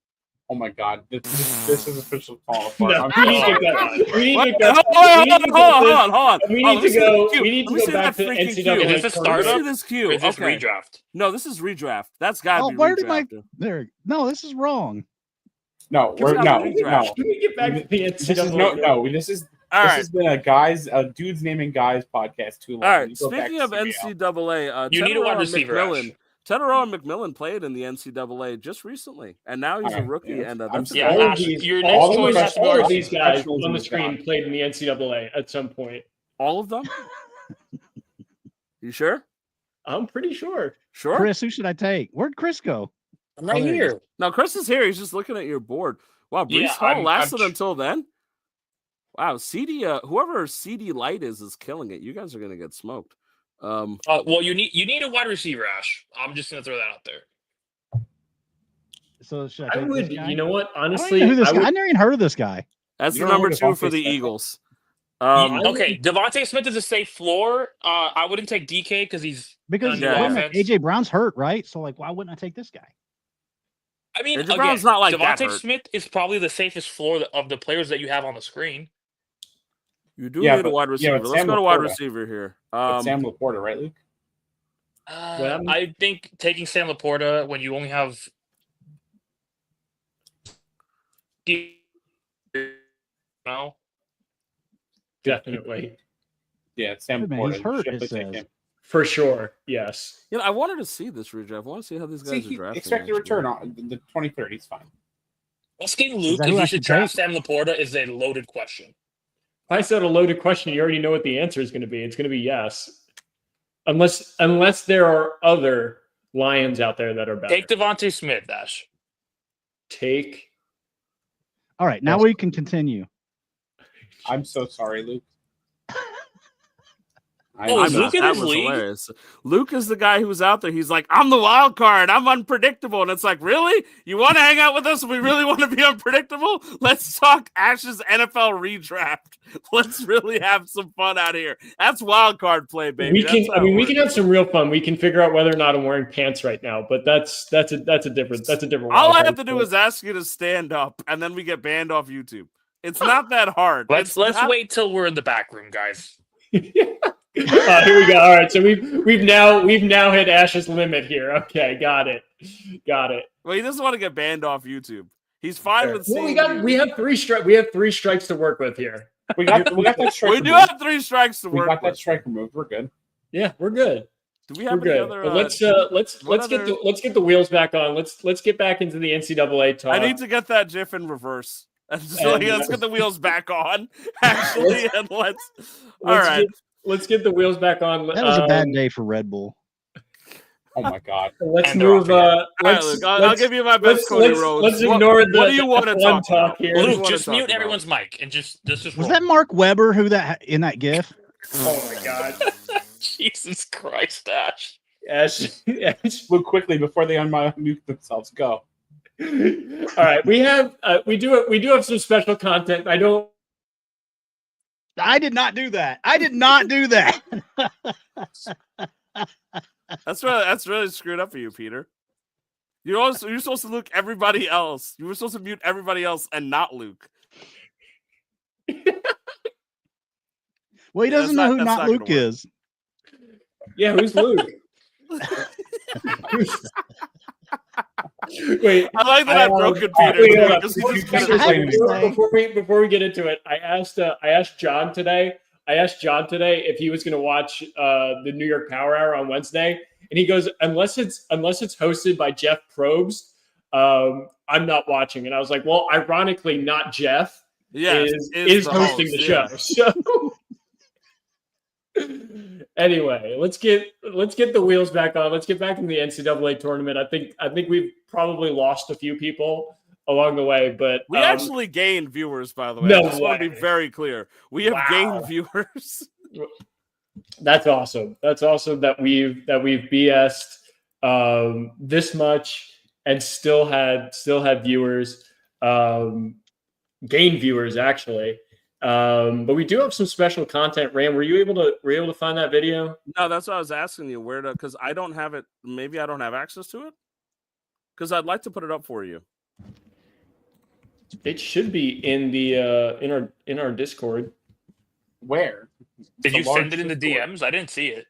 Oh my God, this is official call. No, I'm we need to sorry. get we need What? to go. Hold on. We Oh, need let me to see go. the queue. We need Let me to see go back that to freaking NCAA. queue. Is this a Let startup? me see this queue. Or is this Okay. redraft? No, this is redraft. That's got to Oh, be where did my redraft. there? No, this is wrong. No, Give me that no. redraft. Can we get back to the This is NCAA? This All right. has been a dudes naming guys podcast too long. All right. You go back Speaking to of CBL. NCAA, You need a Tedero wide and receiver, McMillan. Ash. Tedero and McMillan played in the NCAA just recently, and now he's a All right, rookie. yeah. And I'm that's Yeah, all of Ash, these, your all next of choice these- has to be all wide of these receiver. guys Professionals on in the this screen job. played in the NCAA at some point. all of them. You sure? I'm pretty sure. Sure. Chris, who should I take? Where'd Chris go? I'm right Oh, there he here. Now Chris is here. He's just looking at your board. Wow, Brees Yeah, Hall I'm lasted tr- until then. Wow, CD. Whoever CD Light is killing it. You guys are gonna get smoked. Well, you need a wide receiver, Ash. I'm just gonna throw that out there. So should I I take would. this guy? You know what? I don't Honestly, even know who this I guy. would, I never even heard of this guy. That's You the don't know number who 2 for Devontae the Smith is? Eagles. Okay, Devontae Smith is a safe floor. I wouldn't take DK because he's Because Yeah, wait a yeah. minute, AJ Brown's hurt, right? So like, why wouldn't I take this guy? I mean, AJ again, Brown's not like that Devontae hurt. Smith is probably the safest floor of the players that you have on the screen. You do Yeah, need a but- wide yeah, receiver. but Let's Sam go to wide Laporta. receiver here. But Sam Laporta, right, Luke? Well, I think taking Sam Laporta when you only have no. definitely Yeah, it's Sam Wait a minute, Laporta. he's You hurt, should it definitely take says. him. for sure. Yes. I wanted to see this redraft. I want to see how these See, guys are he drafting. expected a actually. return on the 23rd. He's fine. Asking Luke that if who I you should should draft take? Sam Laporta is a loaded question. If I said a loaded question, you already know what the answer is going to be. It's going to be yes, unless there are other Lions out there that are better. Take Devontae Smith, Ash. Take. All right, now Yes. we can continue. I'm so sorry, Luke. Oh, is I'm Luke not. in That this was league? hilarious. Luke is the guy who was out there. He's like, I'm the wild card. I'm unpredictable. And it's like, really? You want to hang out with us? We really want to be unpredictable? Let's talk Ash's NFL redraft. Let's really have some fun out here. That's wild card play, baby. We That's can. how I mean, it we works. can have some real fun. We can figure out whether or not I'm wearing pants right now. But that's a different. All I wild have to card do play. is ask you to stand up, and then we get banned off YouTube. It's not that hard. Let's wait till we're in the back room, guys. Here we go. All right, so we've now hit Ash's limit here. Okay, got it. Well, he doesn't want to get banned off YouTube. He's fine with Well, seeing. we have three strikes to work with here. We got that strike. We do removed. have 3 strikes to We work got that with. strike removed. We're good. Yeah, we're good. Do we We're have any good. other? But let's get the wheels back on. Let's get back into the NCAA talk. I need to get that GIF in reverse. Let's get the wheels back on. Actually, and all right. Let's get the wheels back on. That was a bad day for Red Bull. Oh my god. Let's And move. All right, Luke, I'll give you my best Cody Rhodes. Let's ignore what do you want to fun talk here. about? Luke, just mute everyone's mic and just Was roll. that Mark Webber who that in that GIF? Oh my god. Jesus Christ, Ash. Ash. Luke, quickly before they unmute themselves. Go. All right, we do have some special content. I did not do that. I did not do that. That's really screwed up for you, Peter. You're supposed to Luke everybody else. You were supposed to mute everybody else and not Luke. Well, he doesn't know who that's not not Luke gonna work. is. Yeah, who's Luke? Wait, I like that I broken Peter. wait, hold on. because he just Before- couldn't- before we get into it, I asked John today. If he was going to watch the New York Power Hour on Wednesday, and he goes, unless it's hosted by Jeff Probst, I'm not watching. And I was like, well, ironically, not Jeff is the hosting host, the yeah. show. So anyway, let's get the wheels back on. Let's get back in the NCAA tournament. I think we've probably lost a few people along the way, but We actually gained viewers, by the way. No I just want to way. be very clear. We have gained viewers. That's awesome. That's awesome that we've BS'd this much and still had viewers, gained viewers actually. But we do have some special content. Ram, were you able to find that video? No, that's what I was asking you. Where to? Because I don't have it. Maybe I don't have access to it. Because I'd like to put it up for you. It should be in the in our Discord. Where? Did The you send large it in the Discord. DMs? I didn't see it.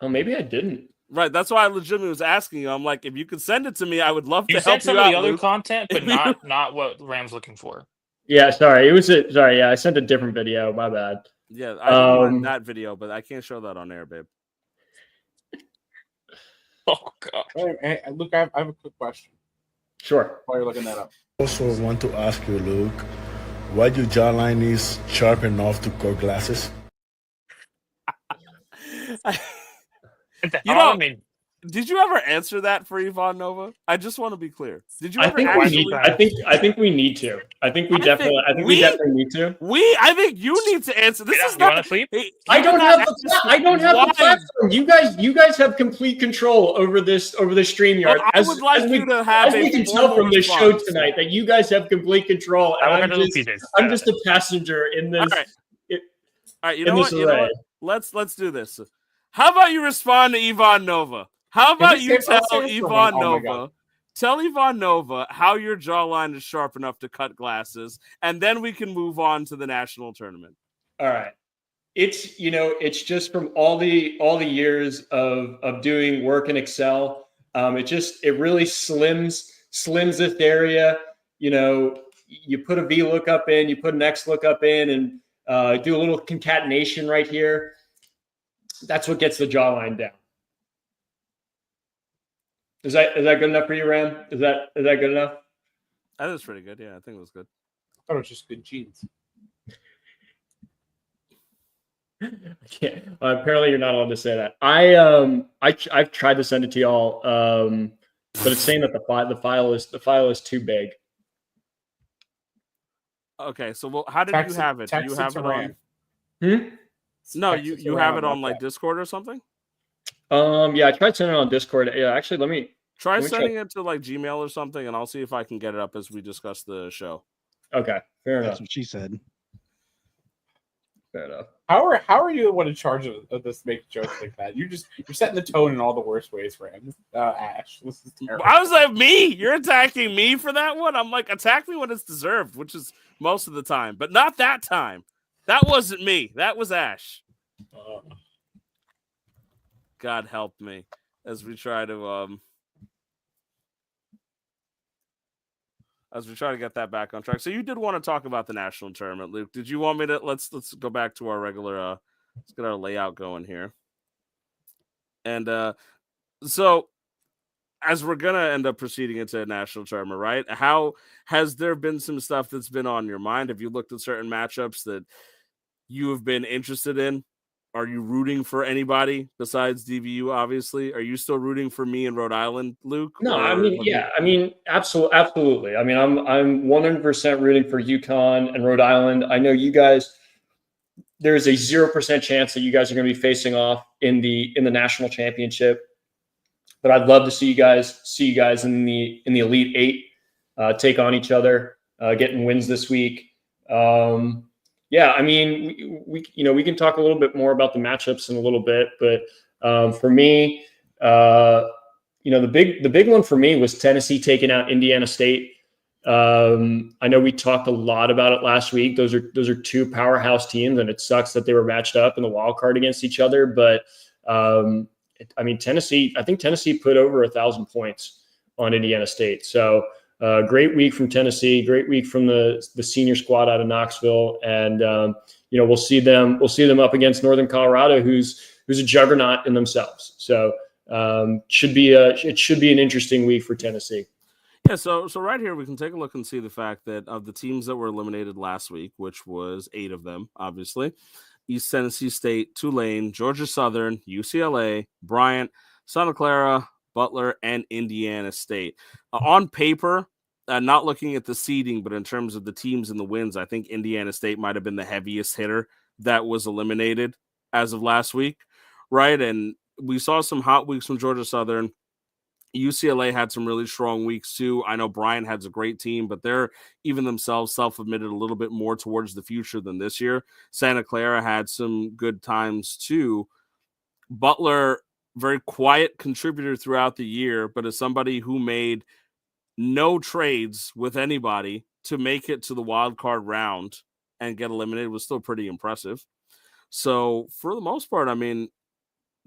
Oh, maybe I didn't. Right. That's why I legitimately was asking you. I'm like, if you could send it to me, I would love You to sent help some you of out. the other Luke. content, but not what Ram's looking for. Yeah, sorry. Yeah, I sent a different video. My bad. Yeah, I didn't mind that video, but I can't show that on air, babe. Oh god. Hey, Luke, I have a quick question Sure. while you're looking that up. Also want to ask you, Luke, why your jawline is sharp enough to cut glasses? You know, did you ever answer that for Yvonne Nova? I just want to be clear. Did you I ever think actually? I think we need to. I think we definitely need to. I think you need to answer. This is You not. want to sleep? I don't have the Why? platform. You guys have complete control over this StreamYard. Well, I would like you to have as we a can tell formal from this show response. tonight that you guys have complete control. And I'm just a passenger in this. All right. All right, you in know this what? You know array. what? Let's do this. How about you respond to Yvonne Nova? How about you tell Yvonne Nova? Tell Yvonne Nova how your jawline is sharp enough to cut glasses, and then we can move on to the national tournament. All right. It's just from all the years of doing work in Excel. It really slims this area. You put a VLOOKUP in, you put an XLOOKUP in, and do a little concatenation right here. That's what gets the jawline down. Is that good enough for you, Ram? Is that good enough? That was pretty good. Yeah, I think it was good. I thought it was just good genes. Apparently, you're not allowed to say that. I've tried to send it to y'all, but it's saying that the file is too big. Okay, so how did you have it? Do you have it on? No, you have it on like Discord or something? Yeah, I tried sending it on Discord. Yeah, actually, let me try sending it to like Gmail or something, and I'll see if I can get it up as we discuss the show. Okay, fair enough. That's what she said. Fair enough. How are you the one in charge of this making jokes like that? You're setting the tone in all the worst ways for him. Ash, this is terrible. I was like, me? You're attacking me for that one? I'm like, attack me when it's deserved, which is most of the time, but not that time. That wasn't me. That was Ash. God help me as we try to get that back on track. So you did want to talk about the national tournament, Luke. Did you want me to let's go back to our regular let's get our layout going here. And so as we're gonna end up proceeding into a national tournament, right? How has there been some stuff that's been on your mind? Have you looked at certain matchups that you have been interested in? Are you rooting for anybody besides DBU? Obviously, are you still rooting for me in Rhode Island, Luke? No, I mean, absolutely. I mean, I'm 100% rooting for UConn and Rhode Island. I know you guys. There's a 0% chance that you guys are going to be facing off in the national championship, but I'd love to see you guys in the Elite Eight take on each other, getting wins this week. Yeah, I mean, we can talk a little bit more about the matchups in a little bit, but for me, the big one for me was Tennessee taking out Indiana State. I know we talked a lot about it last week. Those are two powerhouse teams, and it sucks that they were matched up in the wild card against each other. But I mean, I think Tennessee put over 1,000 points on Indiana State. So great week from Tennessee, great week from the senior squad out of Knoxville, and we'll see them up against Northern Colorado, who's a juggernaut in themselves. So it should be an interesting week for Tennessee. Yeah, so right here we can take a look and see the fact that of the teams that were eliminated last week, which was 8 of them, obviously, East Tennessee State, Tulane, Georgia Southern, UCLA, Bryant, Santa Clara, Butler, and Indiana State. On paper, not looking at the seeding, but in terms of the teams and the wins, I think Indiana State might have been the heaviest hitter that was eliminated as of last week, right? And we saw some hot weeks from Georgia Southern. UCLA had some really strong weeks too. I know Bryant has a great team, but they're even themselves self-admitted a little bit more towards the future than this year. Santa Clara had some good times too. Butler, very quiet contributor throughout the year, but as somebody who made no trades with anybody to make it to the wild card round and get eliminated was still pretty impressive. So for the most part, I mean,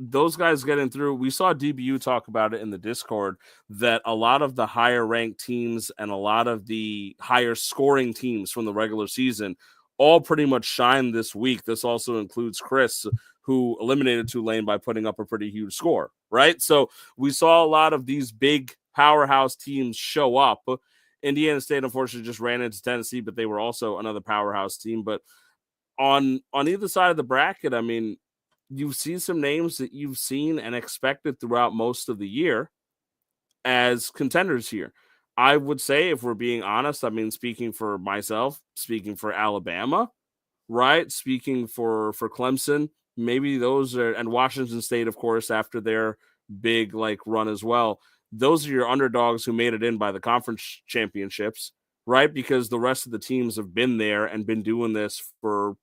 those guys getting through, we saw DBU talk about it in the Discord that a lot of the higher ranked teams and a lot of the higher scoring teams from the regular season all pretty much shine this week. This also includes Chris, who eliminated Tulane by putting up a pretty huge score, right? So we saw a lot of these big powerhouse teams show up. Indiana State, unfortunately, just ran into Tennessee, but they were also another powerhouse team. But on either side of the bracket, I mean, you've seen some names that you've seen and expected throughout most of the year as contenders here. I would say, if we're being honest, I mean, speaking for myself, speaking for Alabama, right? Speaking for Clemson, maybe those are, and Washington State, of course, after their big run as well. Those are your underdogs who made it in by the conference championships, right? Because the rest of the teams have been there and been doing this for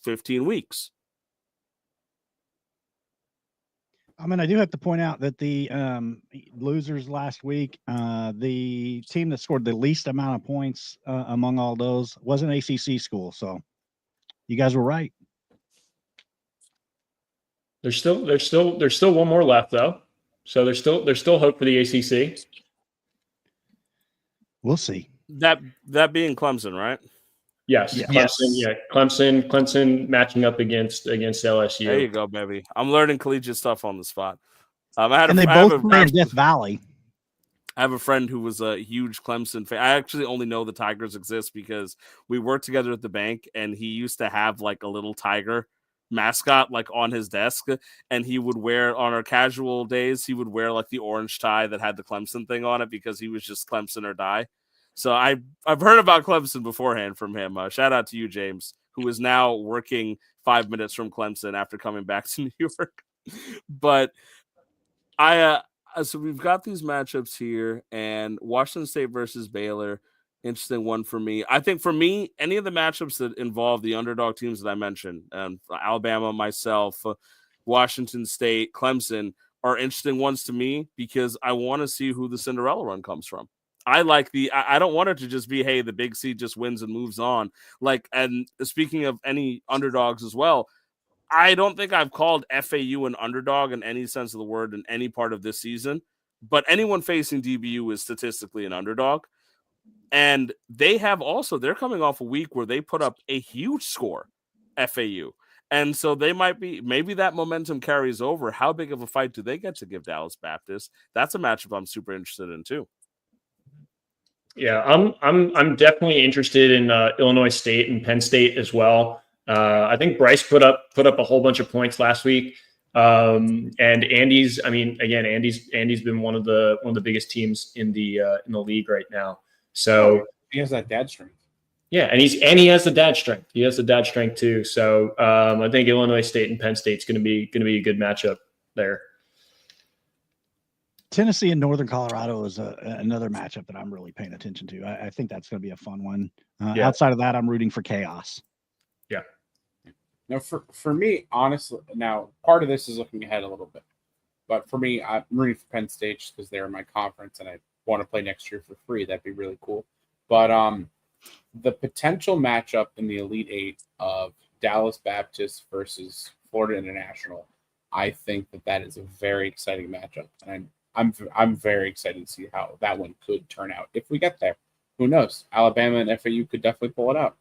15 weeks. I mean, I do have to point out that the losers last week, the team that scored the least amount of points among all those was an ACC school. So you guys were right. There's still one more left though. So there's still hope for the ACC. We'll see. That being Clemson, right? Yes, Clemson. Yeah, Clemson matching up against LSU. There you go, baby. I'm learning collegiate stuff on the spot. They both play in Death Valley. I have a friend who was a huge Clemson fan. I actually only know the Tigers exist because we worked together at the bank, and he used to have a little tiger mascot on his desk, and he would wear, on our casual days, he would wear the orange tie that had the Clemson thing on it because he was just Clemson or die. So I've heard about Clemson beforehand from him. Shout out to you, James, who is now working 5 minutes from Clemson after coming back to New York. But so we've got these matchups here, and Washington State versus Baylor. interesting one for me. I think for me, any of the matchups that involve the underdog teams that I mentioned, Alabama, myself, Washington State, Clemson, are interesting ones to me because I want to see who the Cinderella run comes from. I don't want it to just be, hey, the big seed just wins and moves on. And speaking of any underdogs as well, I don't think I've called FAU an underdog in any sense of the word in any part of this season, but anyone facing DBU is statistically an underdog. And they're coming off a week where they put up a huge score, FAU. And so maybe that momentum carries over. How big of a fight do they get to give Dallas Baptist? That's a matchup I'm super interested in too. Yeah, I'm definitely interested in Illinois State and Penn State as well. I think Bryce put up a whole bunch of points last week. And Andy's been one of the biggest teams in the league right now. So he has that dad strength. Yeah, and he has the dad strength. He has the dad strength too. So I think Illinois State and Penn State's going to be a good matchup there. Tennessee and Northern Colorado is another matchup that I'm really paying attention to. I think that's going to be a fun one. Outside of that, I'm rooting for chaos. Yeah. Now, for me, honestly, now part of this is looking ahead a little bit, but for me, I'm rooting for Penn State because they're in my conference and I want to play next year for free. That'd be really cool. But the potential matchup in the Elite Eight of Dallas Baptist versus Florida International, I think that is a very exciting matchup, and I'm very excited to see how that one could turn out if we get there. Who knows? Alabama and FAU could definitely pull it out.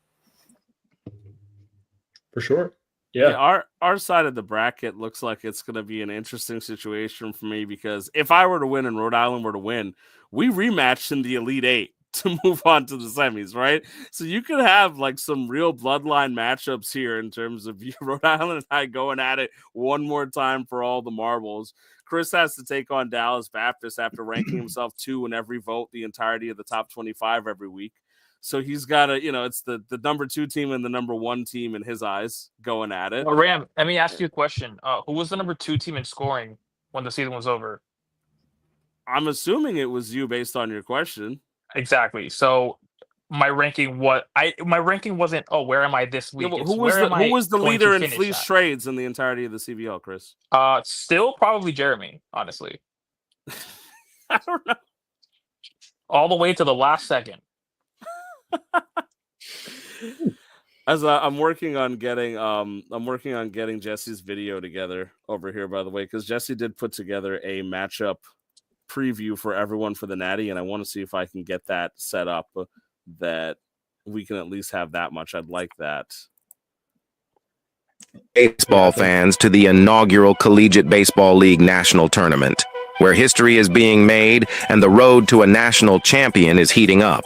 For sure. Yeah. Our side of the bracket looks like it's going to be an interesting situation for me because if I were to win and Rhode Island were to win, we rematched in the Elite Eight to move on to the semis, right? So you could have some real bloodline matchups here in terms of Rhode Island and I going at it one more time for all the marbles. Chris has to take on Dallas Baptist after ranking himself 2 in every vote, the entirety of the top 25 every week. So he's got to, it's the number 2 team and the number 1 team in his eyes going at it. Ram, let me ask you a question. Who was the number 2 team in scoring when the season was over? I'm assuming it was you based on your question. Exactly. So my ranking wasn't, where am I this week? Yeah, who was the leader in fleece trades in the entirety of the CBL, Chris? Still probably Jeremy, honestly. I don't know. All the way to the last second. As I'm working on getting Jesse's video together over here, by the way, because Jesse did put together a matchup preview for everyone for the Natty, and I want to see if I can get that set up that we can at least have that much. I'd like that. Baseball fans to the inaugural Collegiate Baseball League National Tournament, where history is being made and the road to a national champion is heating up.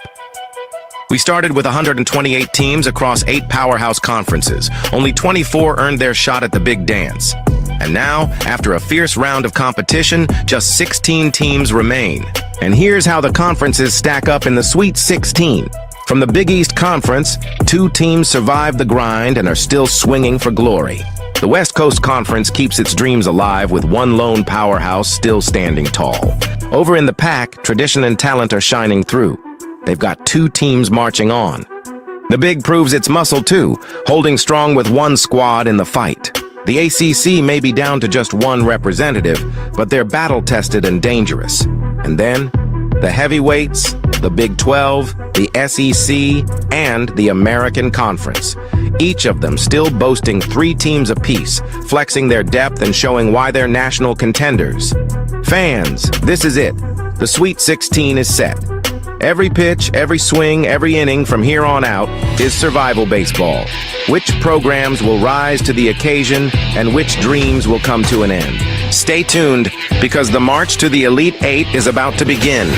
We started with 128 teams across 8 powerhouse conferences. Only 24 earned their shot at the big dance. And now, after a fierce round of competition, just 16 teams remain. And here's how the conferences stack up in the Sweet 16. From the Big East Conference, 2 teams survived the grind and are still swinging for glory. The West Coast Conference keeps its dreams alive with one lone powerhouse still standing tall. Over in the Pac, tradition and talent are shining through. They've got 2 teams marching on. The Big proves its muscle too, holding strong with 1 squad in the fight. The ACC may be down to just 1 representative, but they're battle-tested and dangerous. And then, the heavyweights, the Big 12, the SEC, and the American Conference. Each of them still boasting 3 teams apiece, flexing their depth and showing why they're national contenders. Fans, this is it. The Sweet 16 is set. Every pitch, every swing, every inning from here on out is survival baseball. Which programs will rise to the occasion and which dreams will come to an end? Stay tuned, because the march to the Elite Eight is about to begin.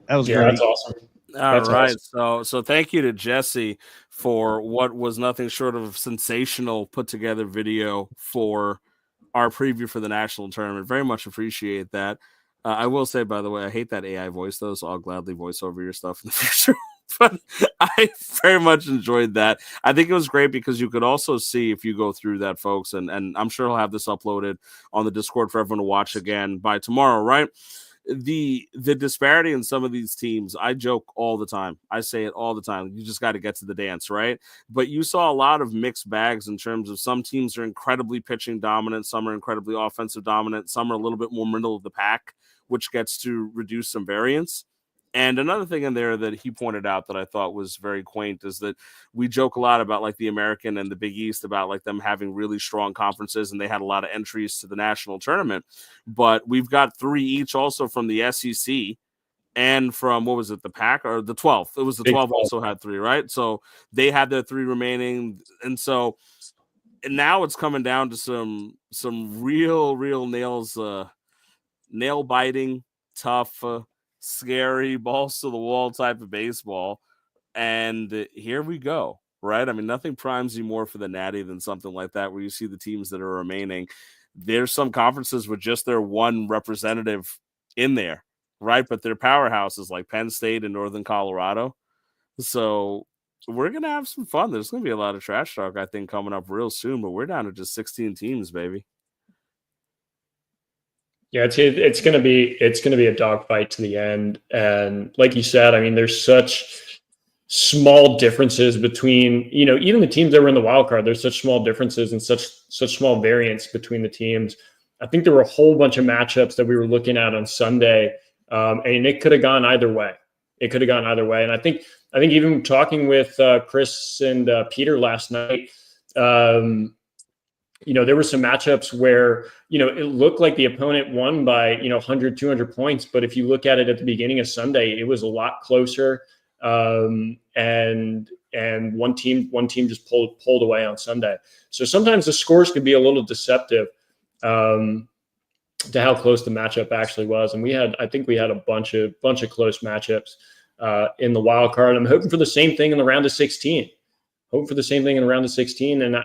That was Yeah, great. that's awesome. All That's right. awesome. So thank you to Jesse for what was nothing short of a sensational put together video for our preview for the national tournament. Very much appreciate that. I will say, by the way, I hate that AI voice though, so I'll gladly voice over your stuff in the future. But I very much enjoyed that. I think it was great because you could also see if you go through that, folks, and I'm sure he'll have this uploaded on the Discord for everyone to watch again by tomorrow, right? The disparity in some of these teams, I joke all the time. I say it all the time. You just got to get to the dance, right? But you saw a lot of mixed bags in terms of some teams are incredibly pitching dominant, some are incredibly offensive dominant, some are a little bit more middle of the pack, which gets to reduce some variance. And another thing in there that he pointed out that I thought was very quaint is that we joke a lot about like the American and the Big East about like them having really strong conferences and they had a lot of entries to the national tournament. But we've got 3 each also from the SEC and from, what was it, the Pac or the 12th? It was the 12 also had 3, right? So they had their 3 remaining. And so and now it's coming down to some real nails, nail biting, tough, scary, balls to the wall type of baseball. And here we go, right? I mean, nothing primes you more for the Natty than something like that, where you see the teams that are remaining. There's some conferences with just their one representative in there, right? But they're powerhouses like Penn State and Northern Colorado. So we're going to have some fun. There's going to be a lot of trash talk, I think, coming up real soon, but we're down to just 16 teams, baby. Yeah, it's going to be a dogfight to the end, and like you said, I mean, there's such small differences between even the teams that were in the wild card. There's such small differences and such small variance between the teams. I think there were a whole bunch of matchups that we were looking at on Sunday, and it could have gone either way. And I think even talking with Chris and Peter last night. There were some matchups where, it looked like the opponent won by, 100, 200 points. But if you look at it at the beginning of Sunday, it was a lot closer. And one team just pulled away on Sunday. So sometimes the scores could be a little deceptive to how close the matchup actually was. And I think we had a bunch of close matchups in the wild card. I'm hoping for the same thing in the round of 16. And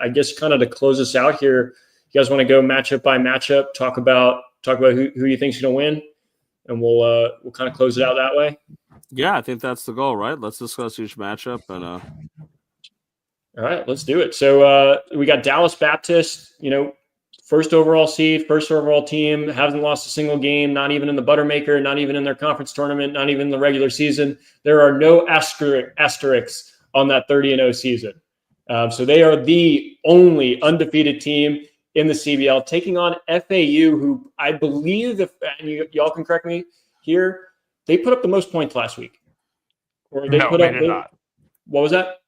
I guess kind of to close us out here, you guys want to go matchup by matchup, talk about who you think's going to win, and we'll kind of close it out that way. Yeah, I think that's the goal, right? Let's discuss each matchup and all right, let's do it. So we got Dallas Baptist, first overall seed, first overall team, hasn't lost a single game, not even in the Buttermaker, not even in their conference tournament, not even in the regular season. There are no asterisks on that 30-0 season. So they are the only undefeated team in the CBL, taking on FAU, who I believe, and y'all can correct me here, they put up the most points last week. Or they did not. What was that?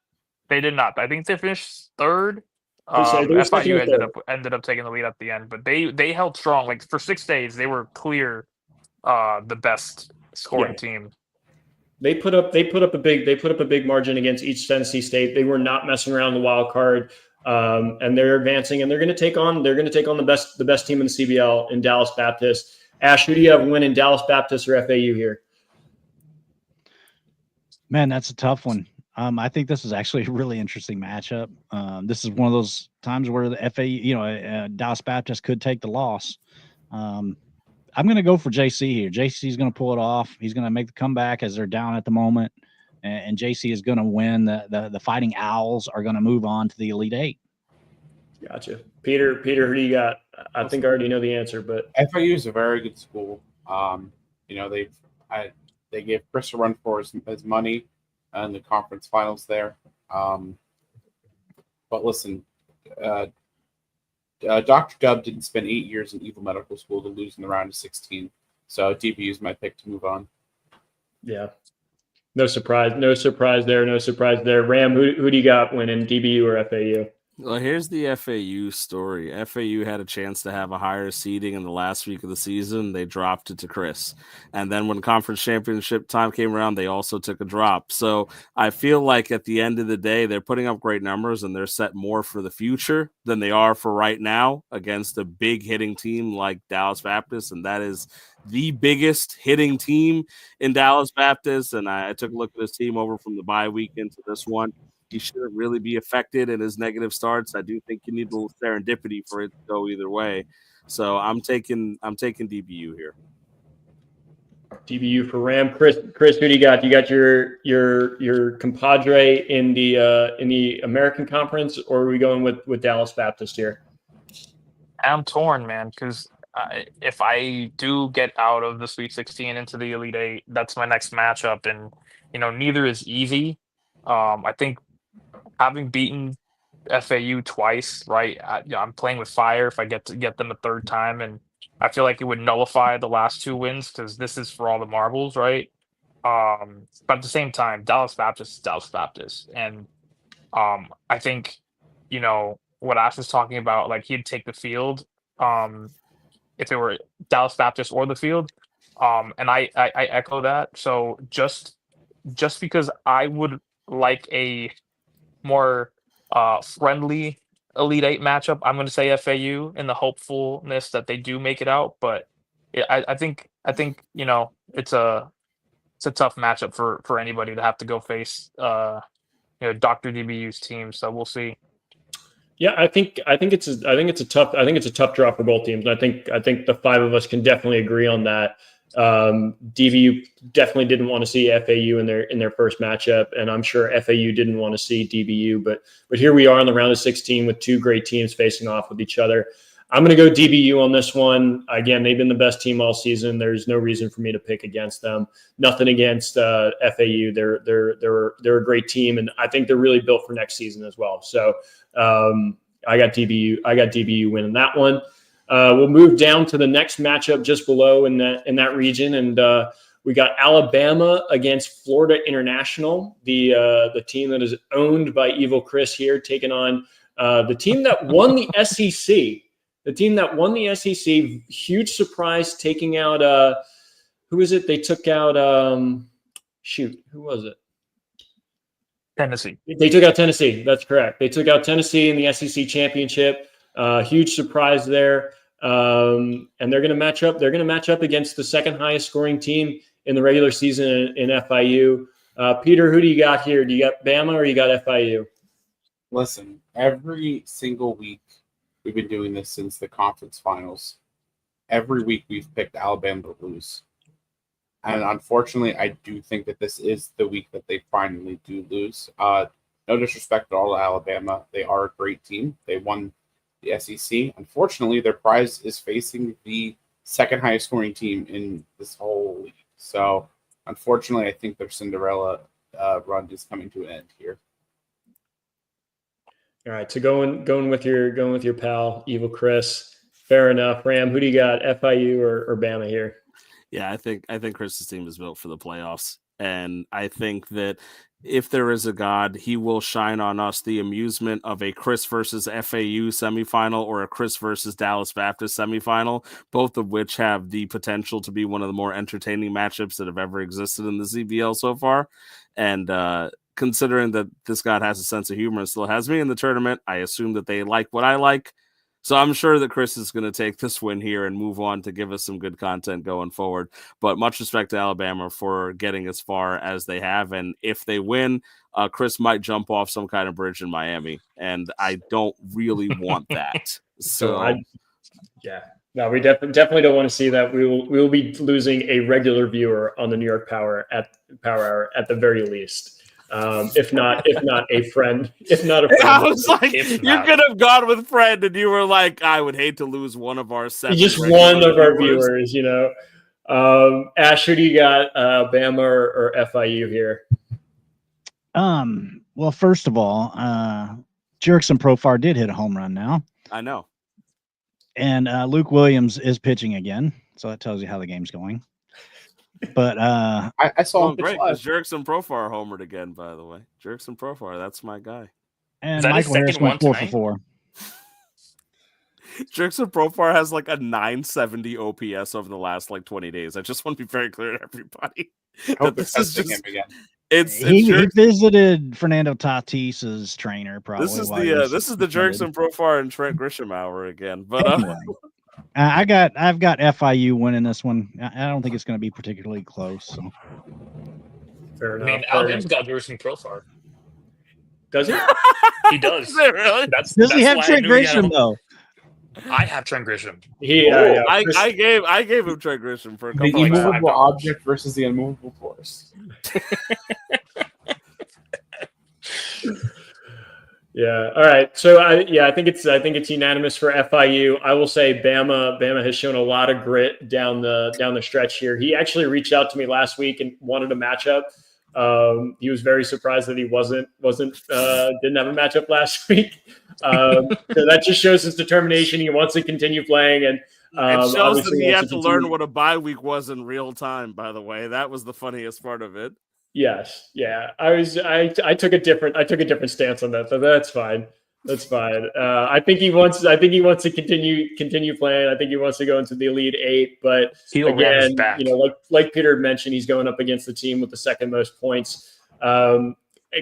They did not. I think they finished third. FIU ended up taking the lead at the end, but they held strong. Like for 6 days, they were clear the best scoring team. They put up a big margin against East Tennessee State. They were not messing around the wild card, and they're advancing, and they're going to take on the best team in the CBL in Dallas Baptist. Ash, who do you have winning, Dallas Baptist or FAU here? Man, that's a tough one. I think this is actually a really interesting matchup. This is one of those times where the FAU, Dallas Baptist could take the loss. I'm going to go for JC here. JC is going to pull it off. He's going to make the comeback as they're down at the moment, and JC is going to win. The Fighting Owls are going to move on to the Elite Eight. Gotcha. Peter, who do you got? I think I already know the answer, but FIU is a very good school. They gave Chris a run for his money in the conference finals there. But listen, Dr. Dub didn't spend 8 years in evil medical school to lose in the round of 16. So DBU is my pick to move on. Yeah. No surprise there. Ram, who do you got winning, DBU or FAU? Well, here's the FAU story. FAU had a chance to have a higher seeding in the last week of the season. They dropped it to Chris. And then when conference championship time came around, they also took a drop. So I feel like at the end of the day, they're putting up great numbers and they're set more for the future than they are for right now against a big hitting team like Dallas Baptist. And that is the biggest hitting team in Dallas Baptist. And I took a look at this team over from the bye week into this one. He shouldn't really be affected in his negative starts. I do think you need a little serendipity for it to go either way. So I'm taking DBU here. DBU for Ram. Chris, who do you got? You got your compadre in the American Conference, or are we going with Dallas Baptist here? I'm torn, man, because if I do get out of the Sweet 16 into the Elite Eight, that's my next matchup, and neither is easy. I think having beaten FAU twice, right? I'm playing with fire if I get them a third time, and I feel like it would nullify the last two wins because this is for all the marbles, right? But at the same time, Dallas Baptist is Dallas Baptist, and I think what Ash was talking about, like he'd take the field if it were Dallas Baptist or the field, and I echo that. So just because I would like a more friendly Elite Eight matchup, I'm going to say FAU in the hopefulness that they do make it out. But I think it's a tough matchup for anybody to have to go face Dr. DBU's team. So we'll see. Yeah, I think it's a tough draw for both teams. And I think the five of us can definitely agree on that. DBU definitely didn't want to see FAU in their first matchup, and I'm sure FAU didn't want to see DBU. But here we are in the round of 16 with two great teams facing off with each other. I'm going to go DBU on this one. Again, they've been the best team all season. There's no reason for me to pick against them. Nothing against FAU. They're a great team, and I think they're really built for next season as well. So I got DBU winning that one. We'll move down to the next matchup just below in that region, and we got Alabama against Florida International, the team that is owned by Evil Chris here, taking on the team that won the SEC. The team that won the SEC, huge surprise, taking out who is it? They took out who was it? Tennessee. They took out Tennessee. That's correct. They took out Tennessee in the SEC championship. Huge surprise there. And they're going to match up. They're going to match up against the second highest scoring team in the regular season in FIU. Peter, who do you got here? Do you got Bama or you got FIU? Listen, every single week we've been doing this since the conference finals. Every week we've picked Alabama to lose. And unfortunately, I do think that this is the week that they finally do lose. No disrespect at all to Alabama. They are a great team. They won the SEC. Unfortunately, their prize is facing the second highest scoring team in this whole league. So, unfortunately, I think their Cinderella run is coming to an end here. All right, so going with your pal Evil Chris. Fair enough. Ram, who do you got? FIU or Bama here? Yeah, I think Chris's team is built for the playoffs, and I think that if there is a God, he will shine on us the amusement of a Chris versus FAU semifinal or a Chris versus Dallas Baptist semifinal, both of which have the potential to be one of the more entertaining matchups that have ever existed in the ZBL so far. And considering that this God has a sense of humor and still has me in the tournament, I assume that they like what I like. So I'm sure that Chris is going to take this win here and move on to give us some good content going forward. But much respect to Alabama for getting as far as they have. And if they win, Chris might jump off some kind of bridge in Miami. And I don't really want that. No, we definitely don't want to see that. We will be losing a regular viewer on the New York Power Hour at the very least. If not a friend. I was like, you could have gone with friend, and you were like, I would hate to lose one of our seven. Just one of our viewers, Ash, who do you got? Bama or FIU here? Well, first of all, Jerkson Profar did hit a home run now. I know. And Luke Williams is pitching again, so that tells you how the game's going. But I saw him great because Jerkson Profar homered again, by the way. Jerkson Profar, that's my guy. And that his Michael Harris second went one 4 for tonight? 4. Jerkson Profar has like a 970 OPS over the last like 20 days. I just want to be very clear to everybody I hope that they're this is testing just him again. He visited Fernando Tatis's trainer probably. this is while he was the suspended. Jerkson Profar and Trent Grisham hour again. But Anyway, I've got FIU winning this one. I don't think it's going to be particularly close. So. Fair I mean, enough. Alabama's got Jerkson Profar. Does he? He does. Is it really? Does That's he have why I Trent knew he had Grisham though? I have Trent Grisham. Yeah. I gave him Trent Grisham for a The couple of immovable $5. object versus the unmovable force. Yeah. All right. So I think it's unanimous for FIU. I will say Bama has shown a lot of grit down the stretch here. He actually reached out to me last week and wanted a matchup. He was very surprised that he didn't have a matchup last week. So that just shows his determination. He wants to continue playing, and it shows that he had to learn continue. what a bye week was in real time. By the way, that was the funniest part of it. Yes, yeah. I took a different stance on that, but that's fine. That's fine. I think he wants to continue playing. I think he wants to go into the Elite Eight. But again, like Peter mentioned, he's going up against the team with the second most points.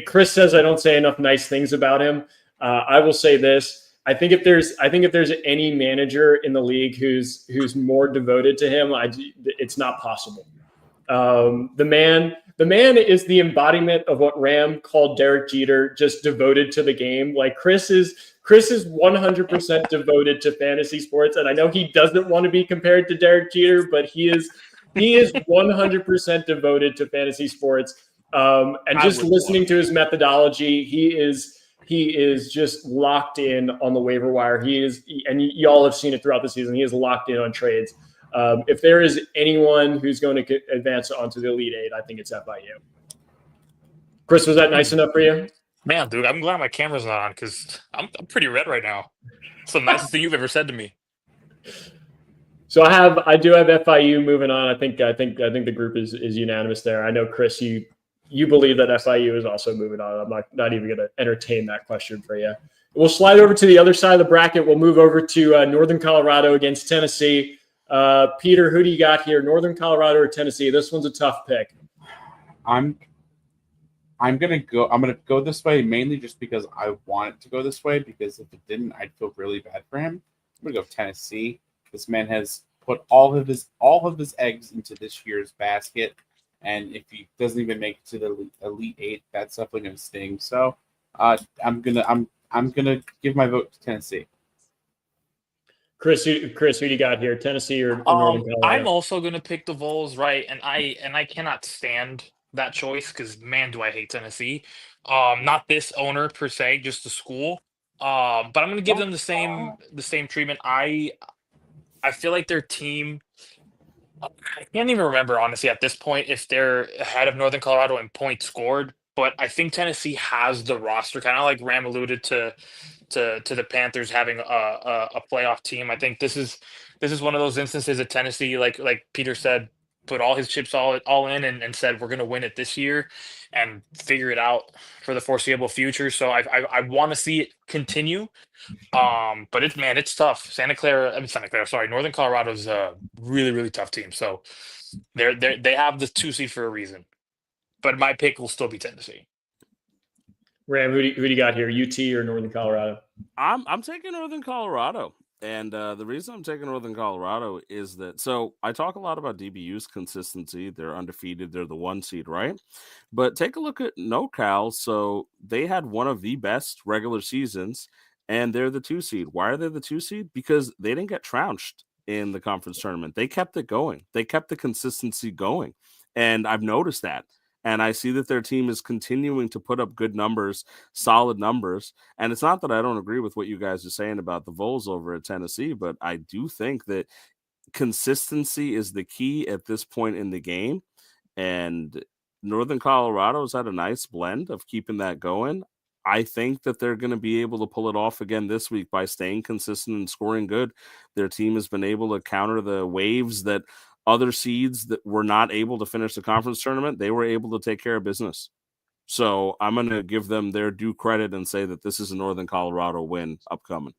Chris says I don't say enough nice things about him. I will say this. I think if there's any manager in the league who's more devoted to him, it's not possible. The man is the embodiment of what Ram called Derek Jeter, just devoted to the game. Like Chris is 100% devoted to fantasy sports, and I know he doesn't want to be compared to Derek Jeter, but he is 100% devoted to fantasy sports. And just listening to his methodology, he is just locked in on the waiver wire. And y'all have seen it throughout the season. He is locked in on trades. If there is anyone who's going to advance onto the Elite Eight, I think it's FIU. Chris, was that nice enough for you? Man, dude, I'm glad my camera's not on because I'm pretty red right now. It's the nicest thing you've ever said to me. So I do have FIU moving on. I think the group is unanimous there. I know, Chris, you believe that FIU is also moving on. I'm not even going to entertain that question for you. We'll slide over to the other side of the bracket. We'll move over to Northern Colorado against Tennessee. Peter, who do you got here? Northern Colorado or Tennessee? This one's a tough pick. I'm gonna go this way mainly just because I want it to go this way, because if it didn't, I'd feel really bad for him. I'm gonna go Tennessee. This man has put all of his eggs into this year's basket, and if he doesn't even make it to the Elite Eight, that's definitely gonna sting. So I'm gonna give my vote to Tennessee. Chris, who do you got here? Tennessee or Northern Colorado? I'm also gonna pick the Vols, right? And I cannot stand that choice because man, do I hate Tennessee. Not this owner per se, just the school. But I'm gonna give them the same treatment. I feel like their team. I can't even remember honestly at this point if they're ahead of Northern Colorado in points scored. But I think Tennessee has the roster, kind of like Ram alluded to the Panthers having a playoff team. I think this is one of those instances at Tennessee, like Peter said, put all his chips all in and said we're going to win it this year and figure it out for the foreseeable future. So I want to see it continue. But it's tough. Northern Colorado's a really, really tough team. So they have the 2 seed for a reason. But my pick will still be Tennessee. Ram, who do you got here? UT or Northern Colorado? I'm taking Northern Colorado. And the reason I'm taking Northern Colorado is that, so I talk a lot about DBU's consistency. They're undefeated. They're the 1 seed, right? But take a look at NorCal. So they had one of the best regular seasons, and they're the 2 seed. Why are they the 2 seed? Because they didn't get trounced in the conference tournament. They kept it going. They kept the consistency going. And I've noticed that. And I see that their team is continuing to put up good numbers, solid numbers. And it's not that I don't agree with what you guys are saying about the Vols over at Tennessee, but I do think that consistency is the key at this point in the game. And Northern Colorado's had a nice blend of keeping that going. I think that they're going to be able to pull it off again this week by staying consistent and scoring good. Their team has been able to counter the waves that other seeds that were not able to finish the conference tournament, they were able to take care of business. So I'm going to give them their due credit and say that this is a Northern Colorado win upcoming.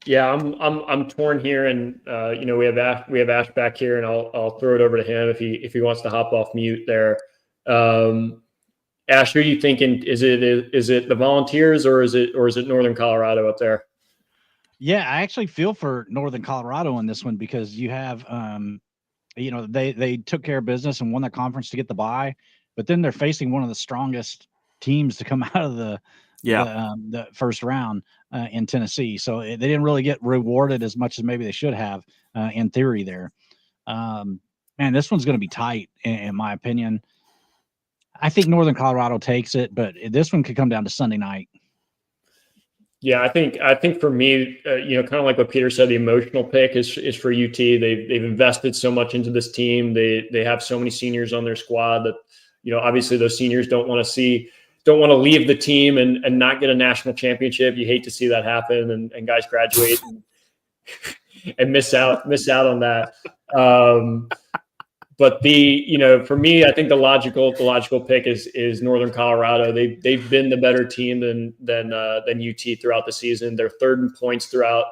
Yeah, I'm torn here, and we have Ash back here, and I'll throw it over to him if he wants to hop off mute there. Ash, who are you thinking? Is it the Volunteers or is it Northern Colorado up there? Yeah, I actually feel for Northern Colorado in this one because you have, they took care of business and won their conference to get the bye, but then they're facing one of the strongest teams to come out of the first round in Tennessee. So they didn't really get rewarded as much as maybe they should have in theory there. Man, this one's going to be tight in my opinion. I think Northern Colorado takes it, but this one could come down to Sunday night. Yeah, I think for me, kind of like what Peter said, the emotional pick is for UT. They've invested so much into this team. They have so many seniors on their squad that, obviously those seniors don't want to leave the team and not get a national championship. You hate to see that happen and guys graduate and miss out on that. But for me, I think the logical pick is Northern Colorado. They've been the better team than UT throughout the season. They're third in points throughout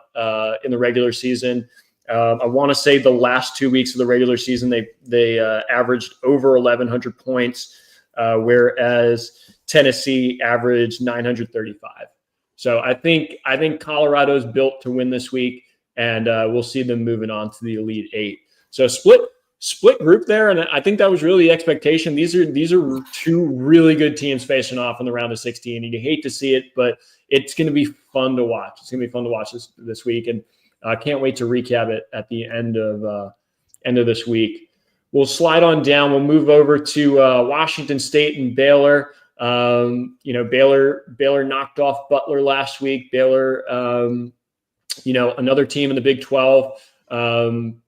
in the regular season. I want to say the last 2 weeks of the regular season they averaged over 1,100 points, whereas Tennessee averaged 935. So I think Colorado's built to win this week, and we'll see them moving on to the Elite Eight. So split group there, and I think that was really the expectation. These are two really good teams facing off in the round of 16, and you hate to see it, but it's going to be fun to watch. It's going to be fun to watch this week, and I can't wait to recap it at the end of this week. We'll slide on down. We'll move over to Washington State and Baylor. Baylor knocked off Butler last week. Baylor, another team in the Big 12.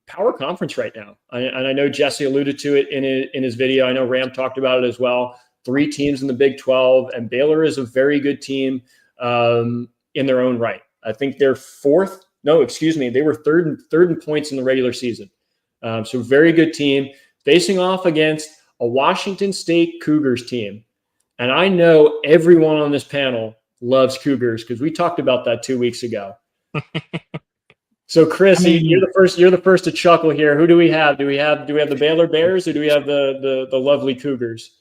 Power conference right now. And I know Jesse alluded to it in his video. I know Ram talked about it as well. 3 teams in the Big 12, and Baylor is a very good team in their own right. I think they're fourth. No, excuse me. They were third in points in the regular season. So very good team facing off against a Washington State Cougars team. And I know everyone on this panel loves Cougars because we talked about that 2 weeks ago. So Chris, you're the first to chuckle here. Who do we have? Do we have the Baylor Bears or do we have the lovely Cougars?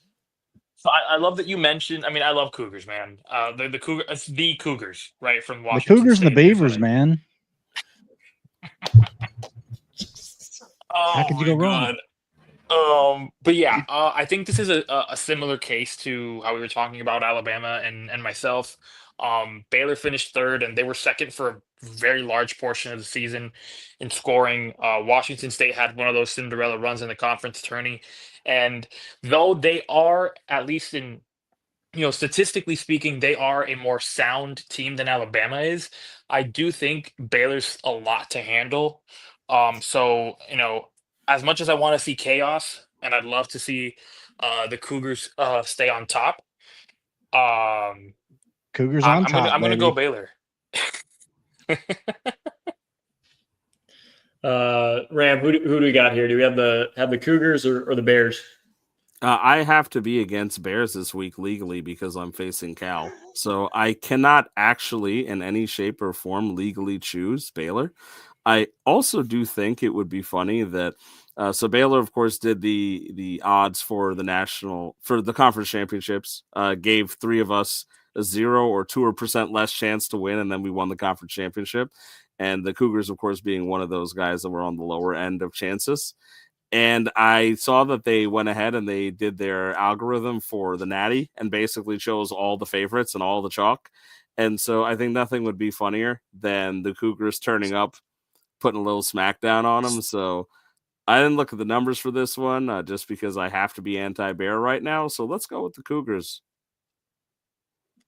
So I love that you mentioned. I mean, I love Cougars, man. The Cougar, it's the Cougars, right from The Washington. Cougars State, and the Beavers, man. How could you go wrong? But yeah, I think this is a similar case to how we were talking about Alabama and myself. Baylor finished third, and they were second for a very large portion of the season in scoring. Washington State had one of those Cinderella runs in the conference tourney, and though they are, at least in statistically speaking, they are a more sound team than Alabama is. I do think Baylor's a lot to handle. So as much as I want to see chaos, and I'd love to see the Cougars stay on top. Cougars on top. I'm gonna go Baylor. Ram, who do we got here? Do we have the Cougars or the Bears? I have to be against Bears this week legally because I'm facing Cal. So I cannot actually in any shape or form legally choose Baylor. I also do think it would be funny that so Baylor, of course, did the odds for the conference championships, gave 3 of us a 0 or 2% less chance to win, and then we won the conference championship. And the Cougars, of course, being one of those guys that were on the lower end of chances. And I saw that they went ahead and they did their algorithm for the Natty and basically chose all the favorites and all the chalk. And so I think nothing would be funnier than the Cougars turning up, putting a little smackdown on them. So I didn't look at the numbers for this one just because I have to be anti-Bear right now. So let's go with the Cougars.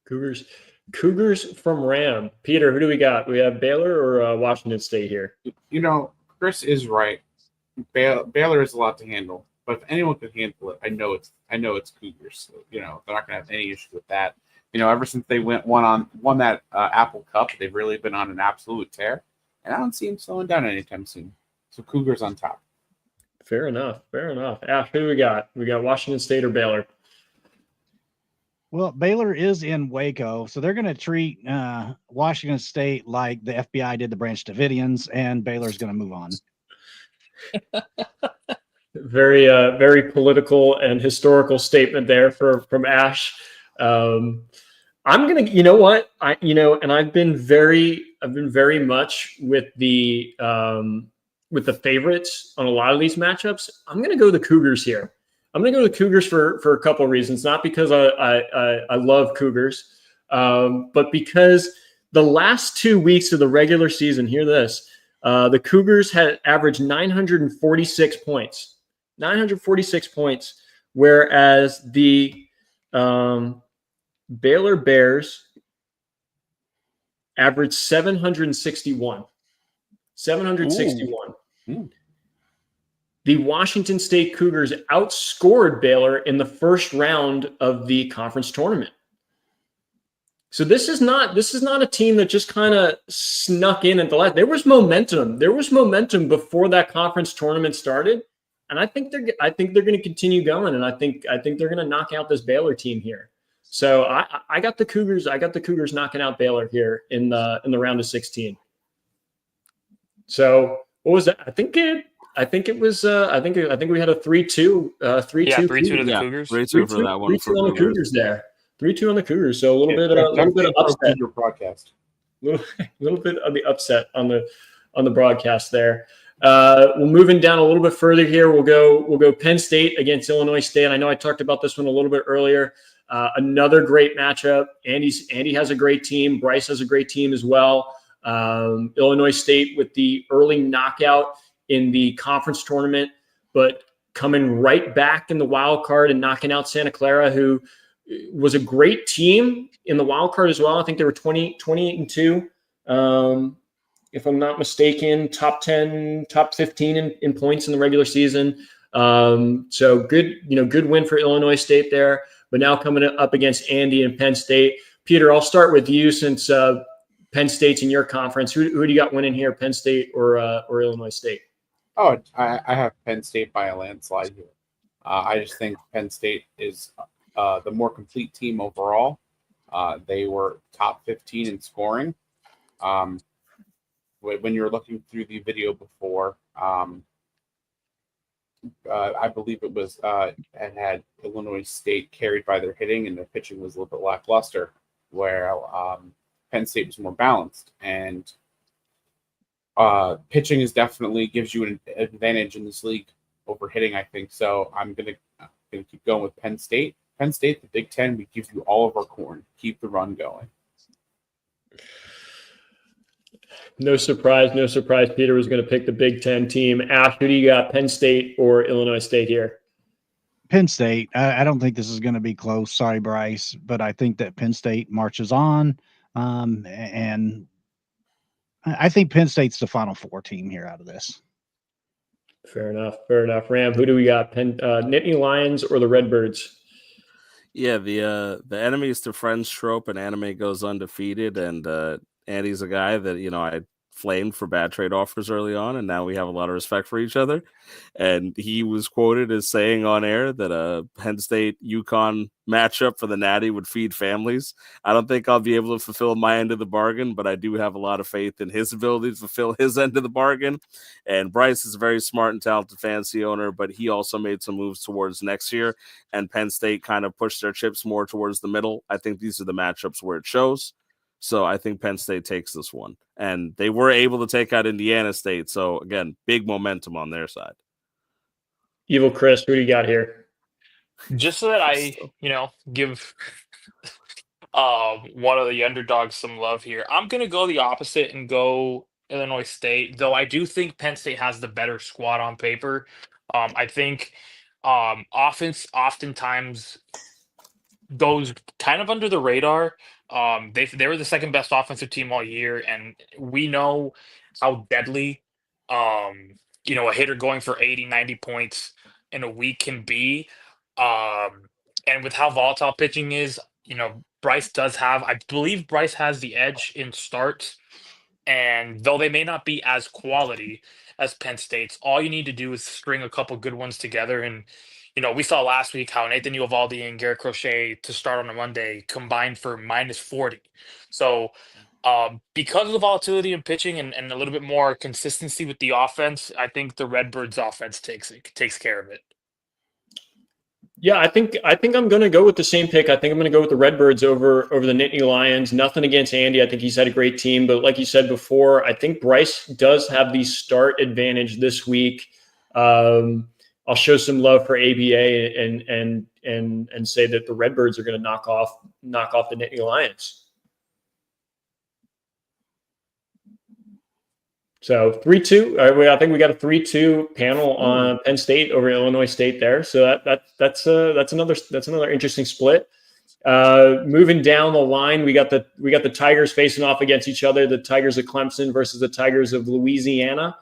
Cougars from Ram. Peter, who do we got? Do we have Baylor or Washington State here? Chris is right. Baylor is a lot to handle, but if anyone could handle it, I know it's Cougars. So, they're not going to have any issue with that. Ever since they won that Apple Cup, they've really been on an absolute tear, and I don't see them slowing down anytime soon. So Cougars on top. Fair enough. Ash, who do we got? We got Washington State or Baylor? Well, Baylor is in Waco, so they're going to treat Washington State like the FBI did the Branch Davidians, and Baylor's going to move on. Very political and historical statement there from Ash. I'm gonna, you know what, and I've been very much with the favorites on a lot of these matchups. I'm gonna go the Cougars here. I'm gonna go the Cougars for a couple of reasons, not because I love Cougars, but because the last 2 weeks of the regular season, hear this, the Cougars had averaged 946 points. 946 points, whereas the Baylor Bears averaged 761. 761. Ooh. The Washington State Cougars outscored Baylor in the first round of the conference tournament. So this is not a team that just kind of snuck in at the last. There was momentum. There was momentum before that conference tournament started. And I think they're going to continue going, and I think they're going to knock out this Baylor team here. So I got the Cougars. I got the Cougars knocking out Baylor here in the round of 16. So what was that? I think it was. I think we had a 3-2. 3-2. Yeah, 3-2 to the Yeah, Cougars. 3-2 for that one. 3-2 on the Cougars there. 3-2 on the Cougars. So a little bit of upset. Your broadcast. Little bit of the upset on the broadcast there. We're moving down a little bit further here. We'll go Penn State against Illinois State. I know I talked about this one a little bit earlier. Another great matchup. Andy has a great team. Bryce has a great team as well. Illinois State with the early knockout in the conference tournament, but coming right back in the wild card and knocking out Santa Clara, who was a great team in the wild card as well. I think they were 28-2. If I'm not mistaken, top 10, top 15 in points in the regular season. So good win for Illinois State there. But now coming up against Andy and Penn State. Peter, I'll start with you since Penn State's in your conference. Who do you got winning here, Penn State or Illinois State? Oh, I have Penn State by a landslide here. I just think Penn State is the more complete team overall. They were top 15 in scoring. When you were looking through the video before, I believe it was had Illinois State carried by their hitting, and their pitching was a little bit lackluster, where Penn State was more balanced. And pitching is definitely gives you an advantage in this league over hitting, I think. So I'm gonna keep going with Penn State. Penn State, the Big Ten, we give you all of our corn. Keep the run going. No surprise, Peter was going to pick the Big Ten team. Ash, who do you got, Penn State or Illinois State here? Penn State. I don't think this is going to be close. Sorry, Bryce, but I think that Penn State marches on, and I think Penn State's the Final Four team here out of this. Fair enough. Ram, who do we got? Nittany Lions or the Redbirds? Yeah, the enemies to friends trope and anime goes undefeated, and Andy's a guy that, I flamed for bad trade offers early on, and now we have a lot of respect for each other. And he was quoted as saying on air that a Penn State UConn matchup for the Natty would feed families. I don't think I'll be able to fulfill my end of the bargain, but I do have a lot of faith in his ability to fulfill his end of the bargain. And Bryce is a very smart and talented fantasy owner, but he also made some moves towards next year, and Penn State kind of pushed their chips more towards the middle. I think these are the matchups where it shows. So I think Penn State takes this one. And they were able to take out Indiana State. So, again, big momentum on their side. Evil Chris, who do you got here? Just so that I, give one of the underdogs some love here, I'm going to go the opposite and go Illinois State, though I do think Penn State has the better squad on paper. I think offense oftentimes goes kind of under the radar. They were the second best offensive team all year, and we know how deadly a hitter going for 80, 90 points in a week can be. And with how volatile pitching is, Bryce I believe Bryce has the edge in starts, and though they may not be as quality as Penn State's, all you need to do is string a couple good ones together, and we saw last week how Nathan Uvalde and Garrett Crochet to start on a Monday combined for -40. So because of the volatility in pitching and a little bit more consistency with the offense, I think the Redbirds offense takes care of it. Yeah, I think I'm going to go with the same pick. I think I'm going to go with the Redbirds over the Nittany Lions. Nothing against Andy. I think he's had a great team, but like you said before, I think Bryce does have the start advantage this week. I'll show some love for ABA and say that the Redbirds are going to knock off the Nittany Lions. So 3-2. I think we got a 3-2 panel on Penn State over Illinois State there. So that's another interesting split. Moving down the line, we got the Tigers facing off against each other. The Tigers of Clemson versus the Tigers of Louisiana,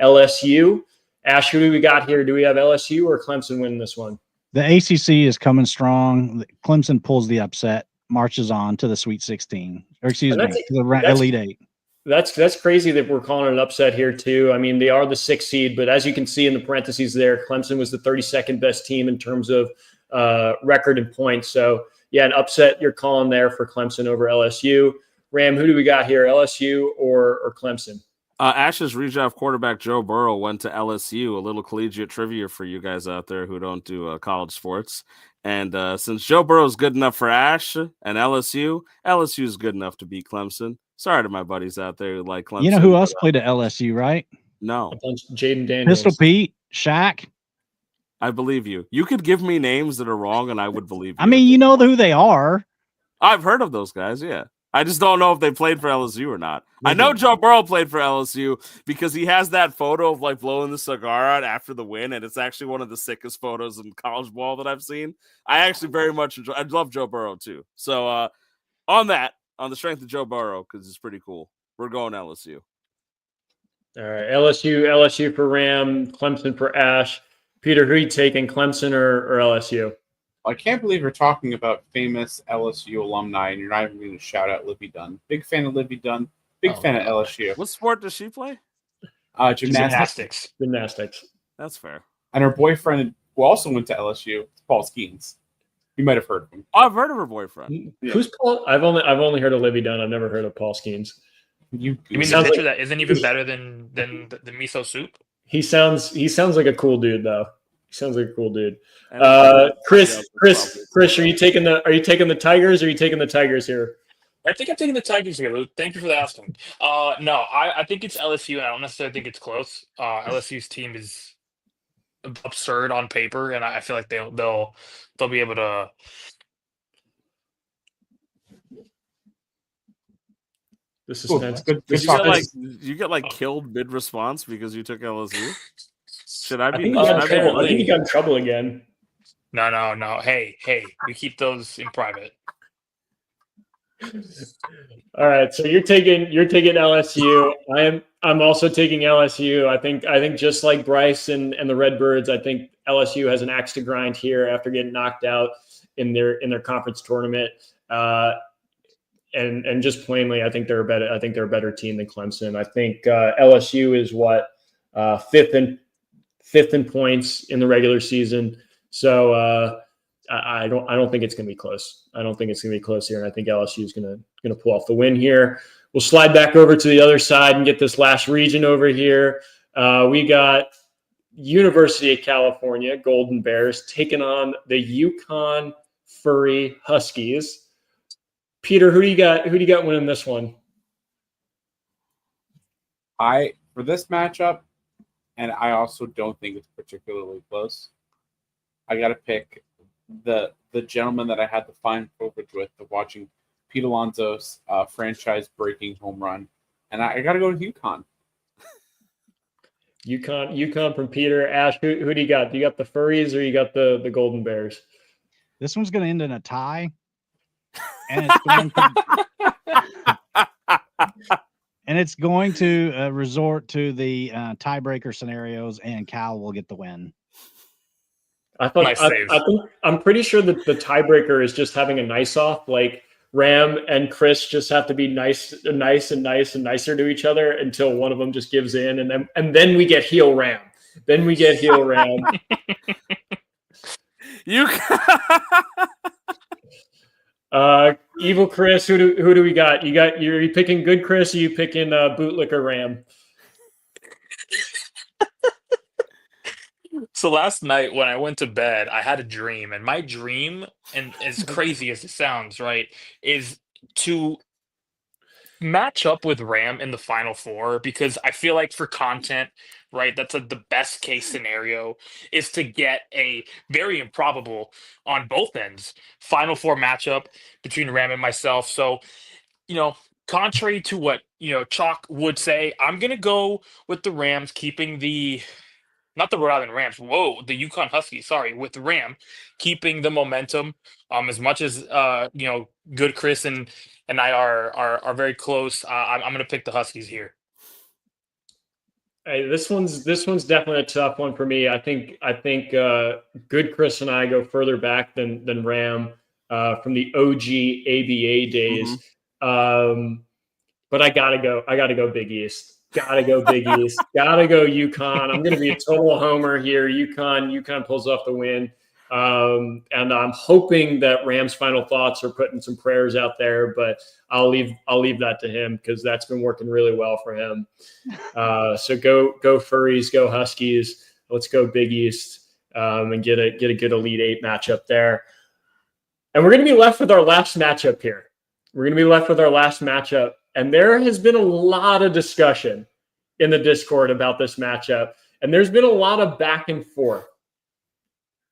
LSU. Ash, who do we got here? Do we have LSU or Clemson winning this one? The ACC is coming strong. Clemson pulls the upset, marches on to the Sweet 16, or excuse me, to the Elite Eight. That's crazy that we're calling it an upset here too. I mean, they are the 6th seed, but as you can see in the parentheses there, Clemson was the 32nd best team in terms of record and points. So yeah, an upset you're calling there for Clemson over LSU. Ram, who do we got here, LSU or Clemson? Ash's redraft quarterback Joe Burrow went to LSU. A little collegiate trivia for you guys out there who don't do college sports. And since Joe Burrow is good enough for Ash and LSU is good enough to beat Clemson. Sorry to my buddies out there who like Clemson. You know who else played at LSU, right? No. Jaden Daniels. Pistol Pete, Shaq. I believe you. You could give me names that are wrong and I would believe you. I mean, you know who they are. I've heard of those guys, yeah. I just don't know if they played for LSU or not. I know Joe Burrow played for LSU because he has that photo of like blowing the cigar out after the win, and it's actually one of the sickest photos in college ball that I've seen. I actually very much enjoy. I love Joe Burrow too. So on the strength of Joe Burrow, because it's pretty cool, we're going LSU. All right, LSU for Ram, Clemson for Ash. Peter, who are you taking, Clemson or LSU? I can't believe you're talking about famous LSU alumni and you're not even going to shout out Livy Dunn. Big fan of Livy Dunn. Big fan of LSU. What sport does she play? Gymnastics. That's fair. And her boyfriend, who also went to LSU, Paul Skeens. You might have heard of him. I've heard of her boyfriend. Yeah. Who's Paul? I've only heard of Livy Dunn. I've never heard of Paul Skeens. You mean the pitcher that isn't even better than the miso soup? He sounds like a cool dude though. He sounds like a cool dude. Chris, are you taking the Tigers or are you taking the Tigers here? I think I'm taking the Tigers here, Luke. Thank you for asking. No, I think it's LSU, and I don't necessarily think it's close. LSU's team is absurd on paper, and I feel like they'll be able to. This is good. You get killed mid response because you took LSU. Should I be? I think he got in trouble again. No. Hey, we keep those in private. All right, so you're taking LSU. I'm also taking LSU. I think just like Bryce and the Redbirds, I think LSU has an axe to grind here after getting knocked out in their conference tournament. And just plainly, I think they're a better team than Clemson. I think LSU is fifth in points in the regular season. So I don't think it's going to be close. I don't think it's going to be close here, and I think LSU is going to pull off the win here. We'll slide back over to the other side and get this last region over here. We got University of California Golden Bears taking on the Yukon Furry Huskies. Peter, who do you got winning this one? For this matchup, and I also don't think it's particularly close, I got to pick the gentleman that I had the fine privilege with of watching Pete Alonso's franchise-breaking home run, and I got to go with UConn. UConn from Peter. Ash, who do you got? Do you got the Furries or you got the Golden Bears? This one's going to end in a tie, and it's going to resort to the tiebreaker scenarios, and Cal will get the win. I'm pretty sure that the tiebreaker is just having a nice off. Like Ram and Chris just have to be nicer to each other until one of them just gives in, and then we get heel Ram. You Evil Chris, who do we got? You're picking good Chris, or you picking bootlicker Ram? So last night when I went to bed, I had a dream, and my dream, and as crazy as it sounds, right, is to match up with Ram in the final four because I feel like for content, right, that's the best case scenario is to get a very improbable on both ends final four matchup between Ram and myself. So, contrary to what, Chalk would say, I'm going to go with the Rams keeping not the Rhode Island Rams. Whoa, the Yukon Huskies. Sorry, with the Ram, keeping the momentum. As much as good Chris and I are very close. I'm going to pick the Huskies here. Hey, this one's definitely a tough one for me. I think good Chris and I go further back than Ram from the OG ABA days. But I gotta go Big East. Gotta go Big East. Gotta go UConn. I'm going to be a total homer here. UConn pulls off the win. And I'm hoping that Ram's final thoughts are putting some prayers out there, but I'll leave that to him because that's been working really well for him. So go Furries, go Huskies. Let's go Big East and get a good Elite Eight matchup there. And we're going to be left with our last matchup here. And there has been a lot of discussion in the Discord about this matchup. And there's been a lot of back and forth.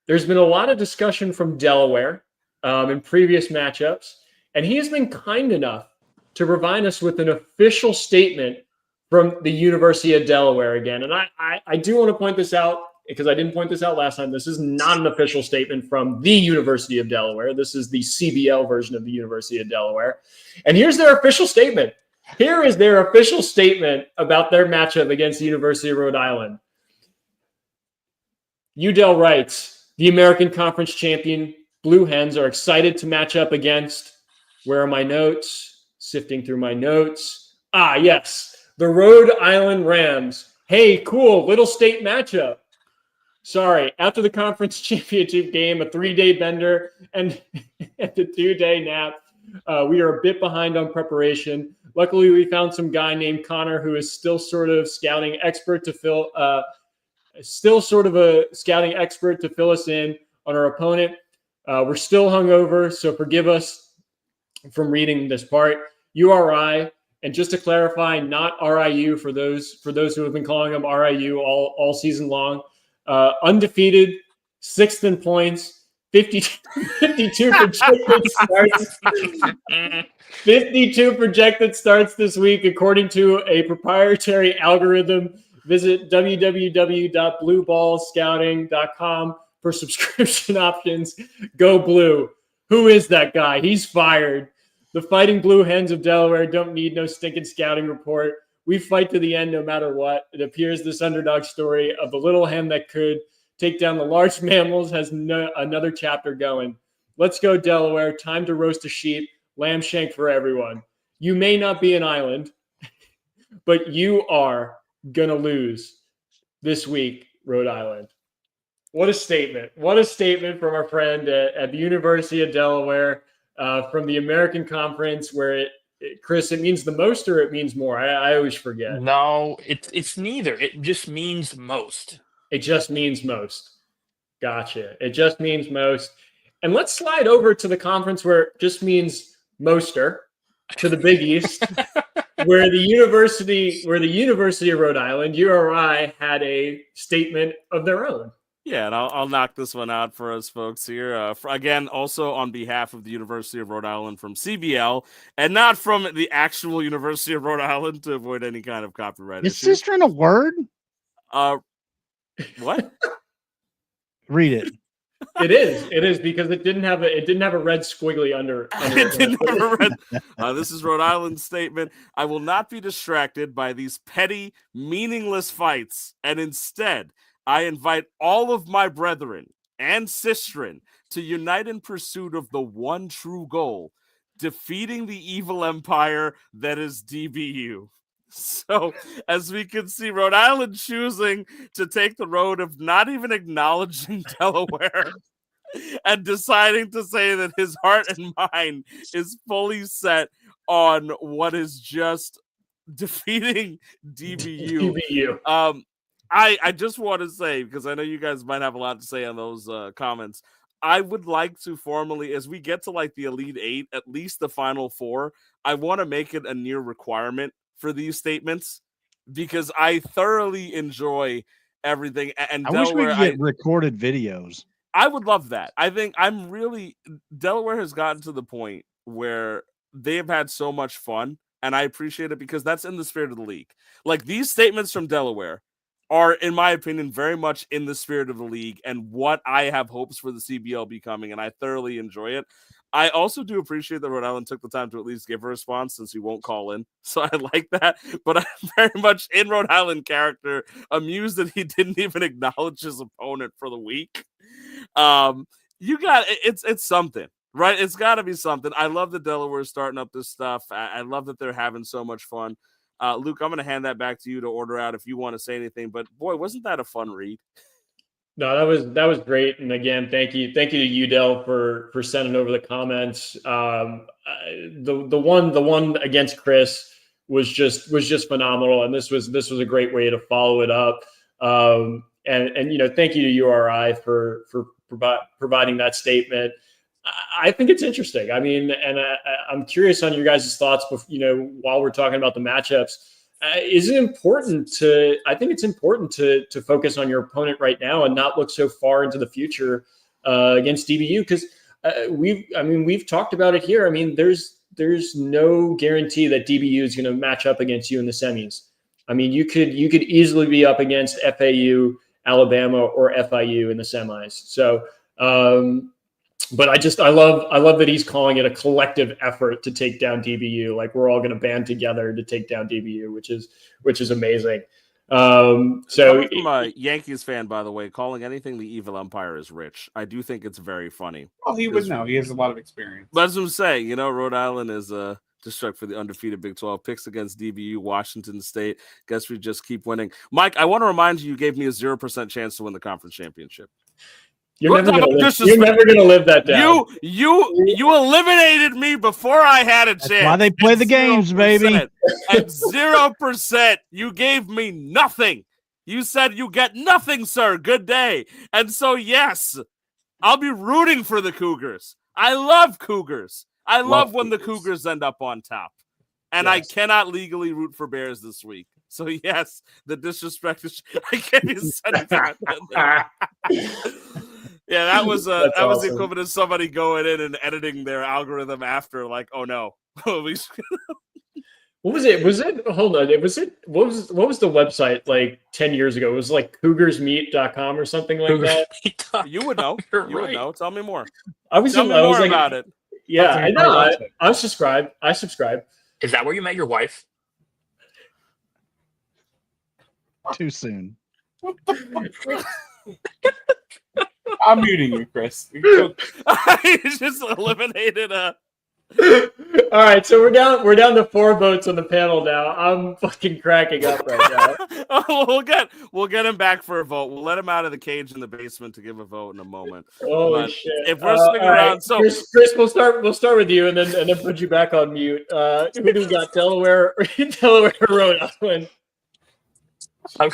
There's been a lot of discussion from Delaware in previous matchups. And he has been kind enough to provide us with an official statement from the University of Delaware again. And I do want to point this out because I didn't point this out last time. This is not an official statement from the University of Delaware. This is the CBL version of the University of Delaware. And here's their official statement. Here is their official statement about their matchup against the University of Rhode Island. UDEL writes, the American Conference champion Blue Hens are excited to match up against, where are my notes? Sifting through my notes. Yes, the Rhode Island Rams. Hey, cool, little state matchup. Sorry, after the conference championship game, a 3-day bender, and a 2-day nap, we are a bit behind on preparation. Luckily, we found some guy named Connor who is still sort of scouting expert to fill us in on our opponent. We're still hungover, so forgive us from reading this part. URI, and just to clarify, not RIU for those who have been calling them RIU all season long. Undefeated, 6th in points, 52 projected starts. 52 projected starts this week, according to a proprietary algorithm. Visit www.blueballscouting.com for subscription options. Go Blue. Who is that guy? He's fired. The Fighting Blue Hens of Delaware don't need no stinking scouting report. We fight to the end no matter what. It appears this underdog story of the little hen that could take down the large mammals has another chapter going. Let's go, Delaware. Time to roast a sheep. Lamb shank for everyone. You may not be an island, but you are going to lose this week, Rhode Island. What a statement. What a statement from our friend at the University of Delaware from the American Conference where Chris, it means the most or it means more? I always forget. No, it's neither. It just means most. It just means most. Gotcha. It just means most. And let's slide over to the conference where it just means moster, to the Big East, where the University of Rhode Island, URI, had a statement of their own. Yeah, and I'll knock this one out for us folks here. Again, also on behalf of the University of Rhode Island from CBL, and not from the actual University of Rhode Island to avoid any kind of copyright Is issue. sister in a word? What? Read it. It is because it didn't have a red squiggly under It didn't have a red. This is Rhode Island's statement. I will not be distracted by these petty, meaningless fights, and instead, I invite all of my brethren and sistren to unite in pursuit of the one true goal, defeating the evil empire that is DBU. So, as we can see, Rhode Island choosing to take the road of not even acknowledging Delaware and deciding to say that his heart and mind is fully set on what is just defeating DBU. I just want to say, because I know you guys might have a lot to say on those comments, I would like to formally, as we get to like the Elite Eight, at least the Final Four, I want to make it a near requirement for these statements because I thoroughly enjoy everything. And I wish we Delaware, could get recorded videos. I would love that. I think Delaware has gotten to the point where they have had so much fun, and I appreciate it because that's in the spirit of the league. Like these statements from Delaware are, in my opinion, very much in the spirit of the league and what I have hopes for the CBL becoming, and I thoroughly enjoy it. I also do appreciate that Rhode Island took the time to at least give a response since he won't call in. So I like that. But I'm very much in Rhode Island character, amused that he didn't even acknowledge his opponent for the week. It's something, right? It's got to be something. I love that Delaware is starting up this stuff. I love that they're having so much fun. Luke, I'm going to hand that back to you to order out if you want to say anything. But boy, wasn't that a fun read? No, that was great. And again, thank you to Udell for sending over the comments. The one against Chris was just phenomenal, and this was a great way to follow it up. And thank you to URI for providing that statement. I think it's interesting. I mean, and I'm curious on your guys' thoughts. While we're talking about the matchups. Is it important I think it's important to focus on your opponent right now and not look so far into the future against DBU because we've talked about it here. I mean, there's no guarantee that DBU is going to match up against you in the semis. I mean, you could easily be up against FAU, Alabama, or FIU in the semis. So, but I love that he's calling it a collective effort to take down DBU. Like we're all going to band together to take down DBU, which is amazing. So from a Yankees fan, by the way, calling anything the evil empire is rich. I do think it's very funny. Well, he would know. He has a lot of experience. But as I'm saying, Rhode Island is just struck for the undefeated Big 12 picks against DBU, Washington State. Guess we just keep winning. Mike, I want to remind you gave me a 0% chance to win the conference championship. You're never gonna live that down. You eliminated me before I had a chance. That's why they play the games, baby. At 0%, you gave me nothing. You said you get nothing, sir. Good day. And so, yes, I'll be rooting for the Cougars. I love Cougars. I love when the Cougars end up on top. And yes. I cannot legally root for Bears this week. So, yes, the disrespect is – I can't even send that. Yeah, that was that awesome. Was the equivalent of somebody going in and editing their algorithm after, like, oh no. What was it? Hold on. What was the website like 10 years ago? It was like cougarsmeet.com or something like that. You would know. You would know. Tell me more. Tell me more about it. Yeah, I know. I subscribe. Is that where you met your wife? Too soon. I'm muting you, Chris. You just eliminated a. All right, so we're down to 4 votes on the panel now. I'm fucking cracking up right now. We'll get him back for a vote. We'll let him out of the cage in the basement to give a vote in a moment. Holy shit! If we're sticking around, right. So Chris, we'll start with you, and then put you back on mute. Who do we got? Delaware, Rhode Island. I'm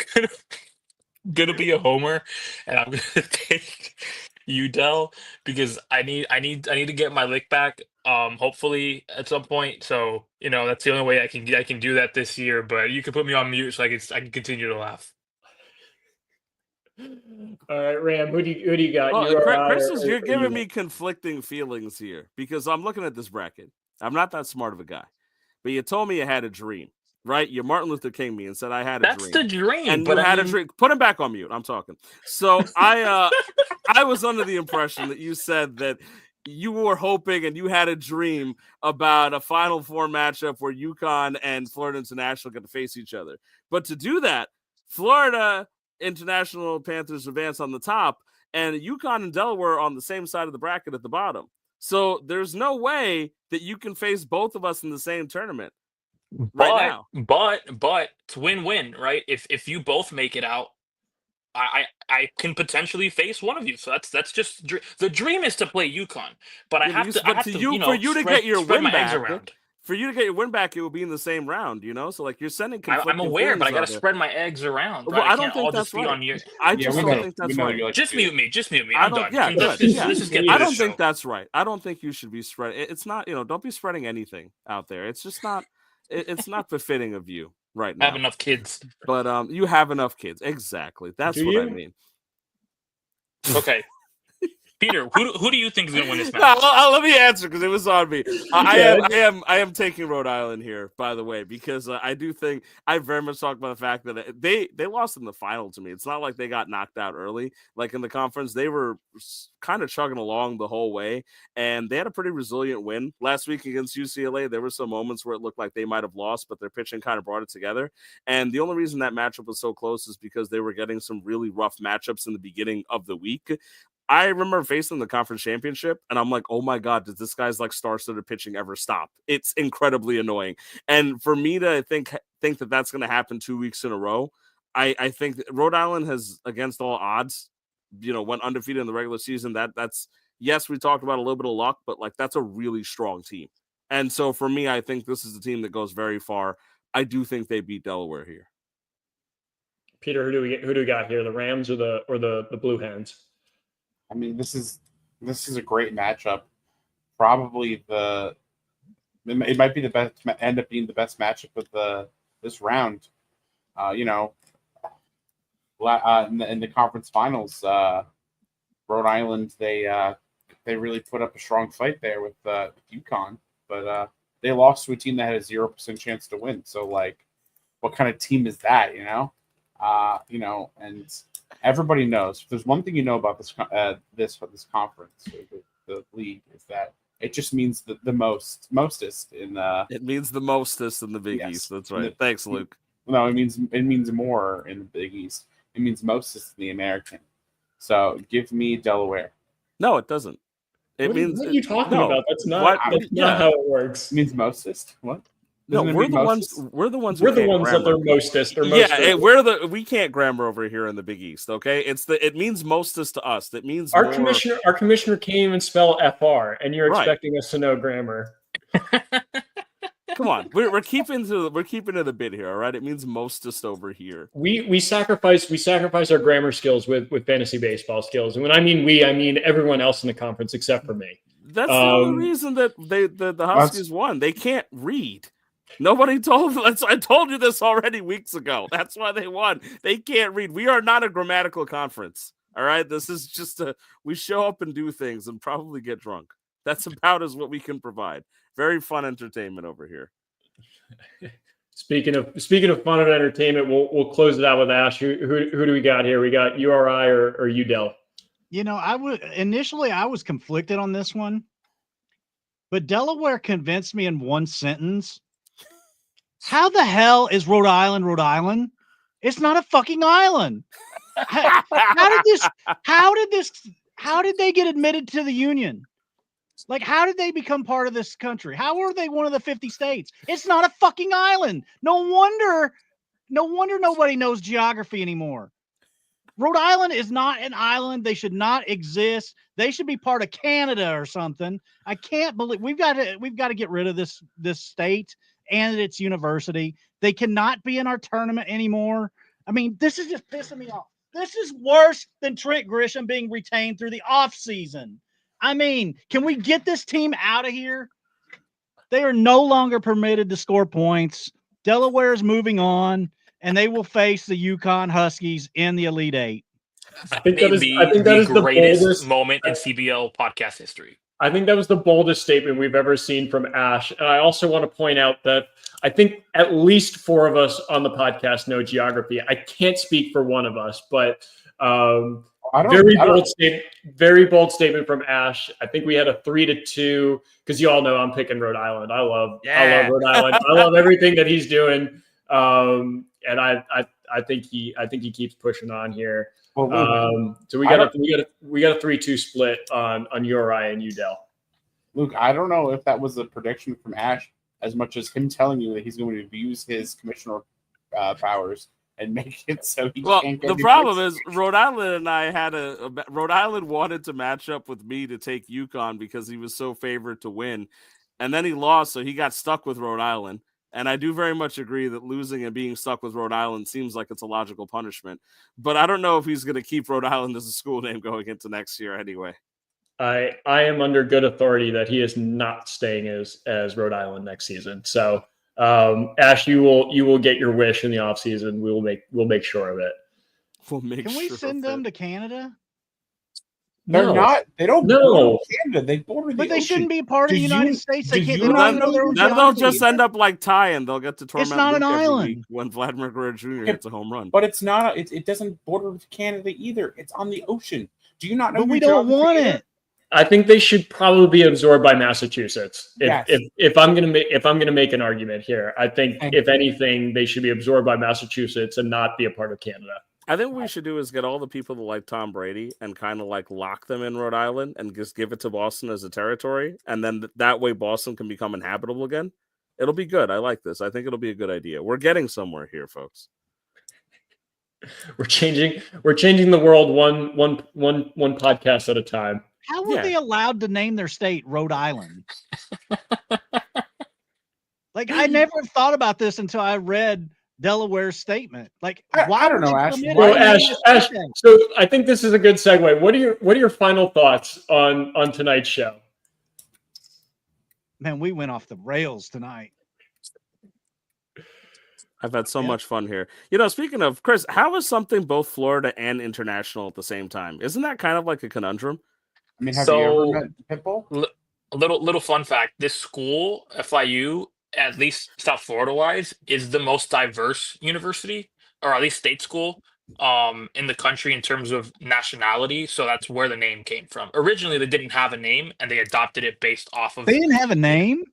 gonna be a homer, and I'm gonna take Udell because I need to get my lick back. Hopefully at some point. So that's the only way I can do that this year. But you can put me on mute so I can continue to laugh. All right, Ram, who do you got? Well, Chris, you're giving me conflicting feelings here because I'm looking at this bracket. I'm not that smart of a guy, but you told me you had a dream. Right, you Martin Luther King me and said I had a dream. That's the dream. And you had a dream. Put him back on mute. I'm talking. So I was under the impression that you said that you were hoping and you had a dream about a Final Four matchup where UConn and Florida International get to face each other. But to do that, Florida International Panthers advance on the top, and UConn and Delaware on the same side of the bracket at the bottom. So there's no way that you can face both of us in the same tournament. Right now. But it's win-win, right? If you both make it out, I can potentially face one of you. So that's just the dream is to play UConn, but I Yeah, have to. I have to. for you to get your spread win my eggs back. around. For you to get your win back, it will be in the same round, So like you're sending conflicting I'm aware, but I feelings got out to there. spread my eggs around. Well, Right? I I don't can't think all that's just be right. on your. I just don't think that's right. Just mute me. Just mute me. I I'm don't. done. Yeah, Let's good. just get I through don't this think show. that's right. I don't think you should be spreading. It's not. Don't be spreading anything out there. It's just not. It's not befitting of you right now. I have enough kids. But you have enough kids. Exactly. That's Do what I you? mean. Okay. Peter, who do you think is going to win this match? Let me answer because it was on me. I am taking Rhode Island here, by the way, because I do think I very much talk about the fact that they lost in the final to me. It's not like they got knocked out early. Like in the conference, they were kind of chugging along the whole way, and they had a pretty resilient win last week against UCLA. There were some moments where it looked like they might have lost, but their pitching kind of brought it together. And the only reason that matchup was so close is because they were getting some really rough matchups in the beginning of the week. I remember facing the conference championship, and I'm like, oh my God, does this guy's like star-studded pitching ever stop? It's incredibly annoying. And for me to think that that's going to happen 2 weeks in a row, I think that Rhode Island has, against all odds, went undefeated in the regular season. That's yes, we talked about a little bit of luck, but like that's a really strong team. And so for me, I think this is a team that goes very far. I do think they beat Delaware here. Peter, who do we got here? The Rams or the Blue Hens? I mean, this is a great matchup. Probably it might be the best. End up being the best matchup of this round. In the conference finals, Rhode Island they really put up a strong fight there with UConn, but they lost to a team that had a 0% chance to win. So like, what kind of team is that? And everybody knows. If there's one thing you know about this conference, the league, is that it just means the mostest in. It means the mostest in the Big East. That's right. Thanks, Luke. No, it means more in the Big East. It means mostest in the American. So give me Delaware. No, it doesn't. What are you talking about? That's not how it works. It means mostest. What? No, we're the ones. We're the ones that are mostest. Yeah, we can't grammar over here in the Big East. Okay, it means mostest to us. That means our commissioner can't even spell FR, and you're expecting us to know grammar. Come on, we're keeping to the bit here. All right, it means mostest over here. We sacrifice our grammar skills with fantasy baseball skills, and when I mean we, I mean everyone else in the conference except for me. That's the only reason that the Huskies won. They can't read. Nobody told us. I told you this already weeks ago. That's why they won. They can't read. We are not a grammatical conference. All right. This is just we show up and do things and probably get drunk. That's about as what we can provide. Very fun entertainment over here. Speaking of fun and entertainment, we'll close it out with Ash. Who do we got here? We got URI or UDEL? I was conflicted on this one, but Delaware convinced me in one sentence. How the hell is Rhode Island, Rhode Island? It's not a fucking island. How did they get admitted to the union? Like, how did they become part of this country? How are they one of the 50 states? It's not a fucking island. No wonder nobody knows geography anymore. Rhode Island is not an island. They should not exist. They should be part of Canada or something. I can't believe we've got to get rid of this state and its university. They cannot be in our tournament anymore. I mean, this is just pissing me off. This is worse than Trent Grisham being retained through the offseason. I mean, can we get this team out of here? They are no longer permitted to score points. Delaware is moving on, and they will face the UConn Huskies in the Elite Eight. I think that is the greatest moment in CBL podcast history. I think that was the boldest statement we've ever seen from Ash. And I also want to point out that I think at least 4 of us on the podcast know geography. I can't speak for one of us, but very bold statement from Ash. I think we had a 3-2 because you all know I'm picking Rhode Island. I love Rhode Island. I love everything that he's doing. And I think he keeps pushing on here. So we got a 3-2 split on URI and UDEL. Luke, I don't know if that was a prediction from Ash as much as him telling you that he's going to use his commissioner powers and make it so he Well, can't go the to problem Dixie. is Rhode Island and I had Rhode Island wanted to match up with me to take UConn because he was so favored to win, and then he lost, so he got stuck with Rhode Island. And I do very much agree that losing and being stuck with Rhode Island seems like it's a logical punishment. But I don't know if he's going to keep Rhode Island as a school name going into next year anyway. I am under good authority that he is not staying as Rhode Island next season. So Ash, you will get your wish in the offseason. We'll make sure of it. We'll make Can we sure send of them it. to Canada? They're No. not. They don't No. border Canada. They border the But they ocean. shouldn't be a part of Do the United you- States. do They can't. you They not don't even know their own Then they'll geography. just end up like Ty, and they'll get to torment not Luke an every island. week when Vladimir Guerrero Jr. hits a home run. But it's not. It doesn't border with Canada either. It's on the ocean. Do you not know? But your we don't geography want either? it. I think they should probably be absorbed by Massachusetts. Yes. If I'm gonna make an argument here, I think Okay. if anything, they should be absorbed by Massachusetts and not be a part of Canada. I think what we should do is get all the people that like Tom Brady and kind of like lock them in Rhode Island and just give it to Boston as a territory. And then that way Boston can become inhabitable again. It'll be good. I like this. I think it'll be a good idea. We're getting somewhere here, folks. We're changing the world one podcast at a time. How were they allowed to name their state Rhode Island? Like, I never thought about this until I read Delaware's statement. Like, why I don't would know, they Ash. permit Well, it? Ash. So I think this is a good segue. What are your final thoughts on tonight's show? Man, we went off the rails tonight. I've had so much fun here. You know, speaking of Chris, how is something both Florida and international at the same time? Isn't that kind of like a conundrum? I mean, have So- you ever met Pitbull? A little fun fact: this school, FIU, at least South Florida wise, is the most diverse university, or at least state school, in the country in terms of nationality. So that's where the name came from. Originally, they didn't have a name, and they adopted it based off of. They didn't have a name.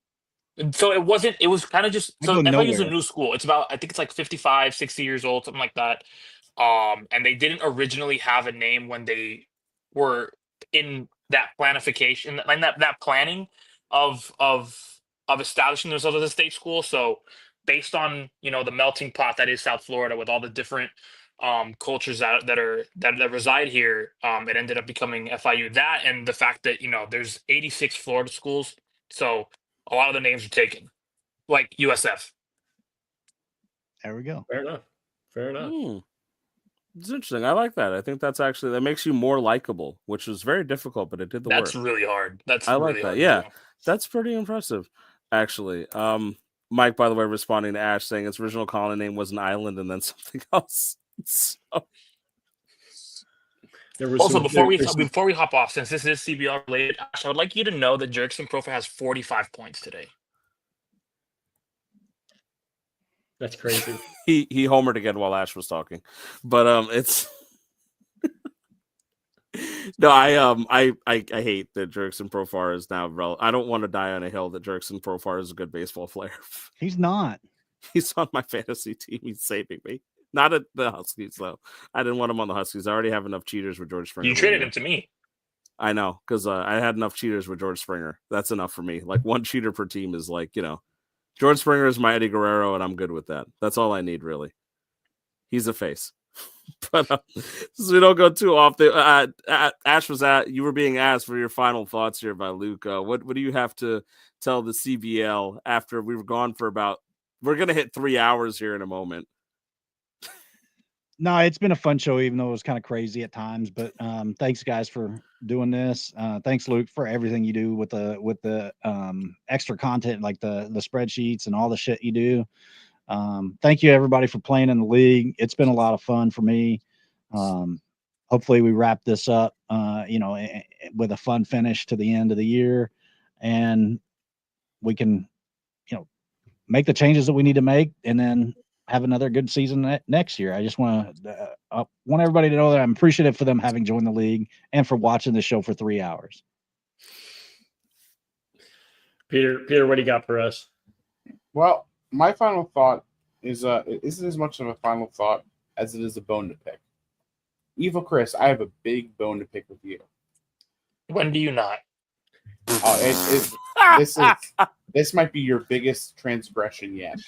So it wasn't. It was kind of just. I So go FIU is a nowhere. new school. It's about. I think it's like 55, 60 years old, something like that. And they didn't originally have a name when they were in that planification and that planning of establishing themselves as a state school. So based on the melting pot that is South Florida with all the different cultures that reside here, it ended up becoming FIU. That and the fact that there's 86 Florida schools, so a lot of the names are taken, like USF. There we go. Fair enough. It's interesting. I like that. I think that makes you more likable, which was very difficult, but it did the work. That's really hard. I like that. Yeah, that's pretty impressive, actually. Mike, by the way, responding to Ash saying its original colony name was an island and then something else. So... Also, before we hop off, since this is CBL related, Ash, I would like you to know that Jerkson Profa has 45 points today. That's crazy. he homered again while Ash was talking, but it's no, I hate that Jerkson Profar is now relevant. I don't want to die on a hill that Jerkson Profar is a good baseball player. He's not. He's on my fantasy team. He's saving me. Not at the Huskies though. I didn't want him on the Huskies. I already have enough cheaters with George Springer. You traded him to me. I know, because I had enough cheaters with George Springer. That's enough for me. Like one cheater per team is like, George Springer is my Eddie Guerrero, and I'm good with that. That's all I need, really. He's a face. But so we don't go too off. Ash you were being asked for your final thoughts here by Luke. What do you have to tell the CBL after we were gone for we're going to hit 3 hours here in a moment. No, it's been a fun show, even though it was kind of crazy at times. But thanks, guys, for doing this. Thanks, Luke, for everything you do with the extra content, like the spreadsheets and all the shit you do. Thank you, everybody, for playing in the league. It's been a lot of fun for me. Hopefully, we wrap this up, with a fun finish to the end of the year, and we can, make the changes that we need to make, and then have another good season next year. I just want everybody to know that I'm appreciative for them having joined the league and for watching the show for 3 hours. Peter, what do you got for us? Well, my final thought is it isn't as much of a final thought as it is a bone to pick. Evil Chris, I have a big bone to pick with you. When do you not? This might be your biggest transgression yet.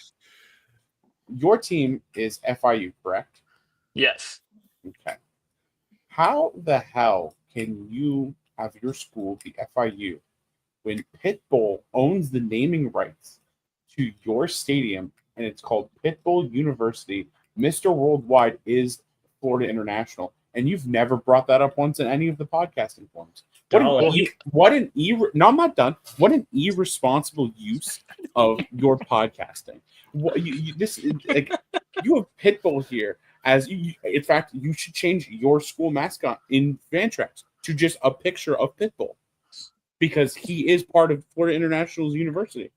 your team is FIU, correct? Yes. Okay. How the hell can you have your school be FIU when Pitbull owns the naming rights to your stadium and it's called Pitbull University? Mr. Worldwide is Florida International, and you've never brought that up once in any of the podcasting forums. No, I'm not done. What an irresponsible use of your podcasting. You have Pitbull here as you. In fact, you should change your school mascot in Fantrax to just a picture of Pitbull because he is part of Florida International's university.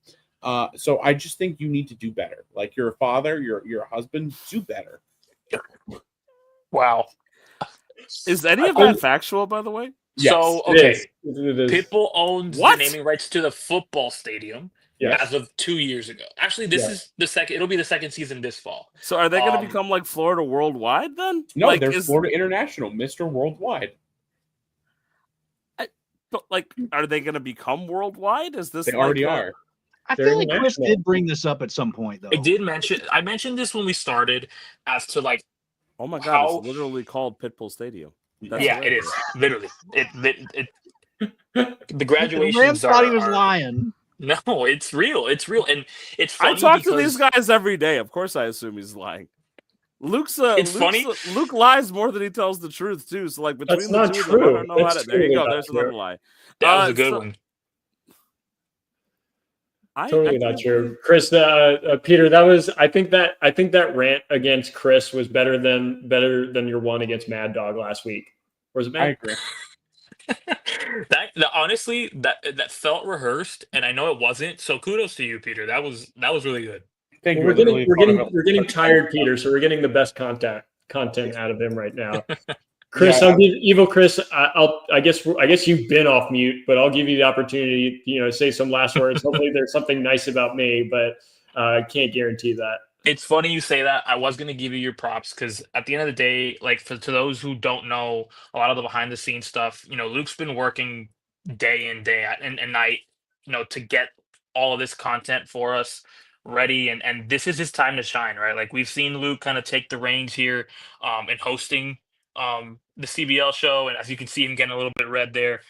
So I just think you need to do better. Like you're a father, you're a husband, do better. Wow. Is any of that factual, by the way? Yes, So, okay. It is. Pitbull owns What? the naming rights to the football stadium Yes. as of 2 years ago. Actually, this Yeah. is the second. It'll be the second season this fall. So are they going to Um, become like Florida Worldwide then? No, like, there's Florida International, Mr. Worldwide. But like, are they going to become worldwide? Is this They like already a- are. I They're feel like Chris international. did bring this up at some point, though. I mentioned this when we started as to like, Oh my god! How- It's literally called Pitbull Stadium. That's yeah, it hilarious. is literally it the The graduations Rams thought he was are- lying. No, it's real. It's real, and it's I funny talk to because- these guys every day. Of course, I assume he's lying. Luke's funny. Luke lies more than he tells the truth too. So like between That's the not two of them, I true. don't know how That's to. There you totally go. not There's true. another lie. That was a good so- one. Totally not true, Chris. Peter, that was. I think that rant against Chris was better than your one against Mad Dog last week. Or was it I Mad? agree. Honestly, that felt rehearsed, and I know it wasn't. So kudos to you, Peter. That was really good. Thank Well, you. we're getting tired, Peter. So we're getting the best content out of him right now. Chris, Yeah. I'll give Evil Chris. I guess you've been off mute, but I'll give you the opportunity. Say some last words. Hopefully, there's something nice about me, but I can't guarantee that. It's funny you say that. I was going to give you your props because at the end of the day, like to those who don't know a lot of the behind the scenes stuff, Luke's been working day in, day out and night, to get all of this content for us ready. And this is his time to shine, right? Like we've seen Luke kind of take the reins here and hosting the CBL show. And as you can see him getting a little bit red there,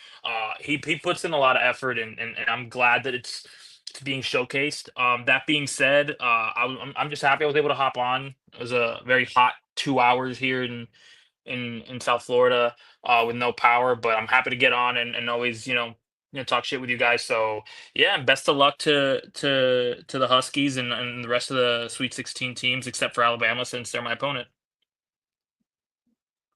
he puts in a lot of effort and I'm glad that it's being showcased. That being said, I'm just happy I was able to hop on. It was a very hot 2 hours here in South Florida with no power, but I'm happy to get on and always talk shit with you guys. So yeah, and best of luck to the Huskies and the rest of the Sweet 16 teams except for Alabama since they're my opponent.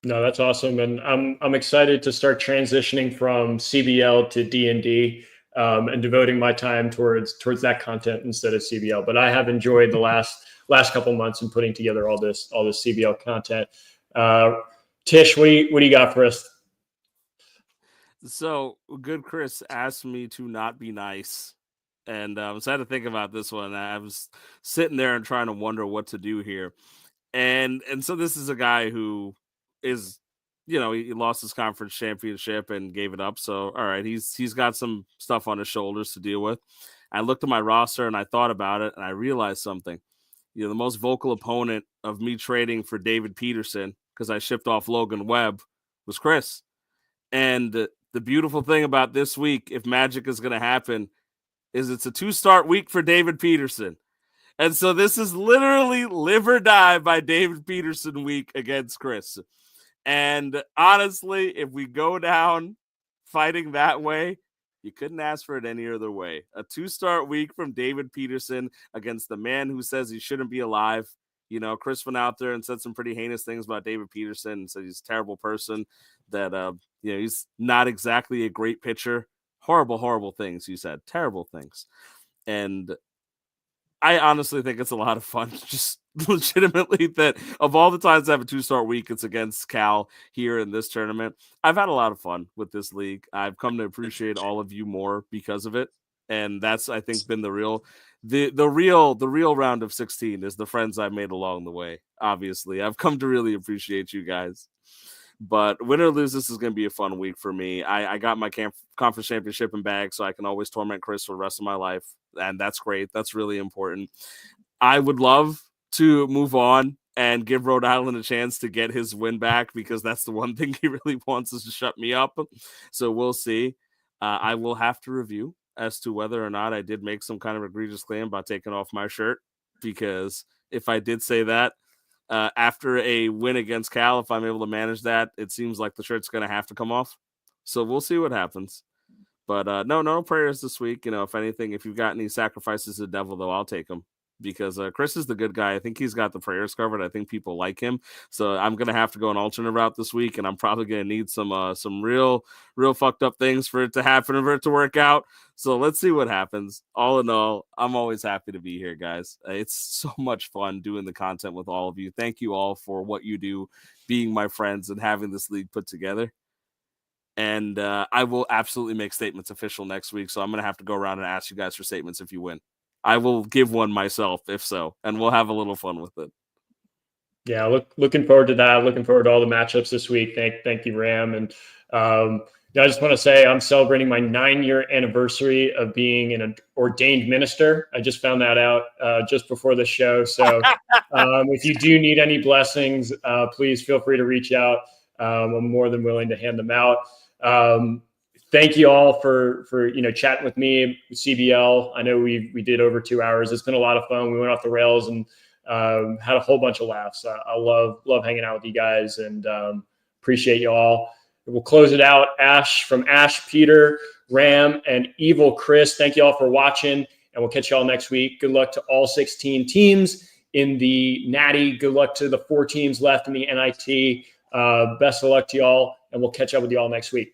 No, that's awesome, and I'm excited to start transitioning from CBL to D&D and devoting my time towards that content instead of CBL. But I have enjoyed the last couple months in putting together all this CBL content. Tish, what do you got for us? So good. Chris asked me to not be nice, and so I had to think about this one. I was sitting there and trying to wonder what to do here, and so this is a guy who is, he lost his conference championship and gave it up. So all right, he's got some stuff on his shoulders to deal with. I looked at my roster and I thought about it, and I realized something. The most vocal opponent of me trading for David Peterson because I shipped off Logan Webb was Chris. And the beautiful thing about this week, if magic is going to happen, is it's a 2-start week for David Peterson. And so this is literally live or die by David Peterson week against Chris. And honestly, if we go down fighting that way, you couldn't ask for it any other way. A 2-start week from David Peterson against the man who says he shouldn't be alive. Chris went out there and said some pretty heinous things about David Peterson and said he's a terrible person, that, he's not exactly a great pitcher. Horrible, horrible things, he said. Terrible things. And I honestly think it's a lot of fun, just legitimately, that of all the times I have a 2-start week, it's against Cal here in this tournament. I've had a lot of fun with this league. I've come to appreciate all of you more because of it. And that's, I think, been the real round of 16 is the friends I've made along the way. Obviously, I've come to really appreciate you guys. But win or lose, this is going to be a fun week for me. I got my conference championship in bag, so I can always torment Chris for the rest of my life. And that's great. That's really important. I would love to move on and give Rhode Island a chance to get his win back, because that's the one thing he really wants, is to shut me up. So we'll see. I will have to review as to whether or not I did make some kind of egregious claim about taking off my shirt, because if I did say that after a win against Cal, if I'm able to manage that, it seems like the shirt's going to have to come off. So we'll see what happens. But no prayers this week. If anything, if you've got any sacrifices to the devil, though, I'll take them, because Chris is the good guy. I think he's got the prayers covered. I think people like him. So I'm going to have to go an alternate route this week, and I'm probably going to need some real fucked up things for it to happen and for it to work out. So let's see what happens. All in all, I'm always happy to be here, guys. It's so much fun doing the content with all of you. Thank you all for what you do, being my friends and having this league put together. And I will absolutely make statements official next week. So I'm going to have to go around and ask you guys for statements if you win. I will give one myself if so, and we'll have a little fun with it. Yeah, looking forward to that. Looking forward to all the matchups this week. Thank you, Ram. And I just want to say I'm celebrating my 9-year anniversary of being an ordained minister. I just found that out just before the show. So if you do need any blessings, please feel free to reach out. I'm more than willing to hand them out. Thank you all for chatting with me, CBL. I know we did over 2 hours. It's been a lot of fun. We went off the rails and had a whole bunch of laughs. I love hanging out with you guys, and appreciate you all. We'll close it out. From Ash, Peter, Ram, and Evil Chris. Thank you all for watching, and we'll catch you all next week. Good luck to all 16 teams in the Natty. Good luck to the 4 teams left in the NIT. Best of luck to y'all, and we'll catch up with you all next week.